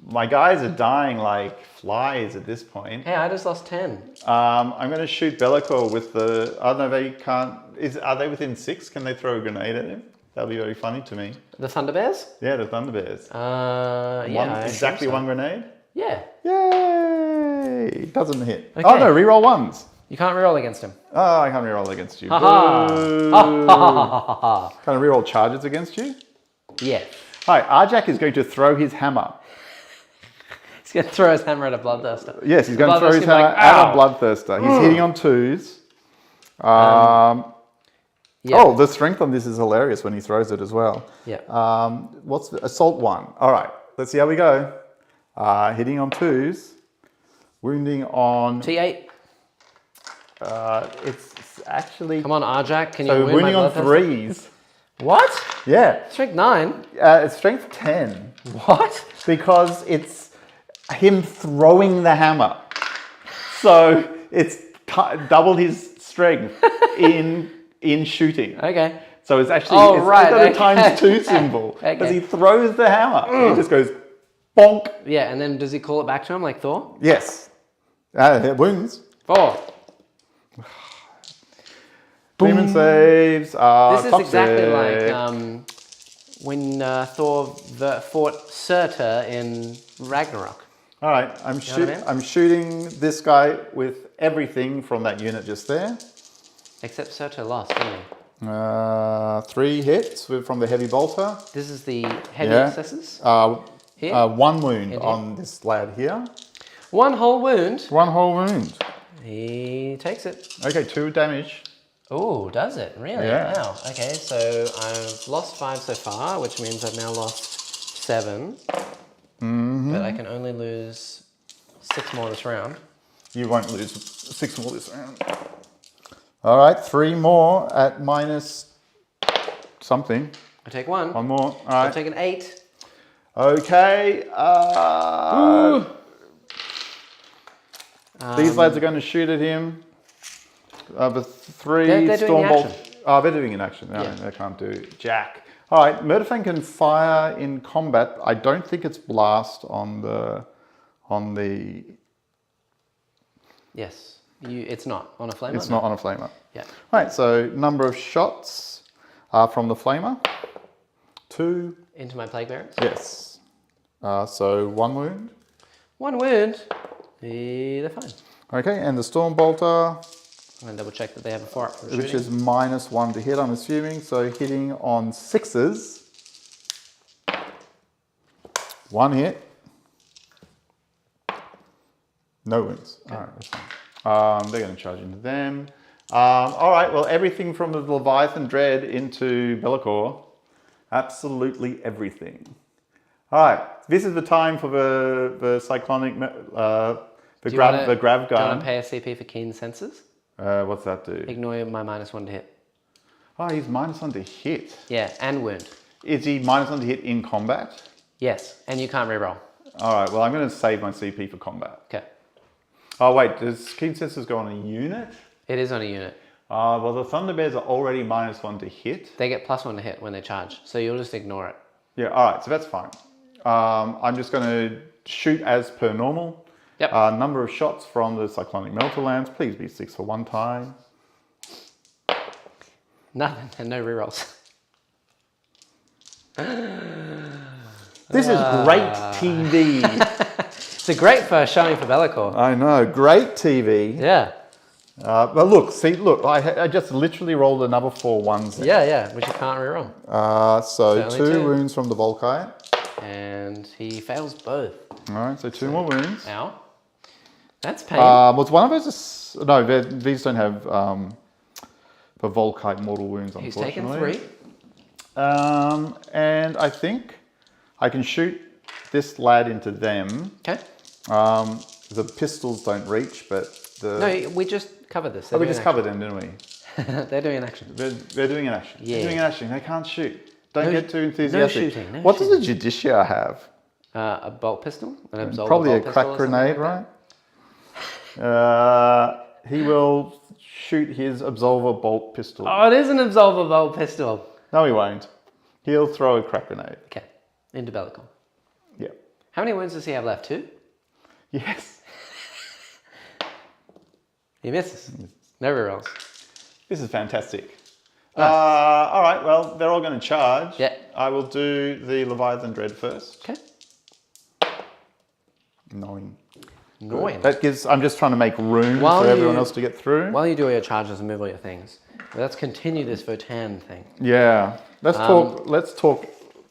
My guys are dying like flies at this point. Hey, I just lost 10. I'm going to shoot Be'lakor with the... I don't know, they can't... Are they within 6? Can they throw a grenade at him? That'll be very funny to me. The Thunderbears? Yeah, the Thunderbears. Yeah. Exactly one grenade? Yeah. Yay! Doesn't hit. Okay. Oh no, reroll ones. You can't reroll against him. Oh, I can't reroll against you. Ha ha! Can I reroll charges against you? Yeah. Hi, Arjak is going to throw his hammer. He's going to throw his hammer at a bloodthirster. Yes, he's going to throw his hammer at a bloodthirster. He's hitting on 2s. Yeah. Oh, the strength on this is hilarious when he throws it as well. Yeah. What's the assault 1? All right, let's see how we go. Hitting on 2s, wounding on... T8. It's actually... Come on, Arjak, can you So win wounding my on bloodthirster? 3s. What? Yeah. Strength 9? It's strength 10. What? Because it's him throwing the hammer. So it's double his strength in shooting. Okay. So it's actually Oh, right, got a okay. times 2 symbol. Because Okay. he throws the hammer. It just goes bonk. Yeah, and then does he call it back to him like Thor? Yes. It wounds. 4. Demon saves. This is toxic. exactly like when Thor fought Surtur in Ragnarok. All right, I'm shooting this guy with everything from that unit just there. Except Surtur lost, didn't he? 3 hits from the heavy bolter. This is the heavy Yeah. excesses. Here? 1 wound Indeed. on this lad here. 1 whole wound. 1 whole wound. He takes it. Okay, 2 damage. Oh, does it? Really? Yeah. Wow. Okay, so I've lost 5 so far, which means I've now lost 7. But I can only lose 6 more this round. You won't lose 6 more this round. All right, 3 more at minus something. I take 1. 1 more. All So I right. take an 8. Okay. These lads are going to shoot at him. The 3 They're doing Stormbolt. action. Oh, they're doing an action. No, Yeah. they can't do jack. All right, Murderfang can fire in combat. I don't think it's blast on the. Yes. It's not on a flamer? It's not on a flamer. Yeah. All right, so number of shots from the flamer. 2. Into my plague bearers. Yes. So 1 wound. 1 wound. They're fine. Okay, and the Stormbolter, I'm going to double check that they have a 4 up for shooting. which is minus 1 to hit, I'm assuming. So hitting on 6s. 1 hit. No wounds. Okay. All right, that's fine. They're going to charge into them. All right, well, everything from the Leviathan Dread into Be'lakor. Absolutely everything. All right, this is the time for the cyclonic, the grav Do you want gun. to pay a CP for keen senses? What's that do? Ignore my -1 to hit. Oh, he's -1 to hit. Yeah, and wound. Is he -1 to hit in combat? Yes, and you can't reroll. All right, well, I'm going to save my CP for combat. Okay. Oh, wait, does keen senses go on a unit? It is on a unit. Well, the Thunderbears are already -1 to hit. They get +1 to hit when they charge, so you'll just ignore it. Yeah, all right, so that's fine. I'm just going to shoot as per normal. Yep. Number of shots from the Cyclonic Melter Lance. Please be 6 for 1 time. Nothing, and no rerolls. This is great TV. It's a great first showing for Be'lakor. I know, great TV. Yeah. But look, I just literally rolled another 4 ones. Yeah, which you can't reroll. So only 2 2. wounds from the Volkite. And he fails both. All right, so 2 more wounds. Ow. That's pain. Was one of those? No, these don't have the Volkite mortal wounds, He's unfortunately. taken 3. And I think I can shoot this lad into them. Okay. The pistols don't reach, but the... No, we just covered this. we just covered them, didn't we? They're doing an action. They're doing an action. Yeah. They're doing an action. They can't shoot. Don't No- get too enthusiastic. no shooting, no what does the Judicia have? A bolt pistol? An absolver Probably a bolt pistol crack or something grenade, like right? He will shoot his Absolver bolt pistol. that? Oh, it is an absolver bolt pistol. No, he won't. He'll throw a crack grenade. Okay. Into Be'lakor. Yeah. How many wounds does he have left? 2? Yes. He misses. No rerolls. This is fantastic. Nice. All right, well, they're all going to charge. Yeah. I will do the Leviathan Dread first. Okay. 9. That gives. I'm just trying to make room for everyone else to get through. While you do all your charges and move all your things, let's continue this Votan thing. Yeah. Let's talk.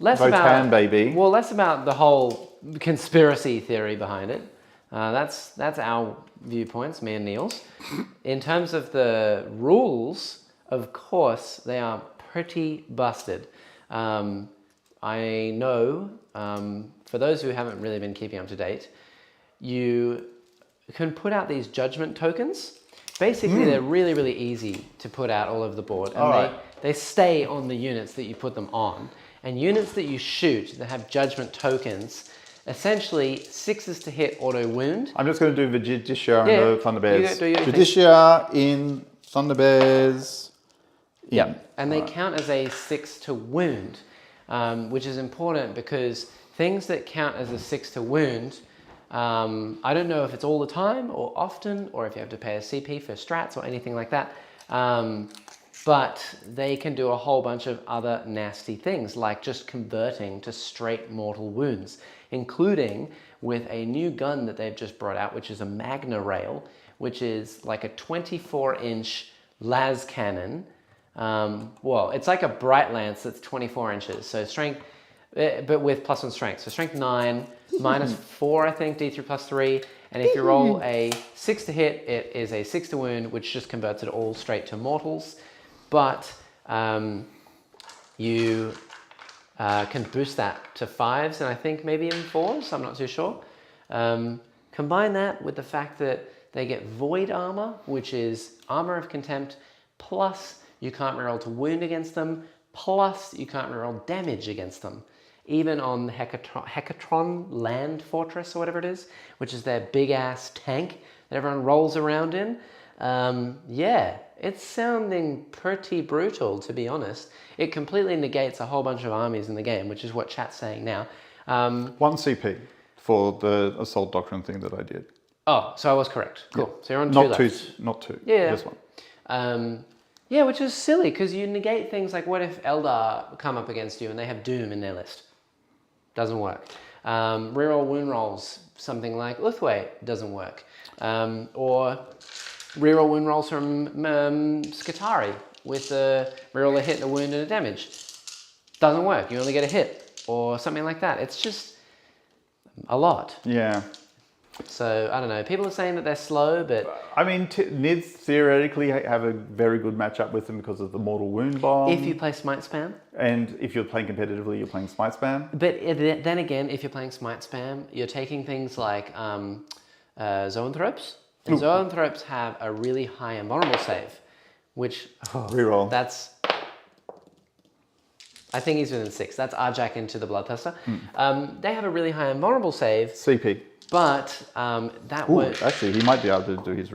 Less Votan, about, baby. Well, less about the whole conspiracy theory behind it. That's our viewpoints, me and Neil's. In terms of the rules, of course, they are pretty busted. I know, for those who haven't really been keeping up to date, you can put out these judgment tokens. Basically, they're really, really easy to put out all over the board. And they stay on the units that you put them on. And units that you shoot that have judgment tokens, essentially 6s to hit auto wound. I'm just going to do the Judicia and the Thunderbears. Judicia in Thunderbears. Yep. And they count as a 6 to wound, which is important because things that count as a 6 to wound, I don't know if it's all the time or often, or if you have to pay a CP for strats or anything like that. But they can do a whole bunch of other nasty things, like just converting to straight mortal wounds, including with a new gun that they've just brought out, which is a Magna Rail, which is like a 24-inch las cannon. Well, it's like a Bright Lance that's 24 inches. So strength, but with +1 strength. So strength 9, -4, I think, D3 +3. And if you roll a 6 to hit, it is a 6 to wound, which just converts it all straight to mortals. But you can boost that to 5s and I think maybe even 4s, I'm not too sure. Combine that with the fact that they get Void Armor, which is Armor of Contempt, plus you can't reroll to wound against them, plus you can't reroll damage against them. Even on the Hecatron Land Fortress or whatever it is, which is their big-ass tank that everyone rolls around in. Yeah, it's sounding pretty brutal, to be honest. It completely negates a whole bunch of armies in the game, which is what chat's saying now. 1 CP for the Assault Doctrine thing that I did. Oh, so I was correct. Cool. Yeah. So you're on 2 left. Not two. Yeah. Just 1. Yeah, which is silly, because you negate things like, what if Eldar come up against you and they have Doom in their list? Doesn't work. Reroll wound rolls, something like Uthway, doesn't work. Or reroll wound rolls from Skitarii with a reroll a hit, a wound, and a damage. Doesn't work. You only get a hit or something like that. It's just a lot. Yeah. So, I don't know. People are saying that they're slow, but... I mean, Nids theoretically have a very good matchup with them because of the Mortal Wound Bomb. If you play Smite Spam. And if you're playing competitively, you're playing Smite Spam. But then again, if you're playing Smite Spam, you're taking things like Zoanthropes. And Zoanthropes have a really high invulnerable save, which... Reroll. That's... I think he's within 6. That's Arjak into the Bloodthirster. They have a really high invulnerable save. CP. But that won't... Actually, he might be able to do his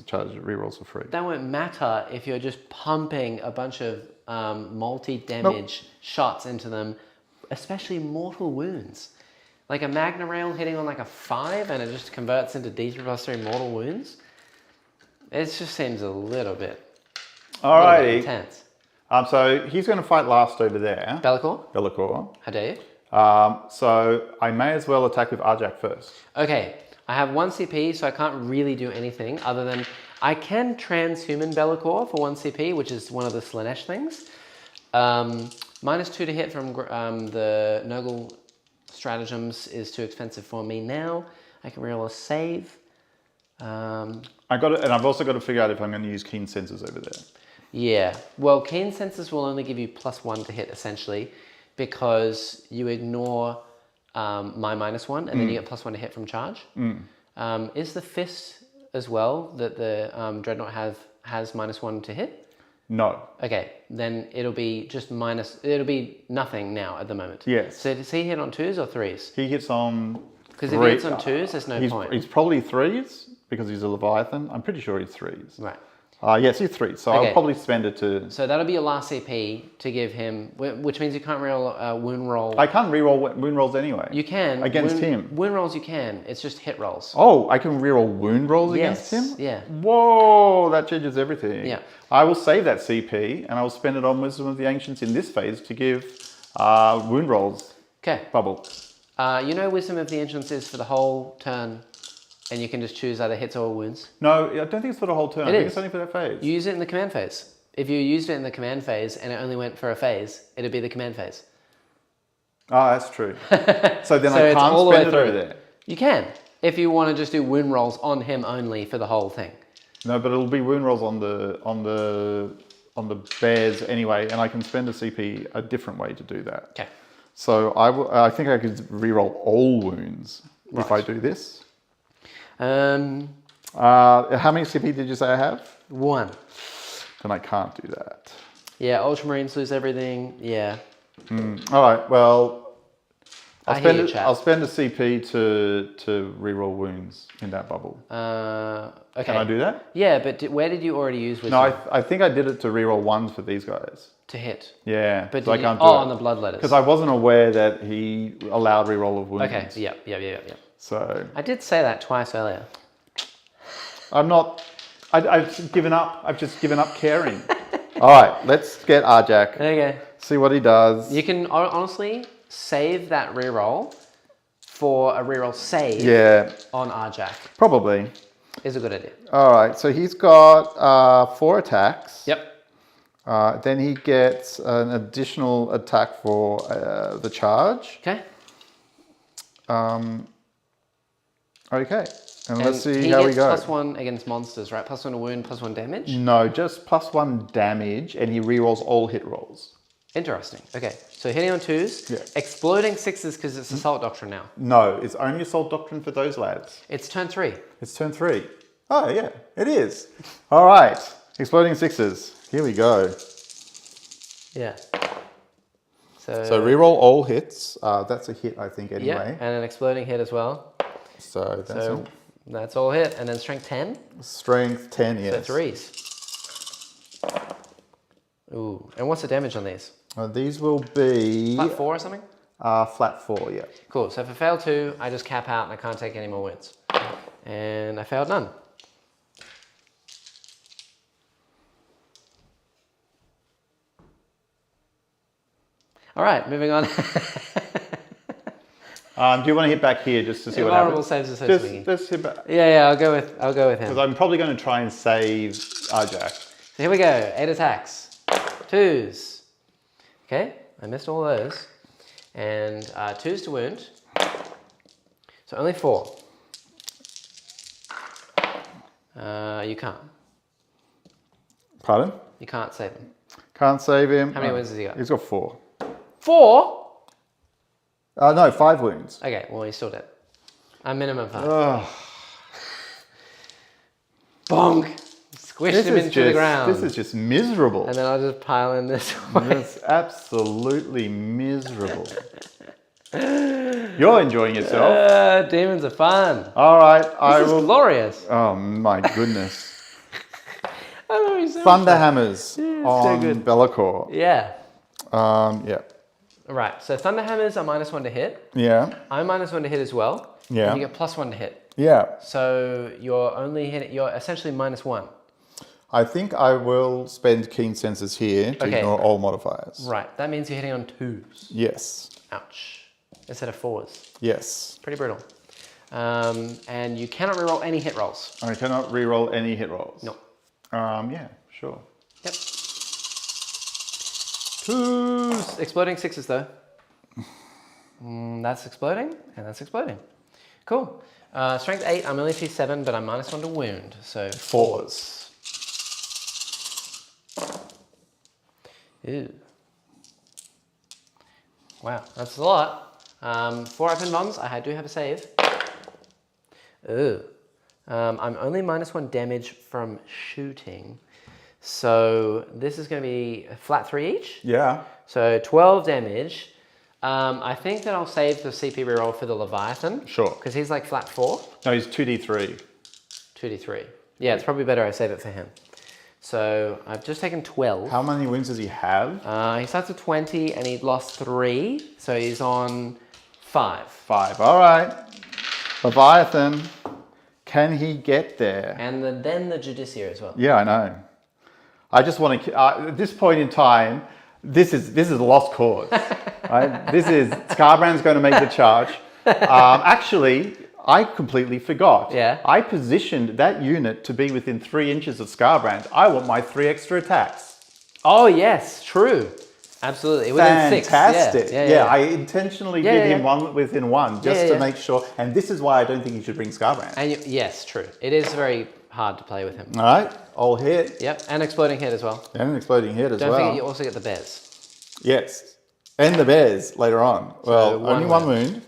charge rerolls for free. That won't matter if you're just pumping a bunch of multi-damage shots into them, especially mortal wounds. Like a Magna Rail hitting on like a 5 and it just converts into D3+3 mortal wounds. It just seems a little bit intense. So he's going to fight last over there. Be'lakor. How dare you? So I may as well attack with Arjak first. Okay, I have 1 CP, so I can't really do anything other than I can transhuman Be'lakor for 1 CP, which is one of the Slanesh things. -2 to hit from the Nurgle stratagems is too expensive for me now. I can reroll a save. I got it, and I've also got to figure out if I'm going to use Keen Sensors over there. Yeah, well, Keen Sensors will only give you +1 to hit essentially, because you ignore my -1 and then you get +1 to hit from charge. Is the fist as well that the Dreadnought has -1 to hit? No. Okay, then it'll be just it'll be nothing now at the moment. Yes. So does he hit on 2s or 3s? He hits on... Because if he hits on 2s, there's no point. He's probably 3s because he's a Leviathan. I'm pretty sure he's 3s. Right. Yes, you're 3. So Okay. I'll probably spend it to... So that'll be your last CP to give him, which means you can't reroll wound roll. I can't reroll wound rolls anyway. You can. Against him. Wound rolls you can. It's just hit rolls. Oh, I can reroll wound rolls against him? Yeah. Whoa, that changes everything. Yeah. I will save that CP and I will spend it on Wisdom of the Ancients in this phase to give wound rolls. Okay. Bubble. You know Wisdom of the Ancients is for the whole turn, and you can just choose either hits or wounds? No, I don't think it's for the whole turn. I think it's only for that phase. You use it in the command phase. If you used it in the command phase and it only went for a phase, it'd be the command phase. Oh, that's true. So then So I it's can't all the spend way it over through. there. You can, if you want to just do wound rolls on him only for the whole thing. No, but it'll be wound rolls on the bears anyway, and I can spend a CP a different way to do that. Okay. So I think I could reroll all wounds if I do this. How many CP did you say I have? 1. Then I can't do that. Yeah, Ultramarines lose everything. Yeah. All right. Well, I'll spend a CP to reroll wounds in that bubble. Okay. Can I do that? Yeah, but where did you already use wisdom? No, I think I did it to reroll 1s for these guys. To hit. Yeah, But so I did can't you, do it. on the blood letters. Because I wasn't aware that he allowed reroll of wounds. Okay. Yeah. So I did say that twice earlier. I'm not. I've given up. I've just given up caring. All right, let's get Arjak. Okay. See what he does. You can honestly save that reroll for a reroll save. Yeah. On Arjak. Probably. Is a good idea. All right, so he's got 4 attacks. Yep. Then he gets an additional attack for the charge. Okay. Okay, and let's see he how we gets go. +1 against monsters, right? +1 to wound, +1 damage. No, just +1 damage, and he rerolls all hit rolls. Interesting. Okay, so hitting on 2s, Yeah. exploding 6s because it's Assault Doctrine now. No, it's only Assault Doctrine for those lads. It's turn 3. It's turn 3. Oh, yeah, it is. All right, exploding 6s. Here we go. Yeah. So reroll all hits. That's a hit, I think, Yeah, anyway. and an exploding hit as well. So That's all hit, and then strength 10. Strength 10, yes. So 3s. Ooh, and what's the damage on these? These will be... Flat 4 or something? Flat 4, yeah. Cool, so if I fail 2, I just cap out and I can't take any more wounds. And I failed none. All right, moving on. Do you want to hit back here just to see what Vulnerable happens? saves are so swingy. Just hit back. Yeah, I'll go with him. Because I'm probably going to try and save Arjak. So here we go, 8 attacks. 2s. Okay, I missed all those. And 2s to wound. So only 4. You can't. Pardon? You can't save him. Can't save him. How many wounds has he got? He's got 4. 4? No, 5 wounds. Okay, well he's still dead. A minimum 5. Ugh. Bonk! Squished him into the ground. This is just miserable. And then I'll just pile in this one. It's absolutely miserable. You're enjoying yourself. Demons are fun. All right, This is glorious. Oh my goodness. So Thunder Hammers on so good. Be'lakor. Yeah. Yeah. Right, so Thunder Hammers are -1 to hit. Yeah. I'm -1 to hit as well. Yeah. And you get +1 to hit. Yeah. So you're essentially -1. I think I will spend Keen Senses here to ignore all modifiers. Right, that means you're hitting on 2s. Yes. Ouch. Instead of 4s. Yes. Pretty brutal. And you cannot reroll any hit rolls. I cannot reroll any hit rolls. No. Yeah, sure. Yep. 2s. Exploding 6s though. That's exploding, and that's exploding. Cool. Strength 8, I'm only T7, but I'm -1 to wound, so 4s. Ew. Wow, that's a lot. 4 open bombs, I do have a save. Ooh. I'm only -1 damage from shooting. So this is going to be a flat 3 each. Yeah. So 12 damage. I think that I'll save the CP reroll for the Leviathan. Sure. Because he's like flat 4. No, he's 2d3. 2d3. Yeah, it's probably better I save it for him. So I've just taken 12. How many wounds does he have? He starts with 20 and he lost 3. So he's on 5. 5. All right. Leviathan. Can he get there? And then the Judicia as well. Yeah, I know. I just want to... at this point in time, this is a lost cause. Right? This is... Scarbrand's going to make the charge. Actually... I completely forgot. Yeah. I positioned that unit to be within 3 inches of Scarbrand. I want my 3 extra attacks. Oh, yes, true. Absolutely. Within 6. Fantastic. Yeah, I intentionally did him one within 1 just to make sure. And this is why I don't think you should bring Scarbrand. And yes, true. It is very hard to play with him. All right. All hit. Yep. And exploding hit as well. And an exploding hit as well. Don't forget you also get the bears. Yes. And the bears later on. So well, only 1 wound.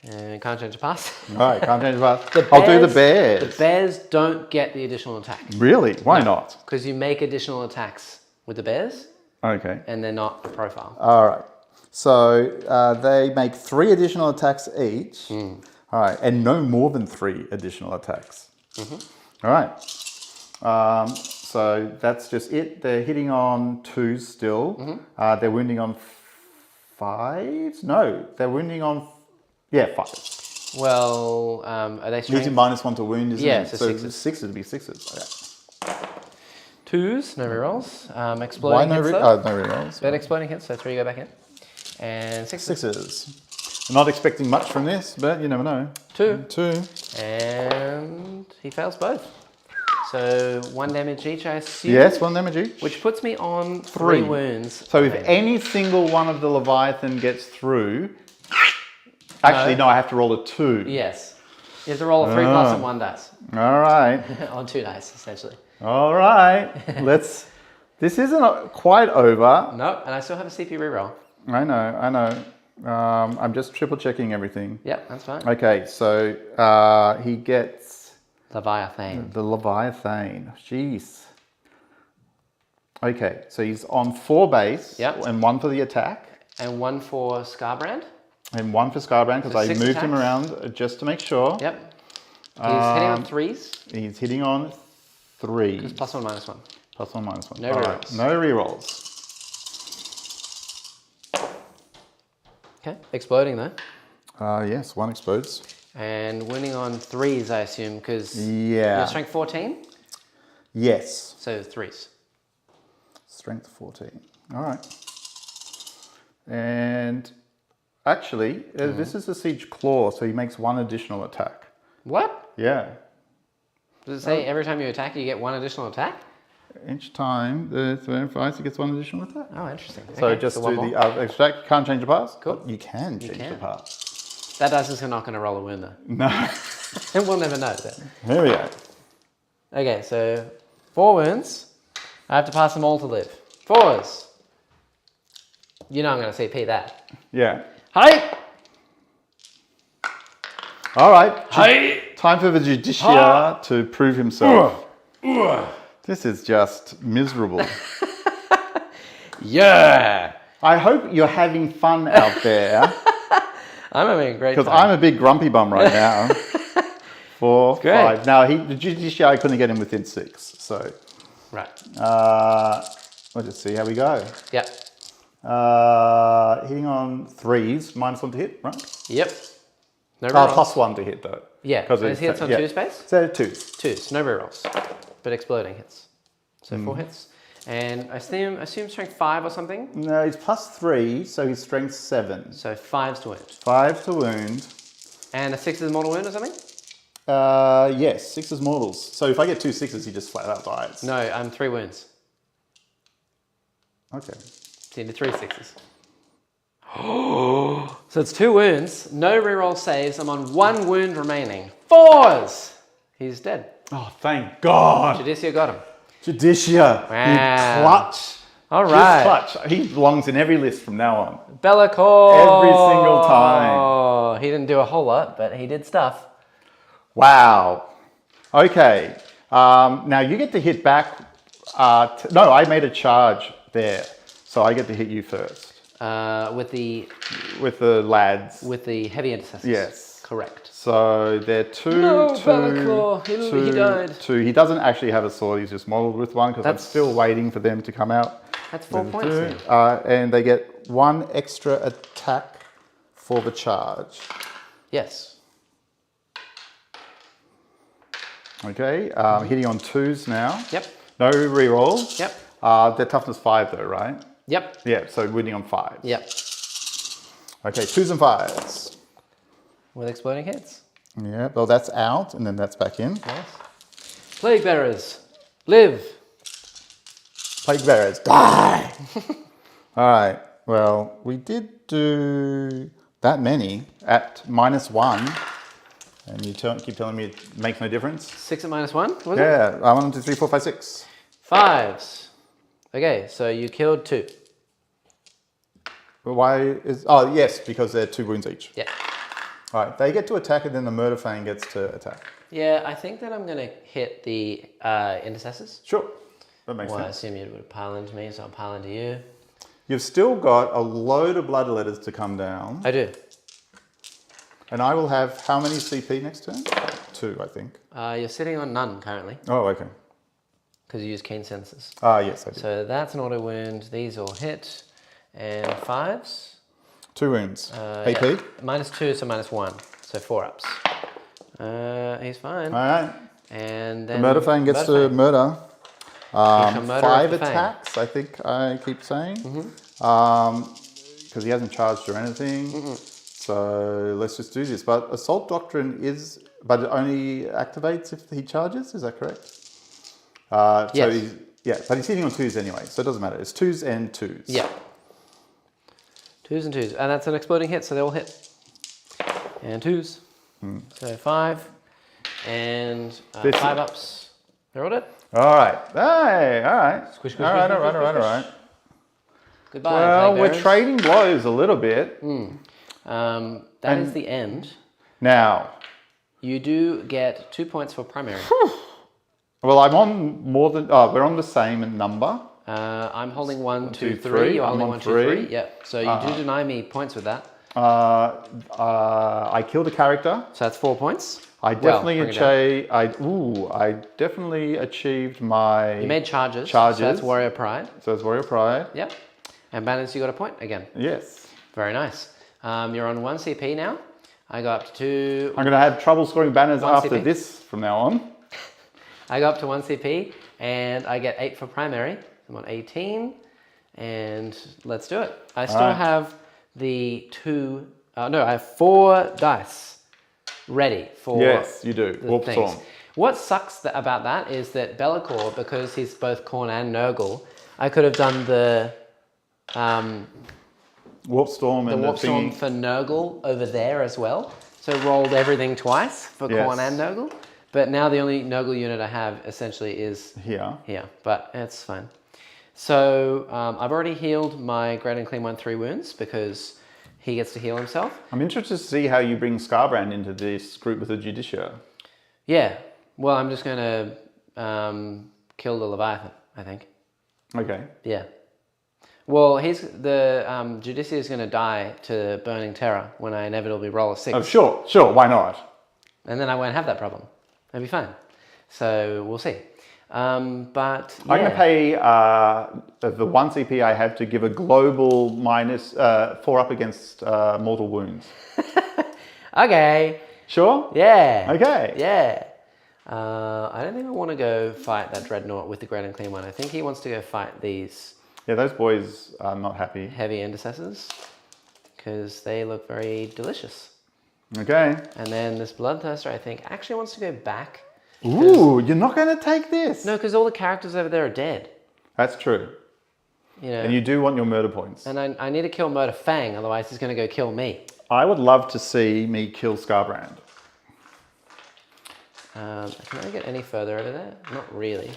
And can't change the pass. All right, can't change the pass. I'll do the bears. The bears don't get the additional attack. Really? Why not? Because you make additional attacks with the bears. Okay. And they're not a profile. All right. So they make 3 additional attacks each. All right. And no more than 3 additional attacks. All right. So that's just it. They're hitting on 2s still. They're wounding on 5s? No, they're wounding on... Yeah, 5. Well, are they strength? Using -1 to wound, isn't it? So 6s. 6s. 6s would be 6s. Okay. 2s, no rerolls. Exploding hits, no rerolls? But exploding hits, so 3 go back in. And 6s. 6s. I'm not expecting much from this, but you never know. 2. 2. And he fails both. So 1 damage each, I assume. Yes, 1 damage each. Which puts me on 3 wounds. So if any single one of the Leviathan gets through... Actually, no, I have to roll a 2. Yes. You have to roll a 3 plus and 1 dice. All right. On 2 dice, essentially. All right. This isn't quite over. No, and I still have a CP reroll. I know. I'm just triple checking everything. Yep, that's fine. Okay, so he gets... Leviathan. The Leviathan. Jeez. Okay, so he's on 4 base. Yep. And 1 for the attack. And 1 for Scarbrand. And 1 for Scarbrand because I moved him around just to make sure. Yep. He's hitting on 3s. He's hitting on 3s. Because +1, -1. +1, -1. No rerolls. Right. No rerolls. Okay. Exploding though. Yes, 1 explodes. And winning on 3s, I assume, because you're strength 14? Yes. So 3s. Strength 14. All right. And... Actually, this is a Siege Claw, so he makes 1 additional attack. What? Yeah. Does it say every time you attack, you get 1 additional attack? Each time the threat fights, he gets 1 additional attack. Oh, interesting. So okay, just one do more. the extract. You can't change the pass? Cool. You can change the pass. That dice is not going to roll a wound, though. No. And we'll never know that. Here we go. Okay, so 4 wounds. I have to pass them all to live. 4s. You know I'm going to CP that. Yeah. Hi! All right. Hi! Time for the Judicia to prove himself. This is just miserable. Yeah! I hope you're having fun out there. I'm having a great time. Because I'm a big grumpy bum right now. 4, 5. Now, the Judicia, I couldn't get him within 6. So, right. Let's just see how we go. Yep. Hitting on 3s, -1 to hit, right? Yep. No rerolls. +1 to hit though. Yeah, because it hits on 2 space? So 2s. 2s, no rerolls. But exploding hits. So 4 hits. And I assume strength 5 or something? No, he's +3, so he's strength 7. So 5s to wound. 5 to wound. And a 6 is mortal wound or something? Yes, 6 is mortals. So if I get 2 6s, he just flat out dies. No, 3 wounds. Okay. So you need 3 6s. So it's 2 wounds, no reroll saves. I'm on 1 wound remaining. 4s! He's dead. Oh, thank God. Judicia got him. Judicia, Wow. you clutch. All right. Just clutch. He belongs in every list from now on. Bellicor! Every single time. Oh, he didn't do a whole lot, but he did stuff. Wow. Okay. Now you get to hit back. No, I made a charge there. So I get to hit you first. With the lads. With the heavy intercessors. Yes. Correct. So they're 2, No, 2, Be'lakor. He died. 2. He doesn't actually have a sword. He's just modelled with one because I'm still waiting for them to come out. That's 4 points then. And they get 1 extra attack for the charge. Yes. Okay, hitting on 2s now. Yep. No reroll. Yep. They're toughness 5 though, right? Yep. Yeah, so winning on 5s. Yep. Okay, 2s and 5s. With exploding hits. Yeah, well that's out and then that's back in. Nice. Plague Bearers, live. Plague Bearers, die! All right, well, we did do that many at -1. And you keep telling me it makes no difference? 6 at -1, was it? Yeah, 1, 2, 3, 4, 5, 6. 5s. Okay, so you killed 2. But why is... Oh, yes, because they're 2 wounds each. Yeah. All right, they get to attack and then the Murder Fang gets to attack. Yeah, I think that I'm going to hit the intercessors. Sure, that makes Well, I sense. assume you would pile into me, so I'll pile into you. You've still got a load of blood letters to come down. I do. And I will have how many CP next turn? 2, I think. You're sitting on none currently, Oh, okay. because you use keen senses. Ah, yes, I did. So that's an auto wound. These all hit. And 5s. 2 wounds. AP? Yeah. -2, so -1. So 4 ups. He's fine. All right. And then The Murder Fang gets to murder. Murder 5 of the Fang. attacks, I think I keep saying. Because he hasn't charged or anything. So let's just do this. But Assault Doctrine is... But it only activates if he charges, is that correct? Yes. So he's, yeah, but he's hitting on 2s anyway, so it doesn't matter. It's 2s and 2s. Yeah. 2s and 2s. And that's an exploding hit, so they all hit. And 2s. So 5. And 5 ups. They're all dead. All right. Hey, all right. Squish, all right, all right, all right, all right. Goodbye. Well, Plague we're Bearers. trading blows a little bit. That is the end. Now, You do get 2 points for primary. well, I'm on more than... Oh, we're on the same number. I'm holding 1, 2, 2, 3. 3. You're I'm holding on 1, 2, 3. 3. Yep. So you do deny me points with that. I killed a character. So that's 4 points. I definitely bring it down. I definitely achieved my... You made charges. Charges. So that's Warrior Pride. So it's Warrior Pride. Yep. And balance, you got a point again. Yes. Very nice. You're on 1 CP now. I go up to 2. I'm going to have trouble scoring banners 1 after CP. this from now on. I go up to 1 CP and I get 8 for primary. I'm on 18 and let's do it. I still have the 2, no, I have 4 dice ready for Yes, you do. the Warp things. Storm. What sucks about that is that Be'lakor, because he's both Khorne and Nurgle, I could have done the Warp Storm and Warp the Storm thingy. for Nurgle over there as well. So rolled everything twice for Yes. Khorne and Nurgle. But now the only Nurgle unit I have essentially is Here. here, but it's fine. So I've already healed my Great and Clean 1 3 wounds because he gets to heal himself. I'm interested to see how you bring Scarbrand into this group with the Judicia. Yeah, well, I'm just going to kill the Leviathan, I think. Okay. Yeah. Well, Judicia is going to die to Burning Terror when I inevitably roll a 6. Oh, sure. Why not? And then I won't have that problem. It'll be fine. So we'll see. But yeah. I'm going to pay the 1 CP I have to give a global minus 4 up against mortal wounds. Okay. Sure? Yeah. Okay. Yeah. I don't think I want to go fight that Dreadnought with the Great and Clean 1. I think he wants to go fight these Yeah, those boys are not happy. heavy intercessors because they look very delicious. Okay. And then this Bloodthirster, I think, actually wants to go back. Ooh, you're not going to take this. No, because all the characters over there are dead. That's true. You know. And you do want your murder points. And I need to kill Murder Fang, otherwise he's going to go kill me. I would love to see me kill Scarbrand. Can I get any further over there? Not really.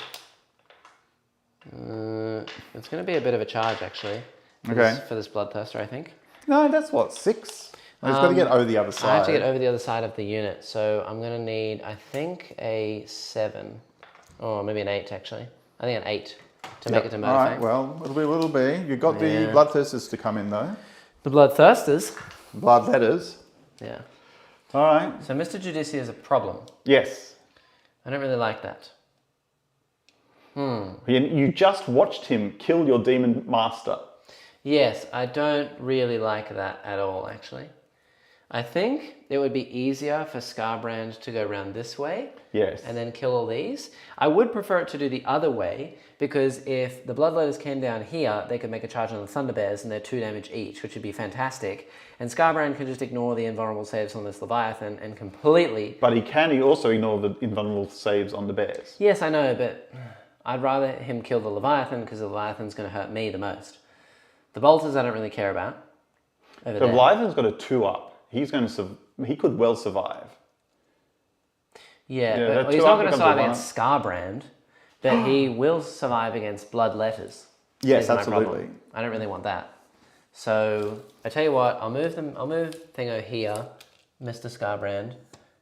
It's going to be a bit of a charge, actually. For this Bloodthirster, I think. No, that's what, 6? I've got to get over the other side. I have to get over the other side of the unit, so I'm going to need, I think, a 7. Or maybe an 8, actually. I think an 8 to make it to Murder All Fang. right, well, it'll be what it'll be. You've got the Bloodthirsters to come in, though. The Bloodthirsters. Blood letters. Yeah. All right. So Mr. Judicia is a problem. Yes. I don't really like that. You just watched him kill your demon master. Yes, I don't really like that at all, actually. I think it would be easier for Scarbrand to go around this way. Yes. And then kill all these. I would prefer it to do the other way, because if the Bloodletters came down here, they could make a charge on the Thunderbears and they're 2 damage each, which would be fantastic. And Scarbrand could just ignore the invulnerable saves on this Leviathan and completely... But he can also ignore the invulnerable saves on the bears. Yes, I know, but I'd rather him kill the Leviathan, because the Leviathan's going to hurt me the most. The Bolters I don't really care about. The Leviathan's got a 2-up. He's going to... He could well survive. Yeah, but he's not going to survive against Scarbrand, but he will survive against Bloodletters. Yes, absolutely. I don't really want that. So I tell you what, I'll move Thingo here, Mr. Scarbrand,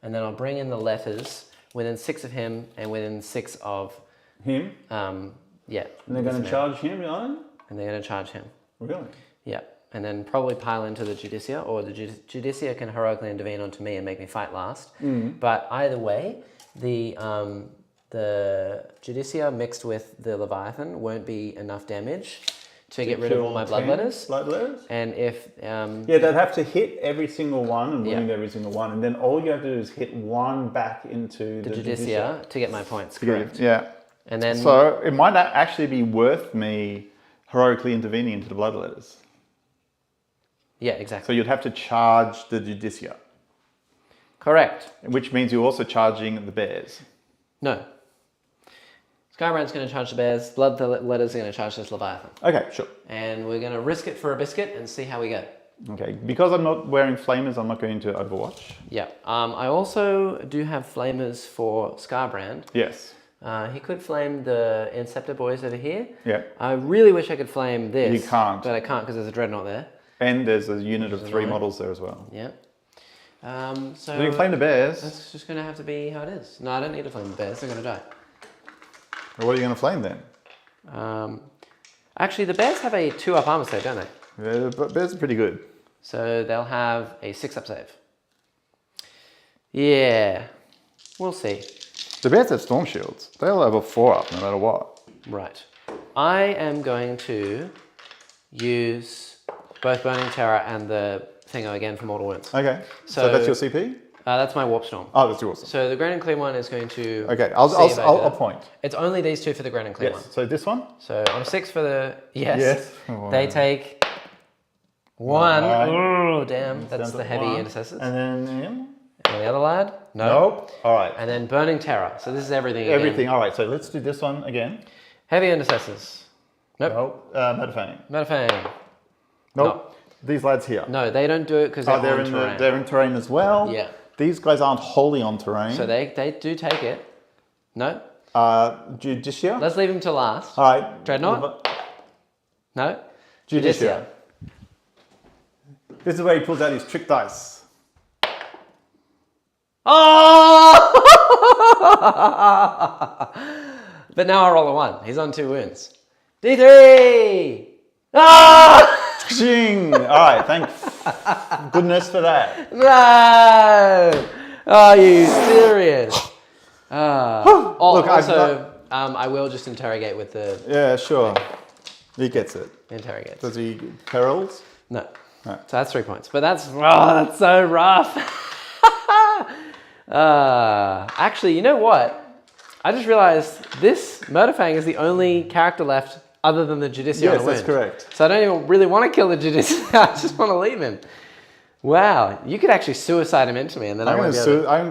and then I'll bring in the letters within 6 of him and within 6 of him. Yeah. And they're going to charge him, And they're going to charge him. Really? Yeah. And then probably pile into the Judicia, or the Judicia can heroically intervene onto me and make me fight last. But either way, the Judicia mixed with the Leviathan won't be enough damage to get rid of all my Bloodletters. And if... yeah, they'd have to hit every single one and wound every single one. And then all you have to do is hit one back into the Judicia to get my points, correct. Yeah. And then... So it might actually be worth me heroically intervening into the Bloodletters. Yeah, exactly. So you'd have to charge the Judicia. Correct. Which means you're also charging the bears. No. Skybrand's going to charge the bears. Bloodletters are going to charge this Leviathan. Okay, sure. And we're going to risk it for a biscuit and see how we go. Okay, because I'm not wearing flamers, I'm not going to Overwatch. Yeah. I also do have flamers for Scarbrand. Yes. He could flame the Inceptor boys over here. Yeah. I really wish I could flame this. You can't. But I can't because there's a Dreadnought there. And there's a unit of 3 models there as well. Yeah. So you can flame the bears. That's just going to have to be how it is. No, I don't need to flame the bears. They're going to die. Well, what are you going to flame then? Actually, the bears have a 2-up armor save, don't they? Yeah, but bears are pretty good. So they'll have a 6-up save. Yeah. We'll see. The bears have storm shields. They'll have a 4-up no matter what. Right. I am going to use both Burning Terror and the Thingo again for Mortal Wounds. Okay. So that's your CP? That's my Warp Storm. Oh, that's yours. So the Grand and Clear one is going to... Okay, I'll point. It's only these 2 for the Grand and Clear one. So this one? So on a 6 for the... Yes. Yes. Oh, they take 1. Right. Oh, damn. That's the heavy 1. Intercessors. And then him? And the other lad? No. Nope. All right. And then Burning Terror. So this is everything Everything. All right. So let's do this one again. Heavy Intercessors. Nope. Nope. Metafang. Nope. No. These lads here. No, they don't do it because they're on terrain. They're in terrain as well. Yeah. These guys aren't wholly on terrain. So they do take it. No. Judicia. Let's leave him to last. All right. Dreadnought. No. Judicia. This is where he pulls out his trick dice. Oh! But now I roll a 1. He's on 2 wounds. D3! Ah! Ching! All right, thank goodness for that. No! Are you serious? Look, I will just interrogate with the... Yeah, sure. He gets it. Interrogate. Does he perils? No. Right. So that's 3 points. But that's so rough. Actually, you know what? I just realized this Murderfang is the only character left other than the Judicia on the Yes, that's correct. So I don't even really want to kill the Judicia. I just want to leave him. Wow, you could actually suicide him into me, and then I'm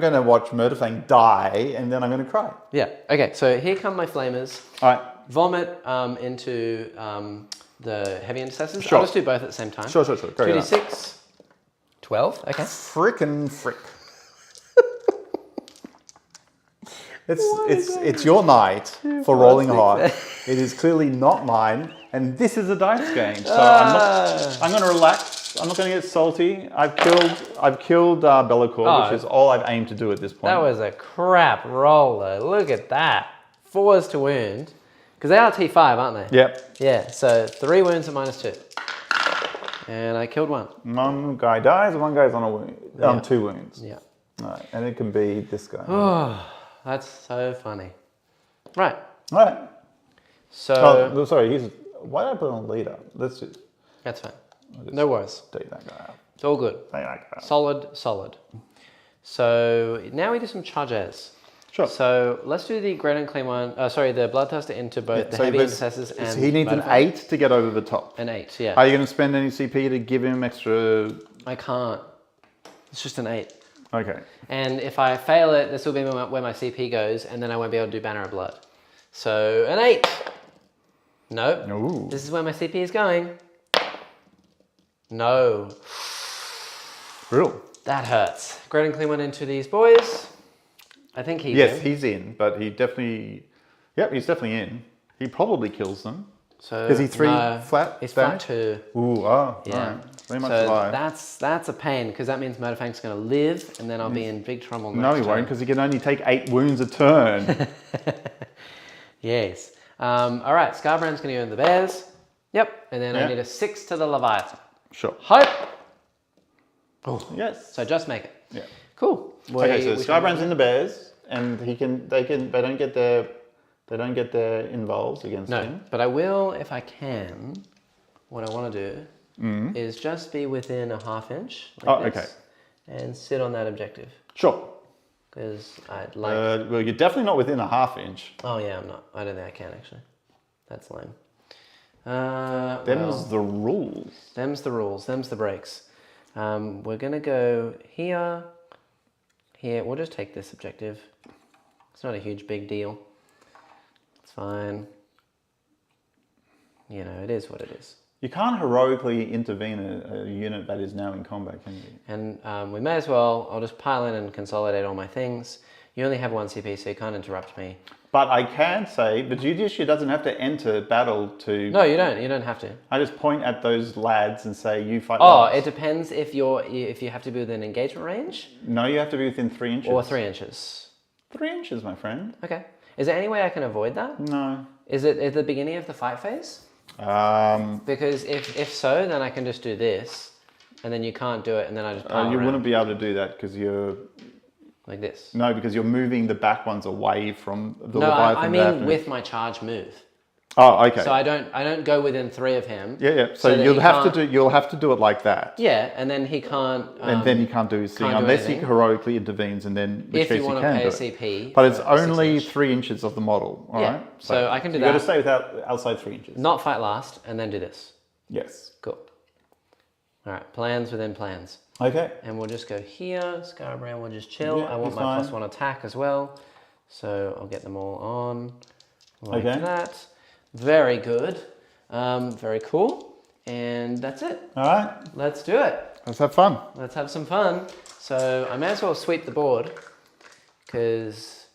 going to watch Murderfang die, and then I'm going to cry. Yeah. Okay. So here come my flamers. All right. Vomit into the heavy intercessors. Sure. I'll just do both at the same time. Sure. 2d6. 12. Okay. Frickin' frick. It's your night for rolling hot. It is clearly not mine, and this is a dice game. So I'm going to relax. I'm not going to get salty. I've killed Bellacore, which is all I've aimed to do at this point. That was a crap roll, though. Look at that. 4s to wound, because they are T5, aren't they? Yep. Yeah. So 3 wounds at -2. And I killed one. One guy dies, one guy's on a wound, on 2 wounds. Yeah. Right, and it can be this guy. Oh, that's so funny. Right. Right. So. Sorry, why did I put on leader? Let's just. That's fine. No worries. Take that guy out. It's all good. Take that guy out. Solid. So now we do some charges. Sure. So let's do the Great and Clean one. The Bloodthirster into both the heavy intercessors and. So he needs an 8 to get over the top. An 8, yeah. Are you going to spend any CP to give him extra? I can't. It's just an 8. Okay. And if I fail it, this will be where my CP goes, and then I won't be able to do Banner of Blood. So an 8. No. Ooh. This is where my CP is going. No. Real. That hurts. Great and Clean one into these boys. I think he's in. Yes, he's in, but he definitely... Yep, he's definitely in. He probably kills them. So is he 3 flat? He's flat 2. Ooh, yeah. Right. Very much so alive. that's a pain, because that means Motorfang's going to live, and then I'll be in big trouble next No, he won't, because he can only take 8 wounds a turn. Yes. All right, Scarbrand's going to go in the bears. Yep, and then I need a 6 to the Leviathan. Sure. Hope. Oh, yes. So just make it. Yeah. Cool. Okay, so Skybrand's in the bears, and they don't get their involves against him. No, but I will, if I can. What I want to do is just be within a ½ inch. Like this, and sit on that objective. Sure. Because I'd like. Well, you're definitely not within a ½ inch. Oh yeah, I'm not. I don't think I can actually. That's lame. Them's the rules. Them's the rules. Them's the breaks. We're gonna go here. Here, we'll just take this objective. It's not a huge big deal. It's fine. You know, it is what it is. You can't heroically intervene a unit that is now in combat, can you? And we may as well, I'll just pile in and consolidate all my things. You only have 1 CP, so you can't interrupt me. But I can say, the Judiciary doesn't have to enter battle to... No, you don't. You don't have to. I just point at those lads and say, you fight Oh, last. it depends if you have to be within engagement range. No, you have to be within 3 inches. Or 3 inches. 3 inches, my friend. Okay. Is there any way I can avoid that? No. Is it at the beginning of the fight phase? Because if so, then I can just do this, and then you can't do it, and then I just pile you around. wouldn't be able to do that because you're... Like this? No, because you're moving the back ones away from the No, Leviathan. I mean with my charge move. Oh, okay. So I don't go within 3 of him. Yeah. So you'll have to do it like that. Yeah, and then he can't. And then he can't do his thing unless he heroically intervenes, and then if you want to pay a CP. But it's only 3 inches of the model. All right. So I can do that. You got to stay outside 3 inches. Not fight last, and then do this. Yes. Cool. All right, plans within plans. Okay. And we'll just go here. Scarbrand will just chill. Yeah, I want my +1 attack as well. So I'll get them all on like that. Very good. Very cool. And that's it. All right. Let's do it. Let's have fun. Let's have some fun. So I may as well sweep the board because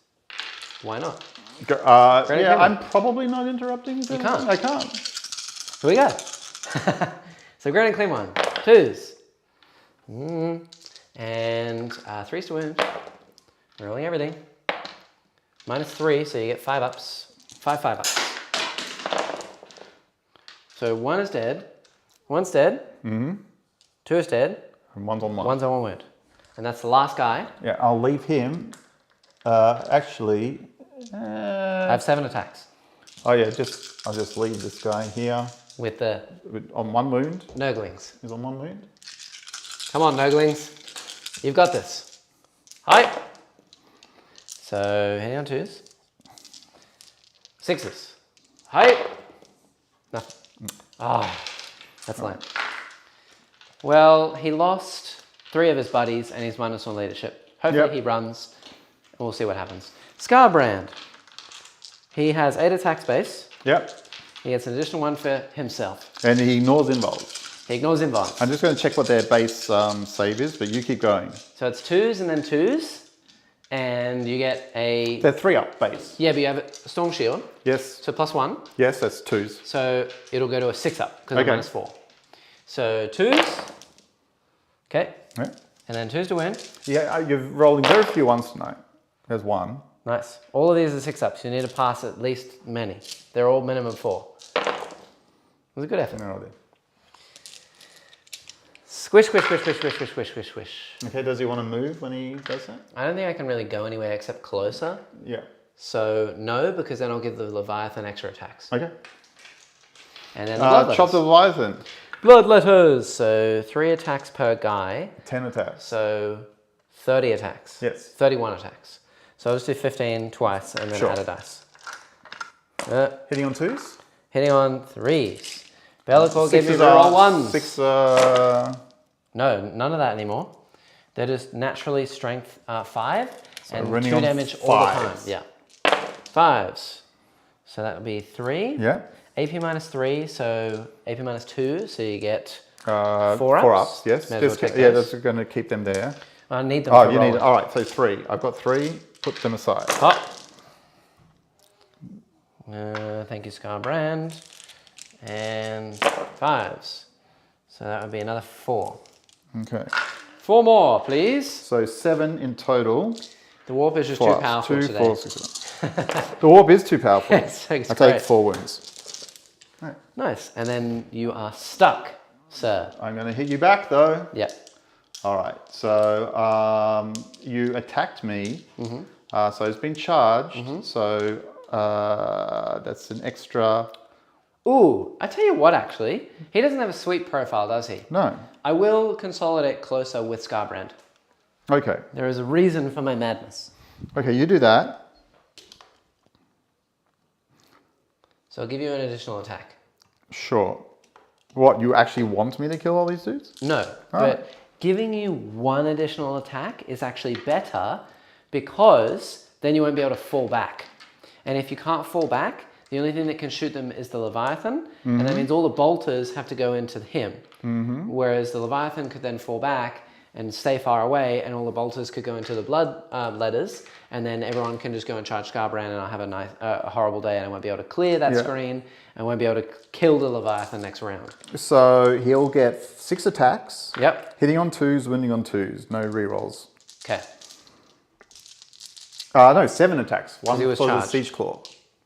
why not? Yeah, I'm probably not interrupting. You can't. I can't. Here we go. So Great and Clean one. 2s. And 3s to wound. Rolling everything. -3, so you get 5 ups. 5 ups. So 1 is dead. 1's dead. 2 is dead. And 1's on 1. 1's on 1 wound. And that's the last guy. Yeah, I'll leave him. Actually... I have 7 attacks. Oh yeah, I'll just leave this guy here. On 1 wound. Nurglings. He's on 1 wound. Come on, Nurglings. You've got this. Hi. So, heading on 2s. 6s. Hi. Nothing. That's lame. Well, he lost 3 of his buddies and he's -1 leadership. Hopefully he runs and we'll see what happens. Scarbrand. He has 8 attack space. Yep. He gets an additional 1 for himself. And he ignores involves. He ignores involves. I'm just going to check what their base save is, but you keep going. So it's 2s and then 2s. And you get a... They're 3 up base. Yeah, but you have a Storm Shield. Yes. So +1. Yes, that's 2s. So it'll go to a 6 up because I'm -4. So 2s. Okay. Yeah. And then 2s to win. Yeah, you're rolling very few ones tonight. There's 1. Nice. All of these are 6 ups. You need to pass at least many. They're all minimum 4. It was a good effort. No, Squish, squish, squish, squish, squish, squish, squish, squish, squish. Okay, does he want to move when he does that? I don't think I can really go anywhere except closer. Yeah. So no, because then I'll give the Leviathan extra attacks. Okay. And then the bloodletters. Chop the Leviathan. Bloodletters. So 3 attacks per guy. 10 attacks. So 30 attacks. Yes. 31 attacks. So I'll just do 15 twice and then add a dice. Hitting on 2s? Hitting on 3s. Bellicor gave me roll 1s. 6. No, none of that anymore. They're just naturally strength 5 so and 2 damage all the time. Yeah. 5s. So that would be 3. Yeah. AP minus 3, so AP minus 2, so you get 4 ups. 4 ups, yes. Yeah, that's going to keep them there. I need them to roll. All right, so 3. I've got 3. Put them aside. Hop. Thank you, Scarbrand. And 5s. So that would be another 4. Okay. 4 more, please. So 7 in total. The warp is just too powerful today. 4, 6. The warp is too powerful. It's I great. take 4 wounds. Right. Nice. And then you are stuck, sir. I'm going to hit you back though. Yeah. All right. So you attacked me. So it's been charged. So that's an extra. Ooh, I tell you what, actually, he doesn't have a sweep profile, does he? No. I will consolidate closer with Scarbrand. Okay. There is a reason for my madness. Okay, you do that. So I'll give you an additional attack. Sure. What, you actually want me to kill all these dudes? No, but giving you 1 additional attack is actually better because then you won't be able to fall back. And if you can't fall back, the only thing that can shoot them is the Leviathan, and that means all the bolters have to go into him. Whereas the Leviathan could then fall back and stay far away, and all the bolters could go into the blood letters, and then everyone can just go and charge Scarbrand, and I'll have a horrible day, and I won't be able to clear that screen, and won't be able to kill the Leviathan next round. So he'll get 6 attacks. Yep. Hitting on 2s, wounding on 2s. No rerolls. Okay. No, 7 attacks. 1 he was for the charged. Siege Claw.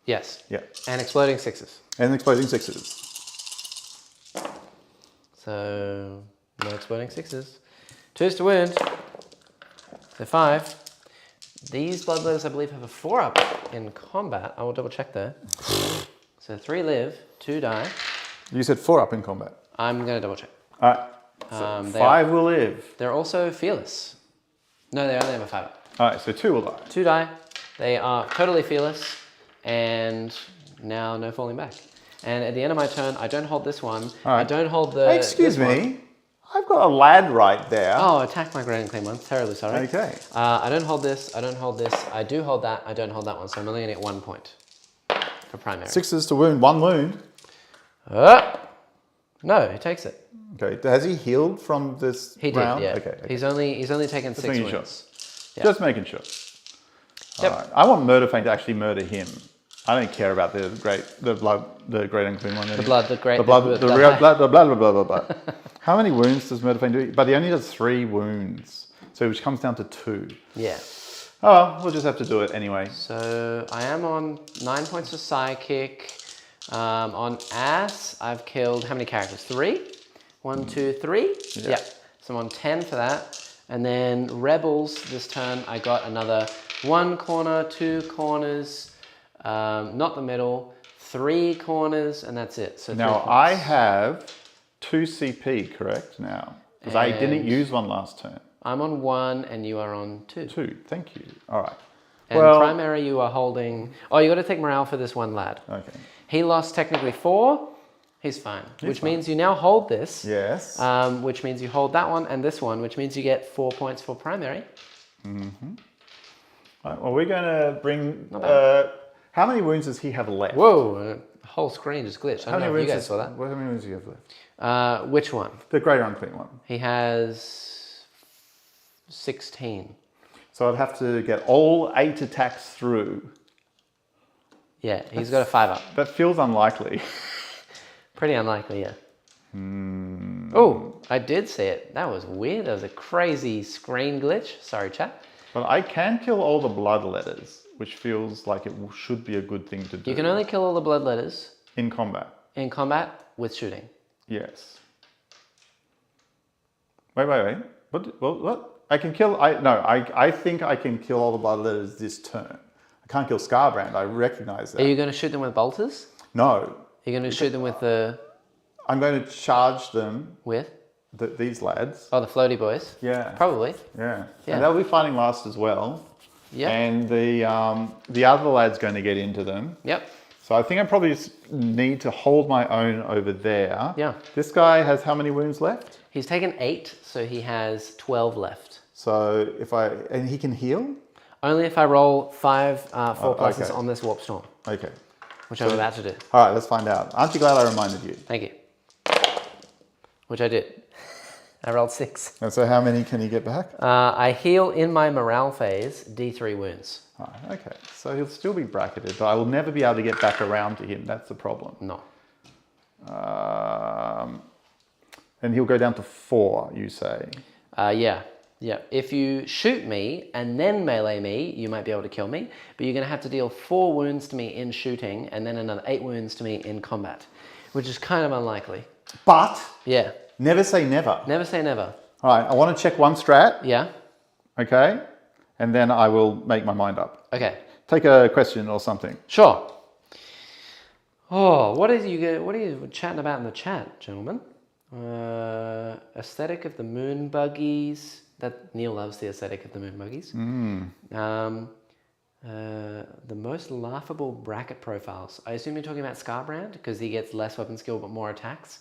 Yes. Yeah. And exploding 6s. And exploding 6s. So, no exploding 6s. 2s to wound. So 5. These bloodletters, I believe, have a 4-up in combat. I will double check there. So 3 live, 2 die. You said 4-up in combat. I'm going to double check. All right. So 5 will live. They're also fearless. No, they only have a 5-up. All right, so 2 will die. 2 die. They are totally fearless. And now no falling back. And at the end of my turn, I don't hold this one. Right. I don't hold the. Excuse me. I've got a lad right there. Oh, attack my Great Unclean one. Terribly sorry. Okay. I don't hold this. I don't hold this. I do hold that. I don't hold that one. So I'm only going to get 1 point for primary. 6s to wound. 1 wound. No, he takes it. Okay. Has he healed from this round? Yeah. Okay. He's only taken 6 wounds. Sure. Just making sure. Yep. All right. I want Murderfang to actually murder him. I don't care about the Great Unclean one. The blood. How many wounds does Murderfang do? But he only does 3 wounds, so which comes down to 2. Yeah. Oh, we'll just have to do it anyway. So I am on 9 points of Psychic. On Ass, I've killed how many characters? 3? 1, 2, 3? Yeah. So I'm on 10 for that. And then Rebels, this turn, I got another 1 corner, 2 corners, not the middle, 3 corners, and that's it. So now I have 2 CP, correct, now? Because I didn't use 1 last turn. I'm on 1 and you are on 2. 2, thank you. All right. And primary you are holding... Oh, you got to take morale for this 1 lad. Okay. He lost technically 4. He's fine. Which means you now hold this. Yes. Which means you hold that one and this one, which means you get 4 points for primary. Mm-hmm. Right, well, we're going to bring... how many wounds does he have left? Whoa, the whole screen just glitched. I don't know if you guys saw that. How many wounds do you have left? Which one? The Great Unclean one. He has 16. So I'd have to get all 8 attacks through. Yeah, he's got a 5-up. That feels unlikely. Pretty unlikely, yeah. Oh, I did see it. That was weird. That was a crazy screen glitch. Sorry, chat. But I can kill all the blood letters, which feels like it should be a good thing to do. You can only kill all the blood letters. In combat. In combat with shooting. Yes. Wait. What? I can kill... I think I can kill all the bloodletters this turn. I can't kill Scarbrand. I recognize that. Are you going to shoot them with bolters? No. Are you going to shoot them with the... I'm going to charge them... With? These lads. Oh, the floaty boys? Yeah. Probably. Yeah. And they'll be fighting last as well. Yeah. And the other lad's going to get into them. Yep. So I think I probably just need to hold my own over there. Yeah. This guy has how many wounds left? He's taken 8, so he has 12 left. So and he can heal? Only if I roll 5 4 pluses on this warp storm. Okay. Which I'm about to do. All right, let's find out. Aren't you glad I reminded you? Thank you. Which I did. I rolled 6. And so how many can he get back? I heal in my morale phase D3 wounds. Oh, okay, so he'll still be bracketed, but I will never be able to get back around to him. That's the problem. No. And he'll go down to 4, you say? Yeah. If you shoot me and then melee me, you might be able to kill me, but you're going to have to deal 4 wounds to me in shooting and then another 8 wounds to me in combat, which is kind of unlikely. But Yeah. never say never. Never say never. All right, I want to check one strat. Yeah. Okay, and then I will make my mind up. Okay. Take a question or something. Sure. Oh, what are you chatting about in the chat, gentlemen? Aesthetic of the moon buggies. That Neil loves the aesthetic of the moon buggies. The most laughable bracket profiles. I assume you're talking about Scarbrand because he gets less weapon skill but more attacks.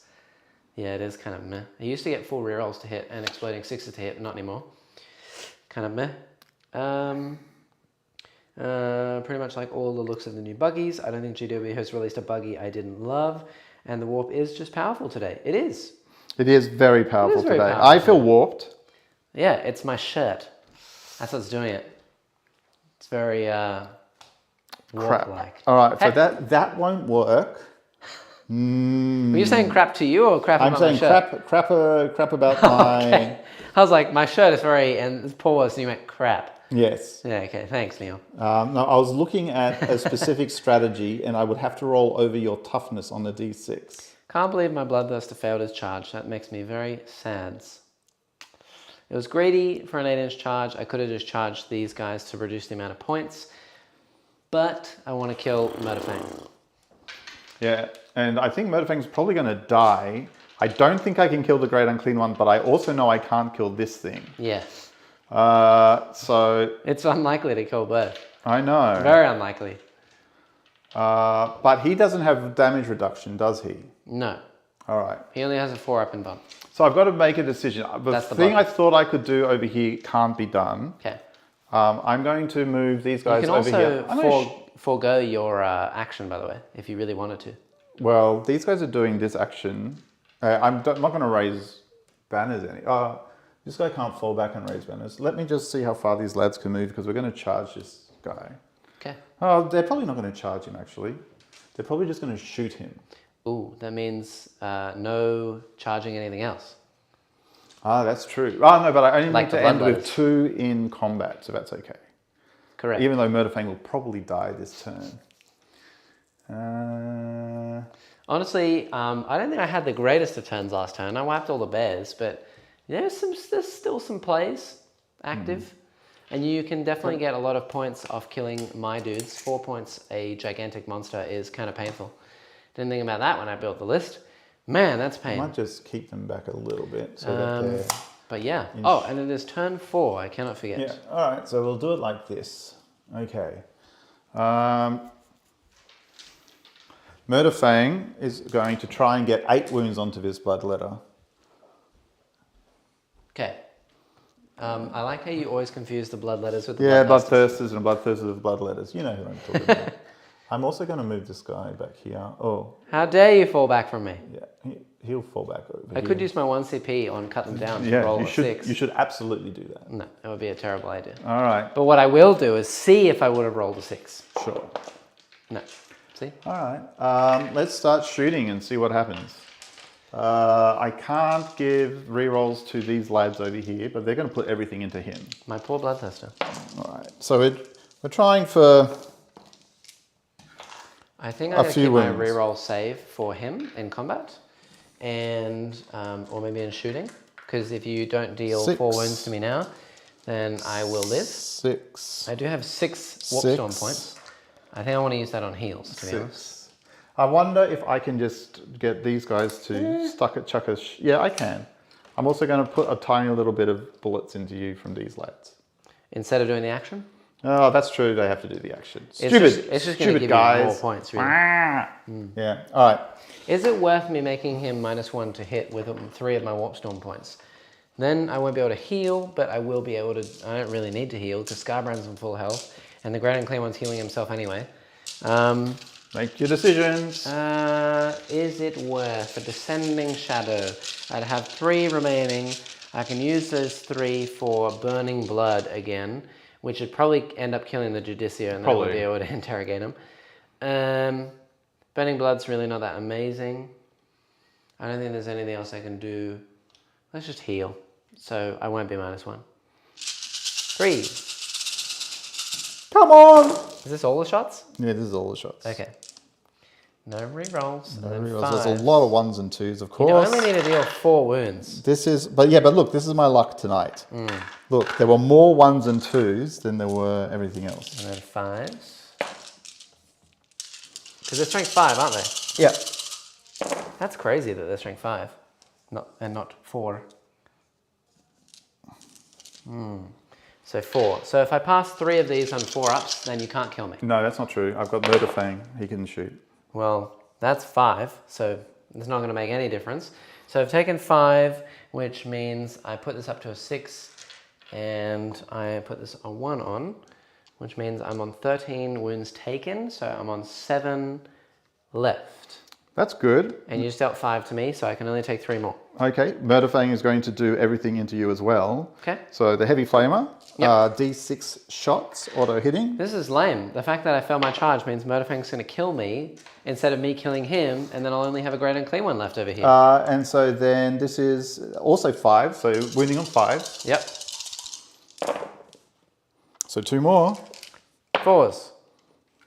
Yeah, it is kind of meh. He used to get 4 rerolls to hit and exploding 6s to hit, but not anymore. Kind of meh. Pretty much like all the looks of the new buggies. I don't think GW has released a buggy I didn't love, and the warp is just powerful today. It is. It is very powerful very today. powerful I feel warped. Yeah, it's my shirt. That's what's doing it. It's very warp-like. All right, so that won't work. Were you saying crap to you or crap about my shirt? I'm saying crap about my... Okay. I was like, my shirt is very... And it's pause, and you went crap. Yes. Yeah, okay. Thanks, Neil. No, I was looking at a specific strategy, and I would have to roll over your toughness on the D6. Can't believe my Bloodthirster failed his charge. That makes me very sad. It was greedy for an 8-inch charge. I could have just charged these guys to reduce the amount of points. But I want to kill Murderfang. Yeah, and I think Murderfang's probably going to die. I don't think I can kill the Great Unclean One, but I also know I can't kill this thing. Yes. So... It's unlikely to kill both. I know. Very unlikely. But he doesn't have damage reduction, does he? No. All right. He only has a 4-up and bump. So I've got to make a decision. The thing I thought I could do over here can't be done. Okay. I'm going to move these guys over here. You can also forego your action, by the way, if you really wanted to. Well, these guys are doing this action. I'm not going to raise banners any. This guy can't fall back and raise banners. Let me just see how far these lads can move because we're going to charge this guy. Okay. Oh, they're probably not going to charge him, actually. They're probably just going to shoot him. Ooh, that means no charging anything else. Ah, that's true. Oh, no, but I only Like need to the end with Bloodletters. 2 in combat, so that's okay. Correct. Even though Murderfang will probably die this turn. Honestly, I don't think I had the greatest of turns last turn. I wiped all the bears, but there's still some plays active. And you can definitely get a lot of points off killing my dudes. 4 points a gigantic monster is kind of painful. Didn't think about that when I built the list. Man, that's pain. I might just keep them back a little bit so that they're... But yeah. Oh, and it is turn 4. I cannot forget. Yeah, all right, so we'll do it like this. Okay. Murderfang is going to try and get 8 wounds onto this bloodletter. Okay. I like how you always confuse the bloodletters with the Bloodthirsters and bloodthirsters with bloodletters. You know who I'm talking about. I'm also going to move this guy back here. Oh. How dare you fall back from me? Yeah, he'll fall back over here. I could use my 1 CP on cut them down to roll you a should, 6. You should absolutely do that. No, that would be a terrible idea. All right. But what I will do is see if I would have rolled a 6. Sure. No. See? All right. Let's start shooting and see what happens. I can't give rerolls to these lads over here, but they're going to put everything into him. My poor Bloodthirster. All right. So we're trying for... I think I'm going to keep wounds. my reroll save for him in combat, and or maybe in shooting, because if you don't deal 6. 4 wounds to me now, then I will live. 6. I do have 6 warp storm points. I think I want to use that on heals, to be honest. I wonder if I can just get these guys to chuck a... Yeah, I can. I'm also going to put a tiny little bit of bullets into you from these lads. Instead of doing the action? Oh, that's true. They have to do the action. It's just going to give guys. you more points, really. Yeah, all right. Is it worth me making him -1 to hit with 3 of my warp storm points? Then I won't be able to heal, but I will be able to... I don't really need to heal because Scarbrand's on full health, and the Great and Clean One's healing himself anyway. Make your decisions. Is it worth a Descending Shadow? I'd have 3 remaining. I can use those 3 for Burning Blood again, which would probably end up killing the Judicia, and then I would be able to interrogate him. Burning Blood's really not that amazing. I don't think there's anything else I can do. Let's just heal, so I won't be -1. 3. Come on! Is this all the shots? Yeah, this is all the shots. Okay. No rerolls. No and then rerolls. 5. There's a lot of 1s and 2s, of course. You only need to deal 4 wounds. This is, but look, this is my luck tonight. Look, there were more 1s and 2s than there were everything else. And then 5s. Because they're strength 5, aren't they? Yeah. That's crazy that they're strength 5, not 4. So 4. So if I pass 3 of these on 4-ups, then you can't kill me. No, that's not true. I've got Murder Fang. He can shoot. Well, that's 5, so it's not going to make any difference. So I've taken 5, which means I put this up to a 6, and I put this a 1 on, which means I'm on 13 wounds taken, so I'm on 7 left. That's good. And you just dealt 5 to me, so I can only take 3 more. Okay, Murder Fang is going to do everything into you as well. Okay. So the Heavy Flamer, D6 shots, auto hitting. This is lame. The fact that I failed my charge means Murderfang's going to kill me instead of me killing him, and then I'll only have a Great and Clean One left over here. And so then this is also 5, so wounding on 5. Yep. So 2 more. 4s.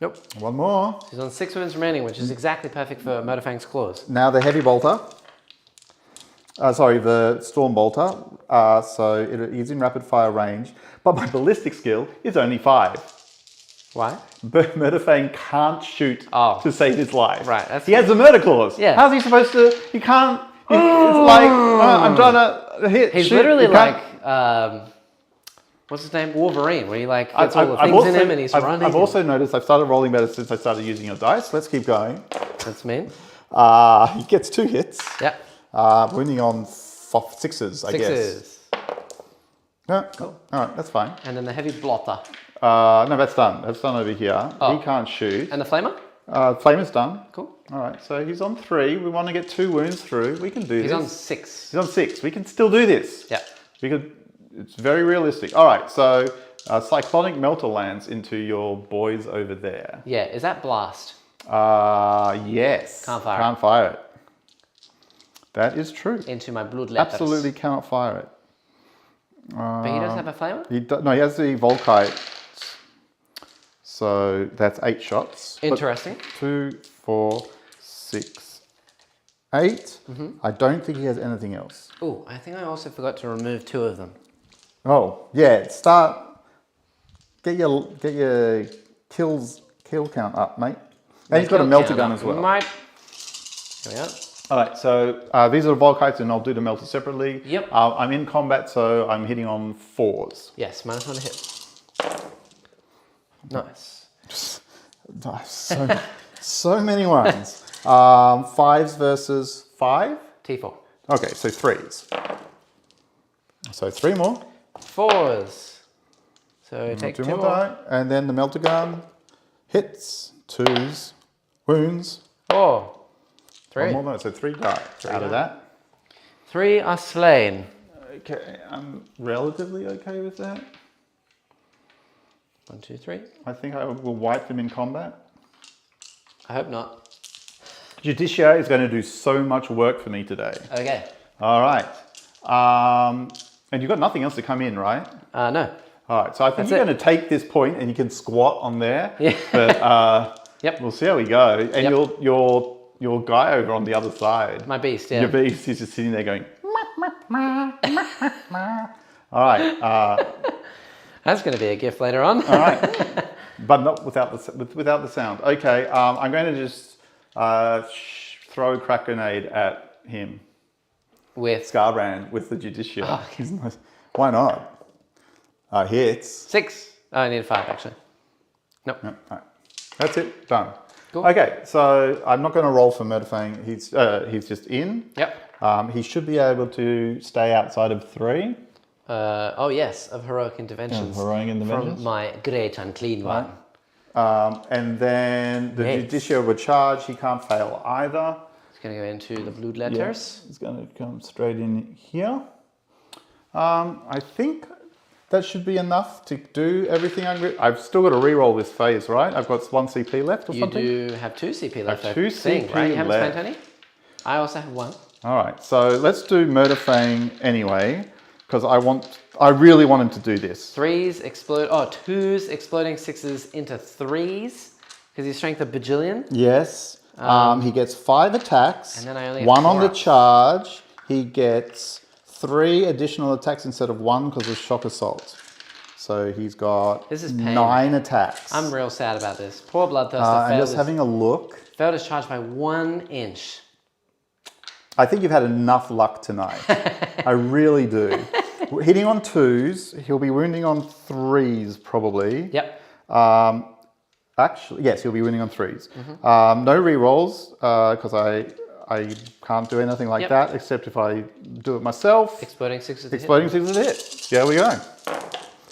Nope. 1 more. She's on 6 wounds remaining, which is exactly perfect for Murderfang's claws. Now the Heavy Bolter. The Storm Bolter. So it is in rapid fire range, but my ballistic skill is only 5. Why? But Murderfang can't shoot to save his life. Right. He has the murder clause. Yeah. How's he supposed to? He can't. It's like I'm trying to hit. He's shoot. literally like what's his name? Wolverine, where he like gets all the things in him and he's running. I've also noticed I've started rolling better since I started using your dice. Let's keep going. That's mean. He gets 2 hits. Yep. Wounding on 6s, I guess. 6s. No, cool. All right, that's fine. And then the Heavy Blotter. No, that's done. That's done over here. Oh. He can't shoot. And the Flamer? Flamer's done. Cool. All right, so he's on 3. We want to get 2 wounds through. We can do this. He's on 6. He's on 6. We can still do this. Yeah. It's very realistic. All right, so Cyclonic Melter lands into your boys over there. Yeah, is that Blast? Yes. Can't fire Can't fire it. That is true. Into my blood leopards. Absolutely cannot fire it. But he does have a Flamer? No, he has the Volkite. So that's 8 shots. Interesting. 2, 4, 6, 8. I don't think he has anything else. Oh, I think I also forgot to remove 2 of them. Oh, yeah. Get your kill count up, mate. And he's got a melter gun as well. Here we go. All right, so these are the Volkites, and I'll do the melter separately. Yep. I'm in combat, so I'm hitting on 4s. Yes, -1 to hit. Nice. Nice. So many 1s. 5s versus 5? T4. Okay, so 3s. So 3 more. 4s. So take 2 more. Die, and then the melter gun hits, 2s, wounds. 4. 3. 1 more, no, so 3 die out of that. 3 are slain. Okay, I'm relatively okay with that. 1, 2, 3. I think I will wipe them in combat. I hope not. Judicia is going to do so much work for me today. Okay. All right. And you've got nothing else to come in, right? No. All right, so I think you're going to take this point and you can squat on there. Yeah. But Yep. we'll see how we go. And your guy over on the other side. My beast, yeah. Your beast is just sitting there going, All right. That's going to be a gift later on. All right. But not without the sound. Okay. I'm going to just throw a crack grenade at him. With Scarbrand with the Judicia. Oh, okay. Why not? Hits. 6. Oh, I need a 5 actually. Nope. No, all right. That's it. Done. Cool. Okay, so I'm not going to roll for Murderfang. He's just in. Yep. He should be able to stay outside of 3. Oh yes, of heroic interventions. Yeah, heroic interventions. From my great unclean one. And then the Judicia would charge. He can't fail either. It's going to go into the blue letters. Yeah, it's going to come straight in here. I think that should be enough to do everything. I've still got to re-roll this phase, right? I've got 1 CP left or something? You do have 2 CP left. I have 2 CP right? You haven't left. spent any? I also have 1. All right, so let's do Murderfang anyway, because I really want him to do this. 3s explode. Oh, 2s exploding 6s into 3s because he's strength of bajillion. Yes. He gets 5 attacks. And then I only have 1 on 4 the ups. charge. He gets 3 additional attacks instead of 1 because of shock assault. So he's got This is pain. 9 attacks. I'm real sad about this. Poor Bloodthirster I'm just having a look. failed his charge by 1 inch. I think you've had enough luck tonight. I really do. Hitting on 2s, he'll be wounding on 3s probably. Yep. Actually, yes, he'll be winning on 3s. No re-rolls because I can't do anything like that except if I do it myself. Exploding 6s. Exploding 6s is a hit. There we go.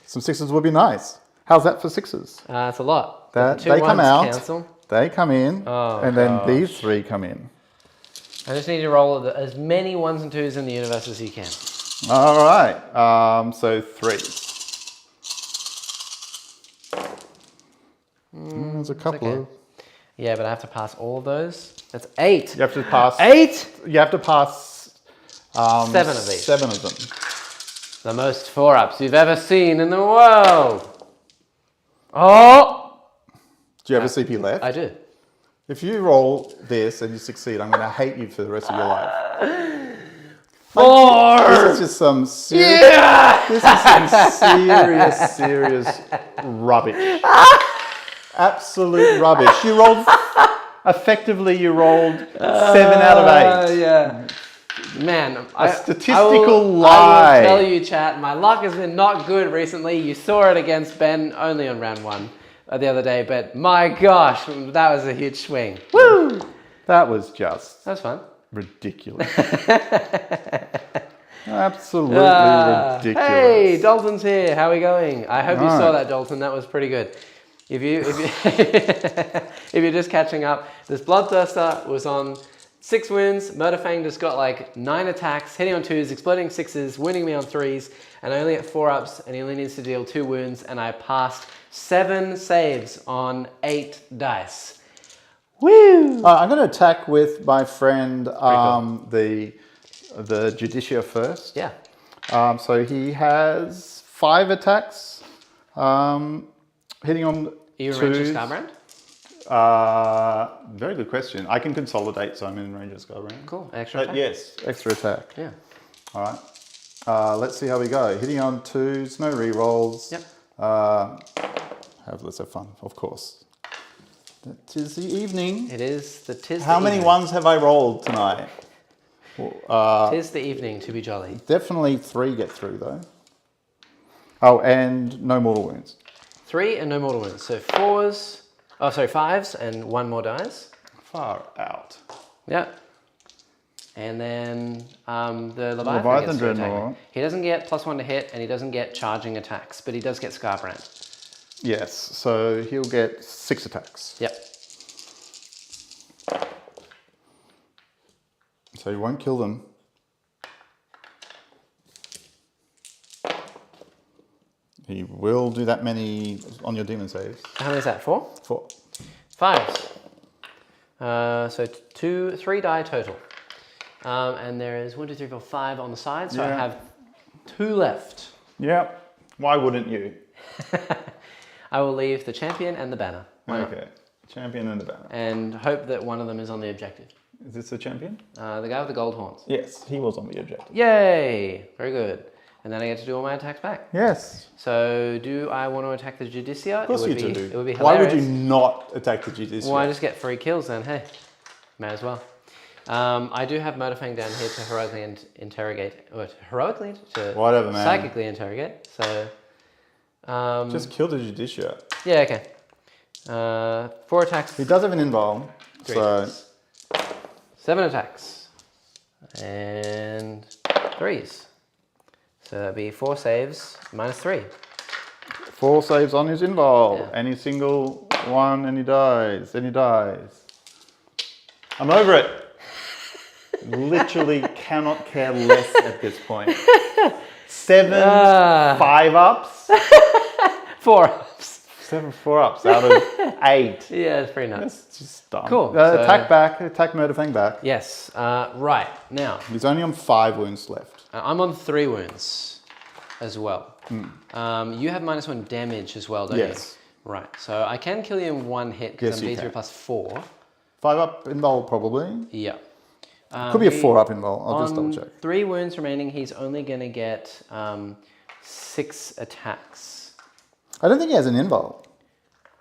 Some 6s would be nice. How's that for 6s? It's a lot. They come out. Cancel. They come in, Oh, and then these 3 come in. I just need to roll as many 1s and 2s in the universe as you can. All right. So 3s. There's a couple of. Yeah, but I have to pass all of those. That's 8. You have to pass 8. You have to pass 7 of these. 7 of them. The most 4-ups you've ever seen in the world. Oh! Do you have a CP left? I do. If you roll this and you succeed, I'm going to hate you for the rest of your life. 4! This is just some serious. This is some serious rubbish. Absolute rubbish. You rolled. Effectively, you rolled 7 out of 8. Yeah. Man, A statistical lie. I will tell you, chat, my luck has been not good recently. You saw it against Ben only on round 1 the other day, but my gosh, that was a huge swing. Woo! That was just That was fun. ridiculous. Absolutely ridiculous. Hey, Dalton's here. How are we going? I hope you saw that, Dalton. That was pretty good. If you're just catching up, this Bloodthirster was on 6 wounds. Murderfang just got like 9 attacks, hitting on 2s, exploding 6s, wounding me on 3s, and I only get 4-ups, and he only needs to deal 2 wounds, and I passed 7 saves on 8 dice. Woo! I'm going to attack with my friend the Judicia first. Yeah. So he has 5 attacks, hitting on. Are you in range of Scarbrand? Very good question. I can consolidate, so I'm in range of Scarbrand. Cool. Extra attack? Yes, extra attack. Yeah. All right. Let's see how we go. Hitting on 2s, no re-rolls. Yep. Let's have fun, of course. Tis the evening. It is the tis How the many evening. ones have I rolled tonight? Tis the evening to be jolly. Definitely 3 get through though. Oh, and no mortal wounds. 3 and no mortal wounds. So 4s, 5s and 1 more dies. Far out. Yeah. And then the Leviathan Leviathan gets to attack. Dreadnought. He doesn't get +1 to hit and he doesn't get charging attacks, but he does get Scarbrand. Yes, so he'll get 6 attacks. Yep. So you won't kill them. He will do that many on your demon saves. How many is that? 4? 4. 5s. So 3 die total. And there is 1, 2, 3, 4, 5 on the side, so I have 2 left. Yep. Why wouldn't you? I will leave the champion and the banner. Why not? Okay. Champion and the banner. And hope that one of them is on the objective. Is this the champion? The guy with the gold horns. Yes, he was on the objective. Yay! Very good. And then I get to do all my attacks back. Yes. So do I want to attack the Judicia? Of course you do. It would be hilarious. Why would you not attack the Judicia? Well, I just get free kills then. Hey, may as well. I do have Motorfang down here to heroically interrogate. Or Whatever, man. Psychically interrogate. So... just kill the Judicia. Yeah, okay. 4 attacks. He does have an invuln. 3 So attacks. 7 attacks. And 3s. So that'd be 4 saves, -3. 4 saves on his invuln. Yeah. Any single one, and he dies. And he dies. I'm over it. Literally cannot care less at this point. 7 5-ups. 4-ups. 7 4-ups out of 8. Yeah, it's pretty nice. That's just dumb. Cool. Attack back. Attack Murderfang back. Yes. Right. Now. He's only on 5 wounds left. I'm on 3 wounds as well. You have -1 damage as well, don't you? Yes. Right. So I can kill you in 1 hit because I'm D3 +4. 5-up invuln probably. Yeah. Could be a 4-up invuln. I'll just double check. 3 wounds remaining, he's only going to get 6 attacks. I don't think he has an invuln.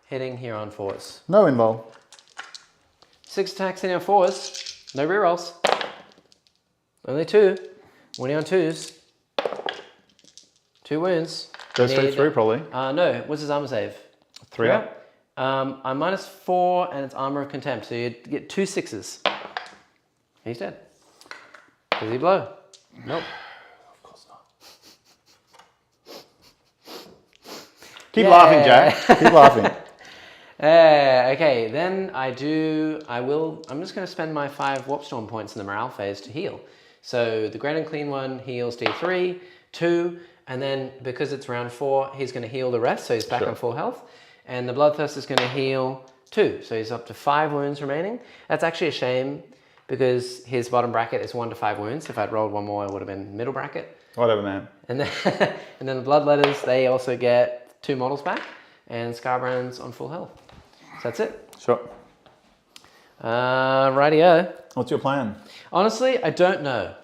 Hitting here on 4s. No invuln. 6 attacks hitting on 4s. No rerolls. Only 2. Winning on 2s. 2 wounds. Goes straight through probably. No, what's his armor save? 3 up. I'm -4 and it's armor of contempt, so you get 2 6s. He's dead. Does he blow? Nope. Of course not. Keep laughing, Jack. Keep laughing. Okay, then I'm just going to spend my 5 Warp Storm points in the morale phase to heal. So the Great and Clean one heals D3, 2, and then because it's round 4, he's going to heal the rest, so he's back on full health. And the Bloodthirst is going to heal 2, so he's up to 5 wounds remaining. That's actually a shame, because his bottom bracket is 1 to 5 wounds. If I'd rolled 1 more, it would have been middle bracket. Whatever, man. And then, and then the Bloodletters, they also get 2 models back, and Scarbrand's on full health. So that's it. Sure. Rightio. What's your plan? Honestly, I don't know,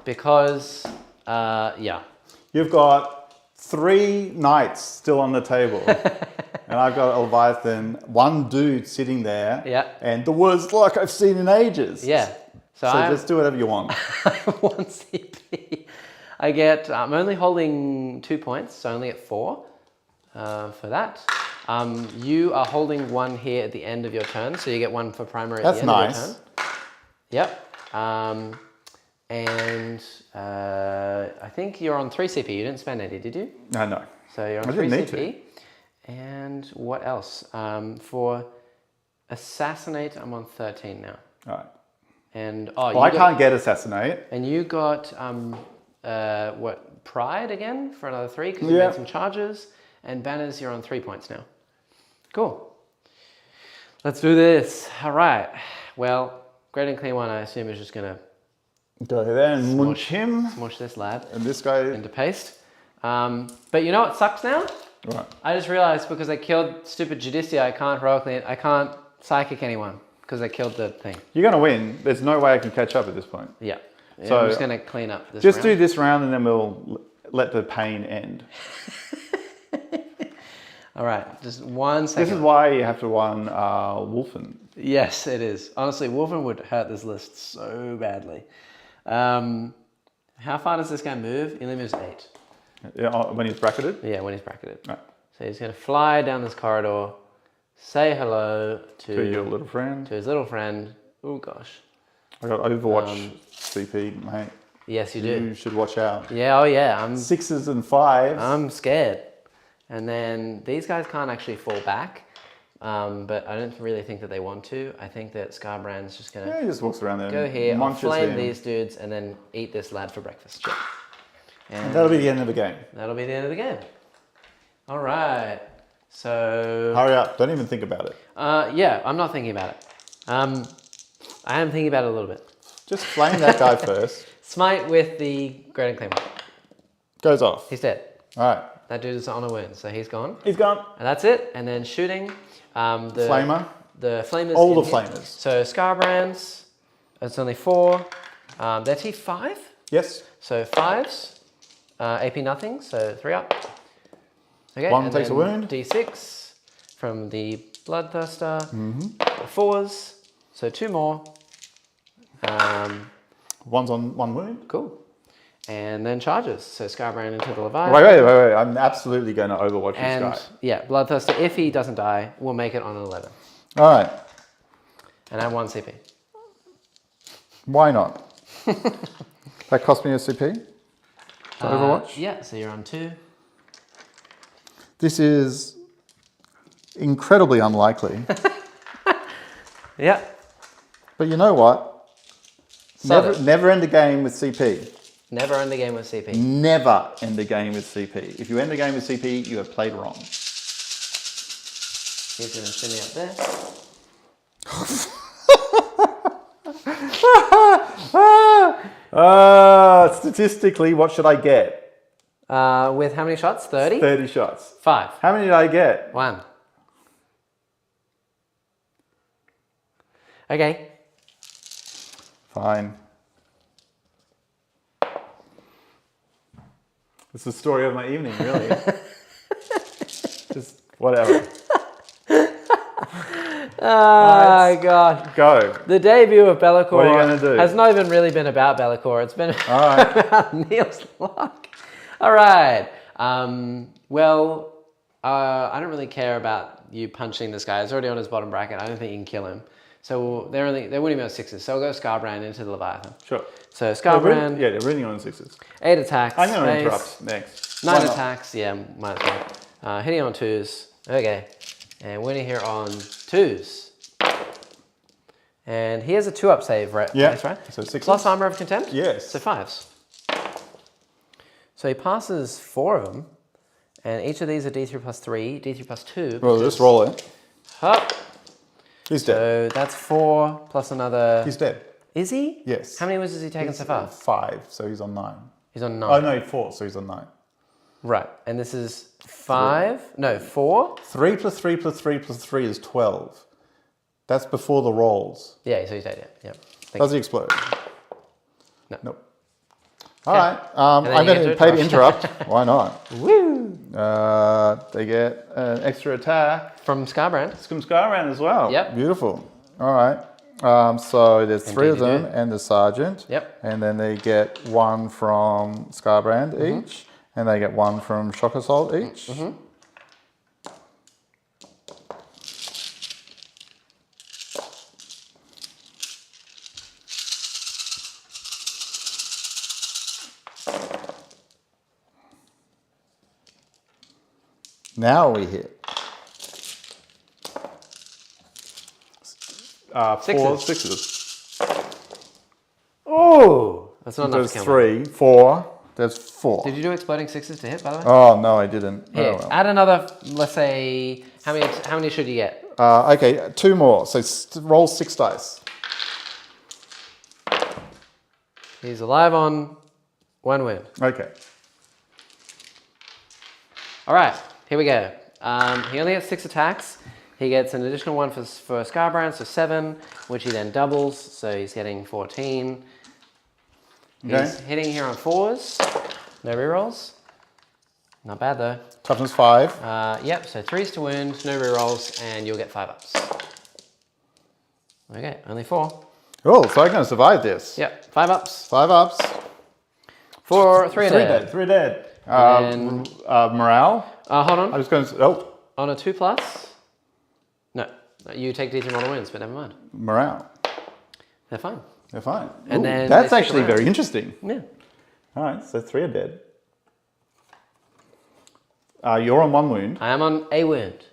because, yeah. You've got 3 knights still on the table. And I've got a Leviathan, 1 dude sitting there. Yeah. And the worst luck I've seen in ages. Yeah. So just do whatever you want. I have 1 CP. I'm only holding 2 points, so only at 4 for that. You are holding 1 here at the end of your turn, so you get 1 for primary at the end of your turn. Yep. And I think you're on 3 CP. You didn't spend any, did you? No. So you're on 3 CP. And what else? For Assassinate, I'm on 13 now. All right. And I can't get Assassinate. And you got what, Pride again for another 3 because you made some charges. And Banners, you're on 3 points now. Cool. Let's do this. All right. Well, Great and Clean one, I assume, is just gonna go there and munch him. Smush this lad. And this guy into paste. But you know what sucks now? Right. I just realized because I killed stupid Judicia, I can't psychic anyone because I killed the thing. You're gonna win. There's no way I can catch up at this point. Yeah. So I'm just gonna clean up this Just round. do this round and then we'll let the pain end. All right, just 1 second. This is why you have to run Wolfen. Yes, it is. Honestly, Wolfen would hurt this list so badly. How far does this guy move? He only moves 8. Yeah, when he's bracketed? Yeah, when he's bracketed. Right. So he's going to fly down this corridor, say hello To your little friend. To his little friend. Oh, gosh. I got Overwatch CP, mate. Yes, you do. You should watch out. Yeah, oh yeah. 6s and 5s. I'm scared. And then these guys can't actually fall back, but I don't really think that they want to. I think that Scarbrand's just going to he just walks around there. Go here, I'll munches flame him. these dudes, and then eat this lad for breakfast. Sure. And that'll be the end of the game. That'll be the end of the game. All right. So... Hurry up. Don't even think about it. Yeah, I'm not thinking about it. I am thinking about it a little bit. Just flame that guy first. Smite with the Great and Clean one. Goes off. He's dead. All right. That dude is on a wound, so he's gone. He's gone. And that's it. And then shooting. The Flamer. The flamers. All the flamers. So Scarbrands, It's only 4. They're T5. Yes. So 5s. AP nothing, so 3 up. Okay. One and takes a then wound. D6 from the Bloodthirster. 4s. So 2 more. One's on 1 wound. Cool. And then charges. So Scarbrand into the Leviathan. Wait. I'm absolutely going to overwatch And this guy. yeah, Bloodthirster, if he doesn't die, will make it on an 11. All right. And add 1 CP. Why not? That cost me a CP to overwatch? Yeah, so you're on 2. This is incredibly unlikely. Yeah. But you know what? Solid. Never end a game with CP. Never end the game with CP. Never end a game with CP. If you end a game with CP, you have played wrong. He's going to shimmy up there. Statistically, what should I get? With how many shots? 30? 30 shots. 5. How many did I get? 1. Okay. Fine. It's the story of my evening, really. Just whatever. Oh, God. Go. The debut of Be'lakor What are you gonna do? has not even really been about Be'lakor. It's been All right. about Neil's luck. All right. Well, I don't really care about you punching this guy. It's already on his bottom bracket. I don't think you can kill him. So they wouldn't even have 6s. So we'll go Scarbrand into the Leviathan. Sure. So Scarbrand. Yeah, they're running on 6s. 8 attacks. I'm going to space, interrupt next. 9 attacks. Yeah, might as well. Hitting on 2s. Okay. And winning here on 2s. And he has a 2-up save, right? Yeah. That's right. So 6s. Plus Armor of Contempt? Yes. So 5s. So he passes 4 of them. And each of these are D3 plus 3, D3 plus 2. Well, just roll it. Hup. He's dead. So that's 4 plus another... He's dead. Is he? Yes. How many wins has he taken so far? 5, so he's on 9. He's on 9. Oh, no, 4, so he's on 9. Right. And this is 5? No, 4? 3 plus 3 plus 3 plus 3 is 12. That's before the rolls. Yeah, so he's dead, yeah. Does he explode? No. Nope. All right. I'm then you going get to to pay to interrupt. Why not? Woo! They get an extra attack. From Scarbrand. Scum Skyran as well. Yep. Beautiful. All right. So there's And 3 of them DD2. and the sergeant. Yep. And then they get 1 from Scarbrand each. And they get 1 from Shock Assault each. Now we hit. 4 6s. Oh! That's not enough There's to kill 3, 4. There's 4. Did you do exploding 6s to hit, by the way? Oh no, I didn't. Here, Oh, well. add another, let's say, how many should you get? Okay, 2 more. So roll 6 dice. He's alive on 1 win. Okay. All right, here we go. He only gets 6 attacks. He gets an additional 1 for Scarbrand, so 7, which he then doubles, so he's getting 14. Okay. He's hitting here on 4s. No rerolls. Not bad though. Toughness 5. Yep, so 3s to wound, no rerolls, and you'll get 5 ups. Okay, only 4. Oh, so I'm going to survive this. Yep, 5 ups. 5 ups. 3 dead. 3 dead. And- Morale. Hold on. I was going to. Oh, On a 2+. No, you take D3 model wins, but never mind. morale. They're fine. They're fine. And Ooh, then that's they stick actually around. very interesting. Yeah. All right, so 3 are dead. You're on 1 wound. I am on a wound.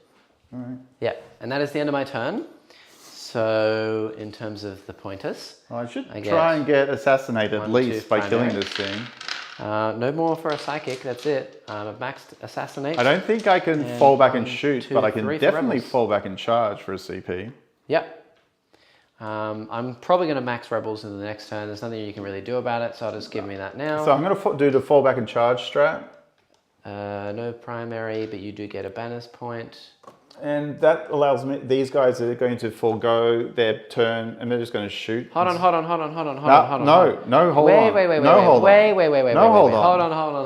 All right. Yeah, and that is the end of my turn. So in terms of the pointers, Well, I should I get try and get assassinated at 1, least 2 by killing primary. this thing. no more for a psychic. That's it. I've maxed assassinate. I don't think I can And fall back and 1, shoot, 2, but I can 3 for definitely rebels. fall back and charge for a CP. Yep. I'm probably going to max rebels in the next turn. There's nothing you can really do about it, so I'll just give me that now. So I'm going to do the fall back and charge strat. No primary, but you do get a banners point. And that allows me, these guys are going to forego their turn and they're just going to shoot. Hold on. No, hold on. Wait. No, hold on. Hold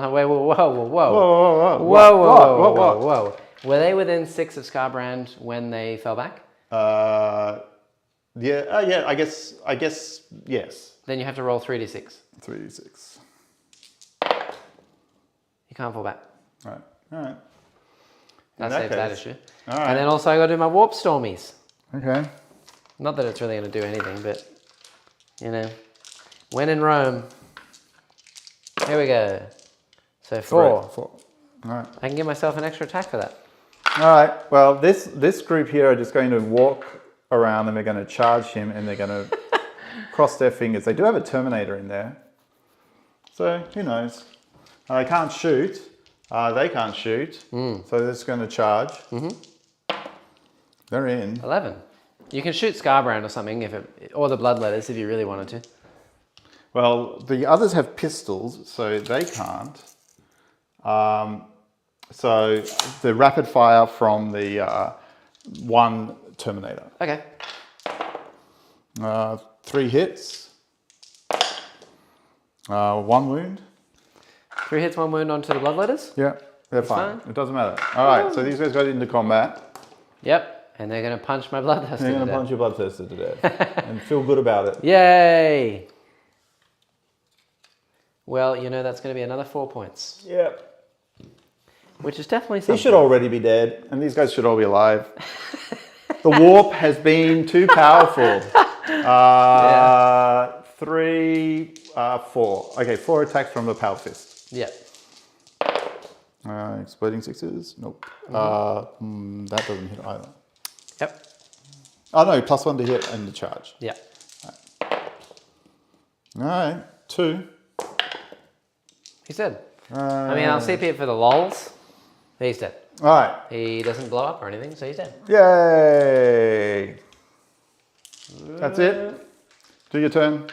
on. Wait, whoa. Were they within 6 of Scarbrand when they fell back? Yeah, I guess, yes. Then you have to roll 3d6. 3d6. You can't fall back. All right. That saves that issue. All right. And then also I got to do my Warp Stormies. Okay. Not that it's really going to do anything, but, you know, when in Rome. Here we go. So 4. 4. All right. I can give myself an extra attack for that. All right. Well, this group here are just going to walk around and they're going to charge him and they're going to cross their fingers. They do have a Terminator in there. So, who knows? They can't shoot. They can't shoot. So they're just going to charge. They're in. 11. You can shoot Scarbrand or something, or the Bloodletters if you really wanted to. Well, the others have pistols, so they can't. So the rapid fire from the one Terminator. Okay. 3 hits. 1 wound. 3 hits, 1 wound onto the Bloodletters? Yeah, they're fine. It doesn't matter. All right, so these guys got into combat. Yep, and they're going to punch my Bloodthirster to death. They're going to punch your Bloodthirster to death and feel good about it. Yay! Well, you know that's going to be another 4 points. Yep. Which is definitely something. He should already be dead, and these guys should all be alive. The warp has been too powerful. 3, 4. Okay, 4 attacks from the Power Fist. Yep. Exploding 6s? Nope. That doesn't hit either. Yep. Oh no, +1 to hit and the charge. Yep. All right, 2. He's dead. I mean, I'll CP it for the lols. He's dead. All right. He doesn't blow up or anything, so he's dead. Yay! That's it. Do your turn.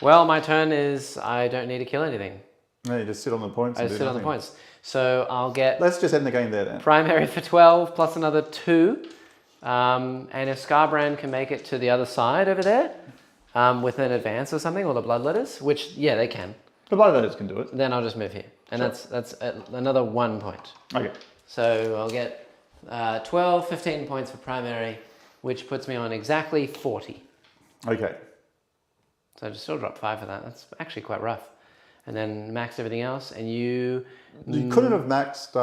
Well, my turn is I don't need to kill anything. No, you just sit on the points. I just sit on the points. So I'll get Let's just end the game there then. primary for 12 plus another 2. And if Scarbrand can make it to the other side over there with an advance or something, or the Bloodletters, which, yeah, they can. The Bloodletters can do it. Then I'll just move here. And that's another 1 point. Okay. So I'll get 12, 15 points for primary, which puts me on exactly 40. Okay. So I just still drop 5 for that. That's actually quite rough. And then maxed everything else, and you... You couldn't have maxed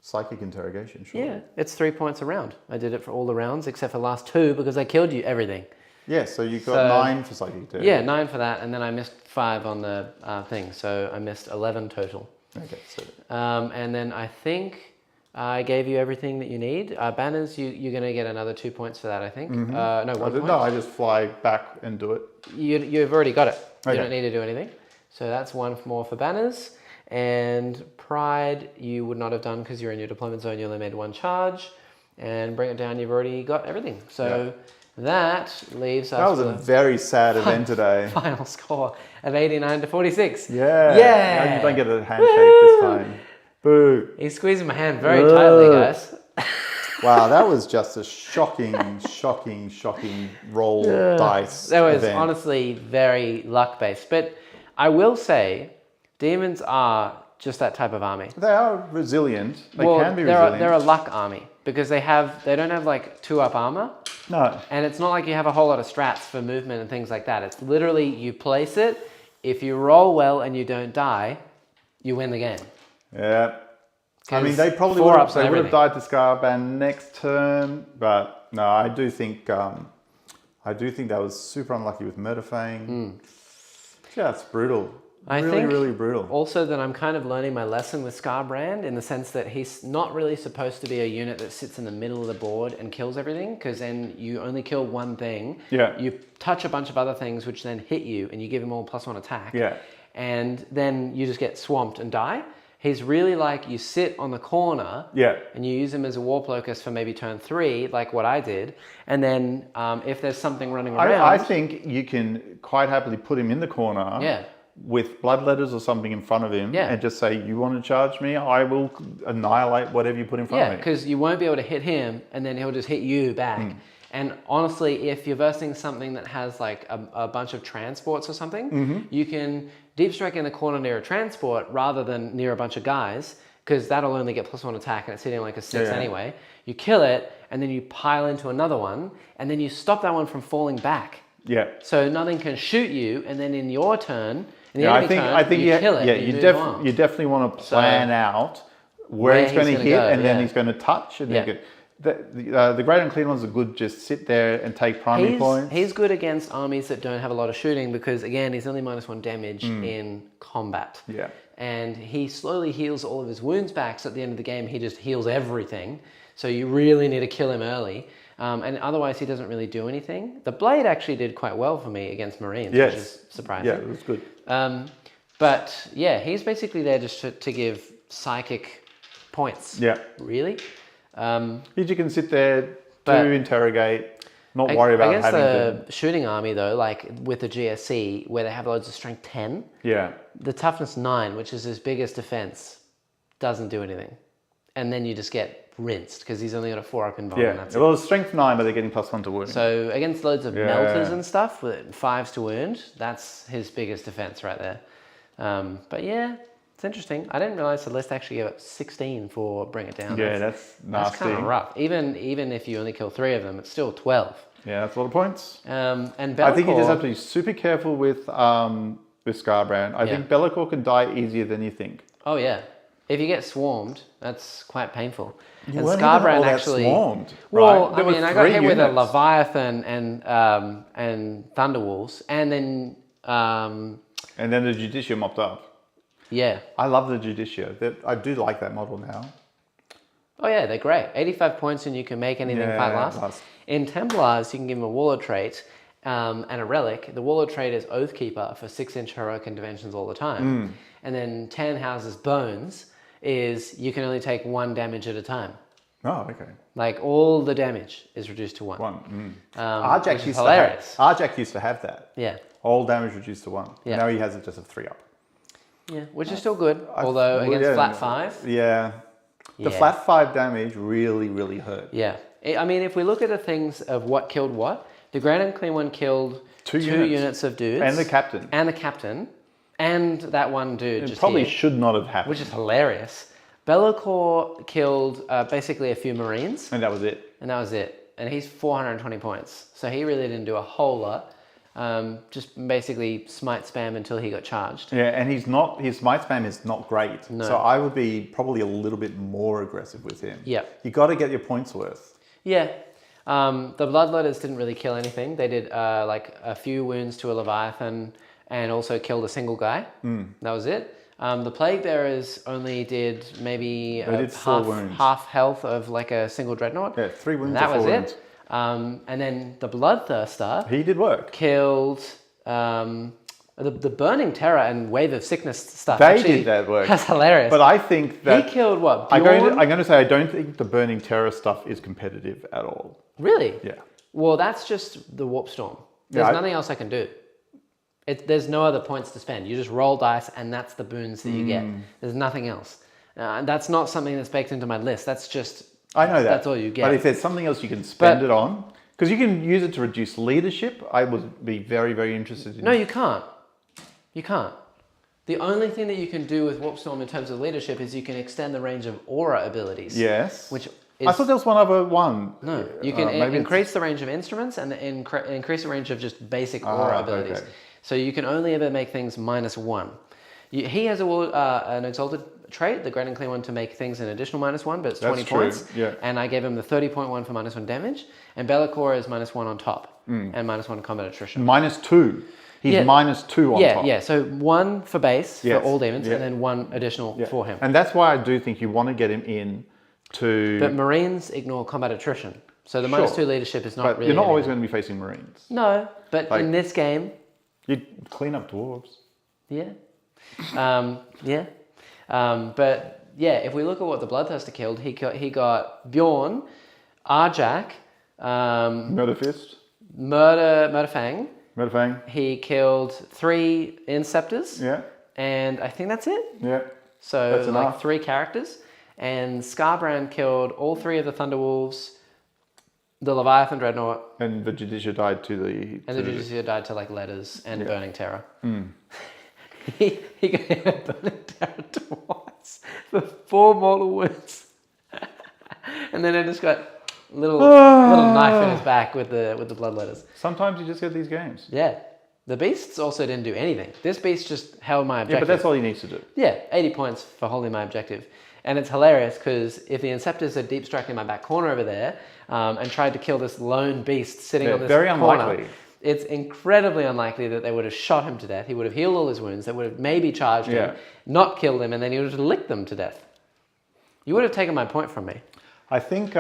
Psychic Interrogation, sure. Yeah, it's 3 points a round. I did it for all the rounds except for the last 2 because I killed you everything. Yeah, so you got 9 for Psychic Interrogation. Yeah, 9 for that, and then I missed 5 on the thing, so I missed 11 total. Okay, so... and then I think I gave you everything that you need. Banners, you're going to get another 2 points for that, I think. No, 1 point. No, I just fly back and do it. You've already got it. Okay. You don't need to do anything. So that's 1 more for banners. And Pride, you would not have done because you're in your deployment zone. You only made 1 charge. And Bring It Down, you've already got everything. So that leaves us That was a very sad event today. Final score of 89 to 46. Yeah. Yeah. You don't get a handshake this time. Boo. He's squeezing my hand very tightly, guys. Wow, that was just a shocking roll dice That was event. honestly very luck-based. But I will say, demons are just that type of army. They are resilient. They can be resilient. They're a luck army because they don't have like 2-up armor. No. And it's not like you have a whole lot of strats for movement and things like that. It's literally you place it. If you roll well and you don't die, you win the game. Yeah. I mean, they probably would have died to Scarbrand next turn, but no, I do think that was super unlucky with Murderfang. Just brutal. I think really brutal. Also that I'm kind of learning my lesson with Scarbrand in the sense that he's not really supposed to be a unit that sits in the middle of the board and kills everything, because then you only kill one thing. Yeah. You touch a bunch of other things which then hit you and you give him all +1 attack. Yeah. And then you just get swamped and die. He's really like you sit on the corner and you use him as a Warp Locust for maybe turn 3, like what I did. And then if there's something running around... I think you can quite happily put him in the corner with bloodletters or something in front of him and just say, you want to charge me? I will annihilate whatever you put in front of me. Yeah, because you won't be able to hit him and then he'll just hit you back. And honestly, if you're versing something that has like a bunch of transports or something, you can deep strike in the corner near a transport rather than near a bunch of guys, because that'll only get +1 attack and it's hitting like a 6 anyway. You kill it and then you pile into another one and then you stop that one from falling back. Yeah. So nothing can shoot you, and then in your turn, I think you kill it. Yeah, you definitely want to plan out where he's going to hit, and then he's going to touch, and then the great unclean ones are good. Just sit there and take primary points. He's good against armies that don't have a lot of shooting because again, he's only -1 damage in combat. Yeah. And he slowly heals all of his wounds back. So at the end of the game, he just heals everything. So you really need to kill him early. And otherwise, he doesn't really do anything. The blade actually did quite well for me against Marines, which is surprising. Yeah, it was good. But yeah, he's basically there just to give psychic points. Yeah. Really? You can sit there, interrogate, not worry about against having the shooting army though, like with the GSC, where they have loads of strength 10. Yeah. The toughness 9, which is his biggest defense, doesn't do anything. And then you just get rinsed because he's only got a 4-up in bomb. Yeah. And that's Well, it's strength 9, but they're getting +1 to wound. So against loads of melters and stuff with 5s to wound, that's his biggest defense right there. But yeah, it's interesting. I didn't realize the list actually gave it 16 for Bring It Down. Yeah, that's nasty. That's kind of rough. Even if you only kill 3 of them, it's still 12. Yeah, that's a lot of points. And Be'lakor, I think you just have to be super careful with Scarbrand. I think Be'lakor can die easier than you think. Oh yeah. If you get swarmed, that's quite painful. You and weren't Scarbrand even all that actually swarmed, well, right? I mean, I got hit with a Leviathan and Thunderwolves, and then the Judicia mopped up. Yeah, I love the Judicia. I do like that model now. Oh yeah, they're great. 85 points and you can make anything fight last. In Templars, you can give them a Warlord trait and a relic. The Warlord trait is Oathkeeper for 6-inch heroic interventions all the time. And then 10 Houses Bones is you can only take 1 damage at a time. Oh, okay. Like all the damage is reduced to 1. Arjak used to have that. Yeah. All damage reduced to 1. Yeah. Now he has it just a 3-up. Yeah, which is still good. Although against flat 5. Yeah. The flat 5 damage really, really hurt. Yeah. I mean, if we look at the things of what killed what, the Grand and Clean one killed 2 units of dudes. And the captain. And that one dude. It probably should not have happened. Which is hilarious. Be'lakor killed basically a few Marines. And that was it. And he's 420 points. So he really didn't do a whole lot. Just basically smite spam until he got charged. Yeah, and his smite spam is not great. No. So I would be probably a little bit more aggressive with him. Yeah. You got to get your points worth. Yeah. The Bloodletters didn't really kill anything. They did like a few wounds to a Leviathan and also killed a single guy. That was it. The Plague Bearers only did maybe half health of like a single Dreadnought. Yeah, 3 wounds. That was it. And then the Bloodthirster. He did work. Killed the Burning Terror and Wave of Sickness stuff. They did that work. That's hilarious. But I think that... He killed what? I'm going to say I don't think the Burning Terror stuff is competitive at all. Really? Yeah. Well, that's just the Warp Storm. There's nothing else I can do. There's no other points to spend. You just roll dice and that's the boons that you get. There's nothing else. That's not something that's baked into my list. That's just... I know that. That's all you get. But if there's something else you can spend it on, because you can use it to reduce leadership, I would be very, very interested in... No, you can't. You can't. The only thing that you can do with Warp Storm in terms of leadership is you can extend the range of aura abilities. Yes. Which is... I thought there was one other one. No, you can increase the range of instruments and increase the range of just basic aura abilities. Okay. So you can only ever make things -1. He has an Exalted trait, the Great and Clean one, to make things an additional -1, but it's 20 points. Yeah. And I gave him the 30.1 for -1 damage. And Be'lakor is -1 on top and -1 combat attrition. -2. He's -2 on top. Yeah. So 1 for base for all demons, and then 1 additional for him. And that's why I do think you want to get him in to... But Marines ignore combat attrition. So the -2 leadership is not really... You're not always going to be facing Marines. No, but in this game... You clean up dwarves. Yeah. But yeah, if we look at what the Bloodthirster killed, he got Bjorn, Arjak, Murderfist, Murderfang, Redfang. He killed 3 Inceptors. Yeah. And I think that's it. Yeah. So That's like enough. 3 characters. And Scarbrand killed all 3 of the Thunderwolves, the Leviathan Dreadnought, And the Judicia died to the... and the Judicia died to like Letters and Burning Terror. Mm. he got Burning Terror twice for 4 mortal wounds. And then I just got little knife in his back with the blood letters. Sometimes you just get these games. Yeah. The beasts also didn't do anything. This beast just held my objective. Yeah, but that's all he needs to do. Yeah, 80 points for holding my objective. And it's hilarious because if the Inceptors had deep struck in my back corner over there and tried to kill this lone beast sitting on this very corner, unlikely. it's incredibly unlikely that they would have shot him to death. He would have healed all his wounds. They would have maybe charged him, not killed him, and then he would have licked them to death. You would have taken my point from me. I think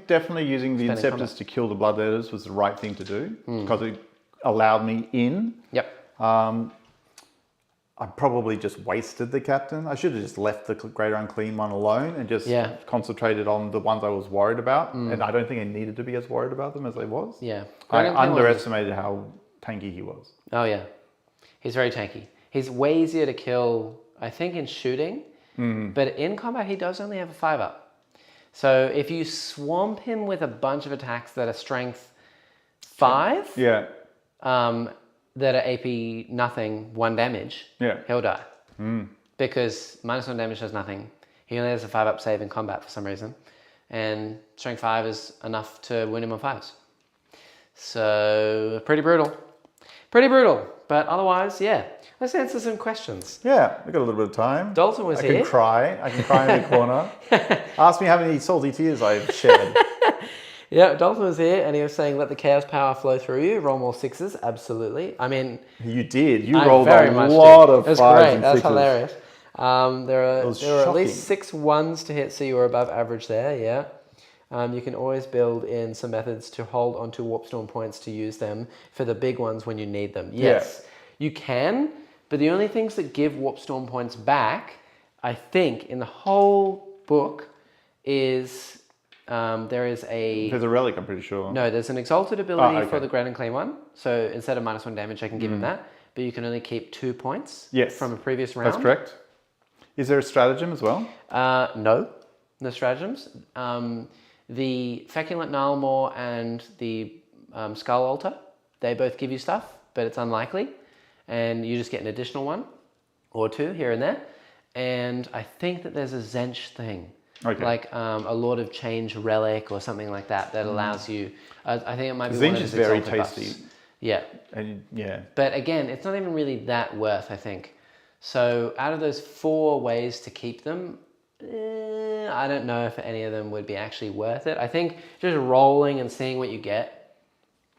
definitely using the Inceptors to kill the Bloodletters was the right thing to do because it allowed me in. Yep. I probably just wasted the captain. I should have just left the Greater Unclean one alone and just concentrated on the ones I was worried about. And I don't think I needed to be as worried about them as I was. Yeah. I underestimated how tanky he was. Oh, yeah. He's very tanky. He's way easier to kill, I think, in shooting. But in combat, he does only have a 5-up. So if you swamp him with a bunch of attacks that are strength 5... Yeah. That are AP nothing, 1 damage, he'll die. Because -1 damage does nothing. He only has a 5-up save in combat for some reason. And strength 5 is enough to win him on 5s. So, pretty brutal. Pretty brutal. But otherwise, yeah. Let's answer some questions. Yeah, we got a little bit of time. Dalton was here. I can cry in the corner. Ask me how many salty tears I've shed. Yeah, Dalton was here and he was saying, let the chaos power flow through you. Roll more 6s. Absolutely. I mean... You did. You rolled a lot of 5s That's and great. 6s. That's hilarious. There are shocking. at least 6 1s to hit, so you were above average there, yeah. You can always build in some methods to hold onto Warpstorm points to use them for the big ones when you need them. Yes, you can, but the only things that give Warpstorm points back, I think, in the whole book is... there's a relic, I'm pretty sure. No, there's an exalted ability for the Great and Clean one. So instead of -1 damage, I can give him that. But you can only keep 2 points from a previous round. That's correct. Is there a stratagem as well? No stratagems. The Feculent Gnarlmaw and the Skull Altar, they both give you stuff, but it's unlikely. And you just get an additional 1 or 2 here and there. And I think that there's a Zench thing. Okay. Like a Lord of Change relic or something like that allows you. I think it might be Zinch one of is his very exalted tasty. buffs. Yeah. And But again, it's not even really that worth, I think. So out of those 4 ways to keep them, I don't know if any of them would be actually worth it. I think just rolling and seeing what you get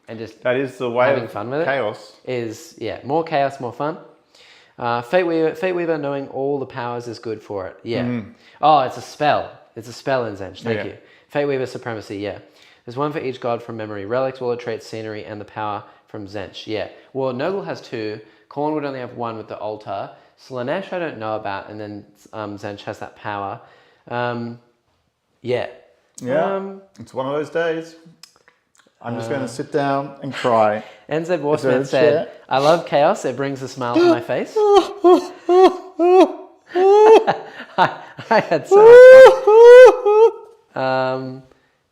and just that is the way having of fun with chaos. it is more chaos, more fun. Fate Weaver, knowing all the powers is good for it. Yeah. Oh, it's a spell. It's a spell in Zench. Thank you. Fate Weaver Supremacy, yeah. There's 1 for each god from memory. Relics, Wallet Traits, Scenery, and the power from Zench, yeah. Well, Noggle has 2. Khorne would only have 1 with the altar. Slanesh I don't know about, and then Zench has that power. Yeah. It's one of those days. I'm just going to sit down and cry. NZ Warsmith said, I love chaos. It brings a smile to my face. I had so much fun.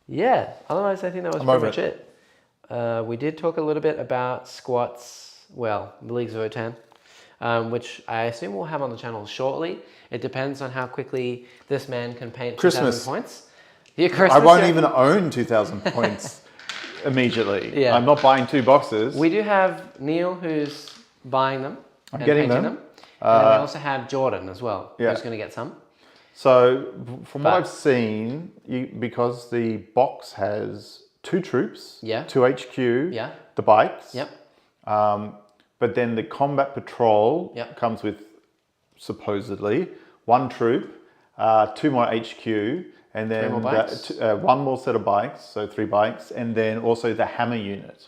Yeah, otherwise I think that was pretty much it. We did talk a little bit about squats, well, the Leagues of Votan, which I assume we'll have on the channel shortly. It depends on how quickly this man can paint 2,000 points. Yeah, Christmas, I won't even own 2,000 points immediately. Yeah. I'm not buying 2 boxes. We do have Neil who's buying them. I'm getting them. And then we also have Jordan as well, who's going to get some. So from what I've seen, because the box has 2 troops, 2 HQ, the bikes, but then the combat patrol comes with supposedly 1 troop, 2 more HQ, and then 1 more set of bikes, so 3 bikes, and then also the hammer unit.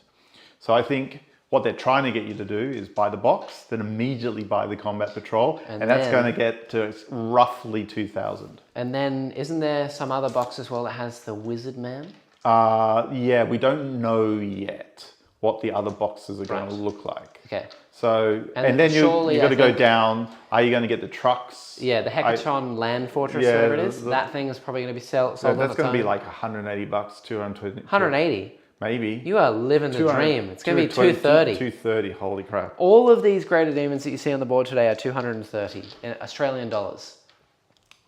So I think what they're trying to get you to do is buy the box, then immediately buy the combat patrol, and that's going to get to roughly 2,000. And then isn't there some other box as well that has the Wizard Man? Yeah, we don't know yet what the other boxes are going to look like. Okay. So, and then you've got to go down. Are you going to get the trucks? Yeah, the Hecaton Land Fortress, whatever it is. That thing is probably going to be sold. That's going to be like $180, 220. 180. Maybe. You are living the dream. It's going to be 230. 230. Holy crap! All of these greater demons that you see on the board today are 230 Australian dollars.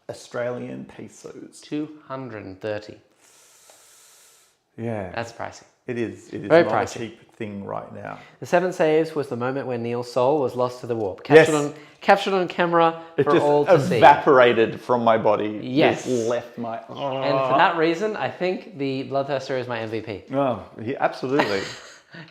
Australian pesos. 230. Yeah. That's pricey. It is. It is very not pricey. A cheap thing right now. The 7 saves was the moment when Neil's soul was lost to the warp. Captured on camera for all to see. It evaporated from my body. Yes. It left my... And for that reason, I think the Bloodthirster is my MVP. Oh, absolutely.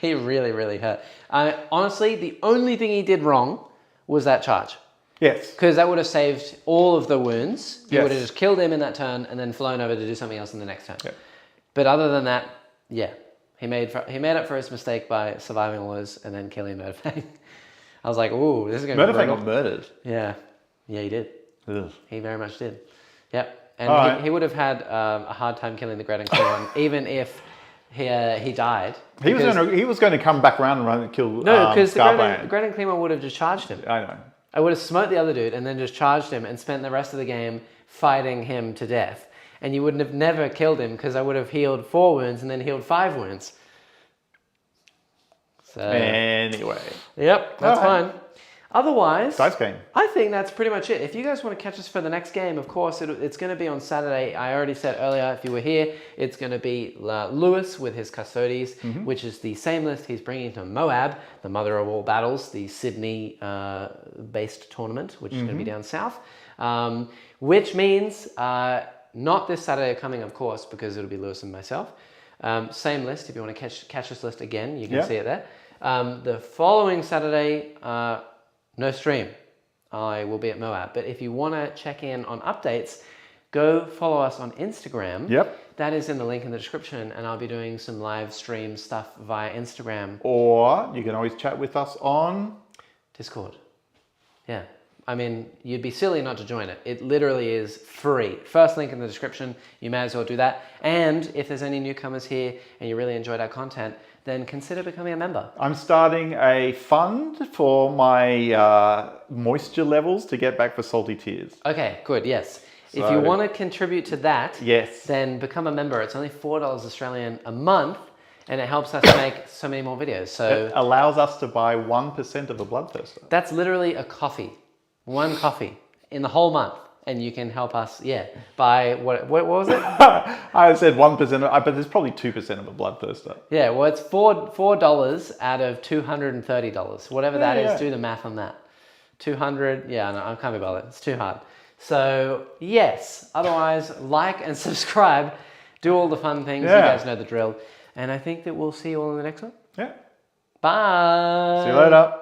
He really, really hurt. Honestly, the only thing he did wrong was that charge. Yes. Because that would have saved all of the wounds. He would have just killed him in that turn and then flown over to do something else in the next turn. Yep. But other than that, yeah. He made up for his mistake by surviving all those and then killing Murderfang. I was like, ooh, this is going to be Murderfang got murdered. Yeah. Yeah, he did. Ugh. He very much did. Yep. And he would have had a hard time killing the Great Klingon, even if he died. He was going to come back around and run and kill No, because the Great Klingon would have just charged him. I know. I would have smote the other dude and then just charged him and spent the rest of the game fighting him to death. And you wouldn't have never killed him because I would have healed 4 wounds and then healed 5 wounds. So anyway. Yep, that's fine. Otherwise, dice game. I think that's pretty much it. If you guys want to catch us for the next game, of course, it's going to be on Saturday. I already said earlier, if you were here, it's going to be Lewis with his Custodes, which is the same list he's bringing to Moab, the mother of all battles, the Sydney-based tournament, which is going to be down south, which means not this Saturday coming, of course, because it'll be Lewis and myself. Same list. If you want to catch this list again, you can see it there. The following Saturday, no stream. I will be at Moab. But if you want to check in on updates, go follow us on Instagram. Yep. That is in the link in the description, and I'll be doing some live stream stuff via Instagram. Or you can always chat with us on Discord. Yeah. I mean, you'd be silly not to join it. It literally is free. First link in the description. You may as well do that. And if there's any newcomers here and you really enjoyed our content, then consider becoming a member. I'm starting a fund for my moisture levels to get back for salty tears. Okay, good, yes. So, if you want to contribute to that, then become a member. It's only $4 Australian a month, and it helps us make so many more videos. So it allows us to buy 1% of a Bloodthirster. That's literally a coffee. 1 coffee in the whole month. And you can help us, by what was it? I said 1%, but there's probably 2% of a Bloodthirster. Yeah, well, it's $4 out of $230. Whatever that is, do the math on that. 200, no, I can't be bothered. It's too hard. So, yes. Otherwise, like and subscribe. Do all the fun things. You guys know the drill. And I think that we'll see you all in the next one. Yeah. Bye. See you later.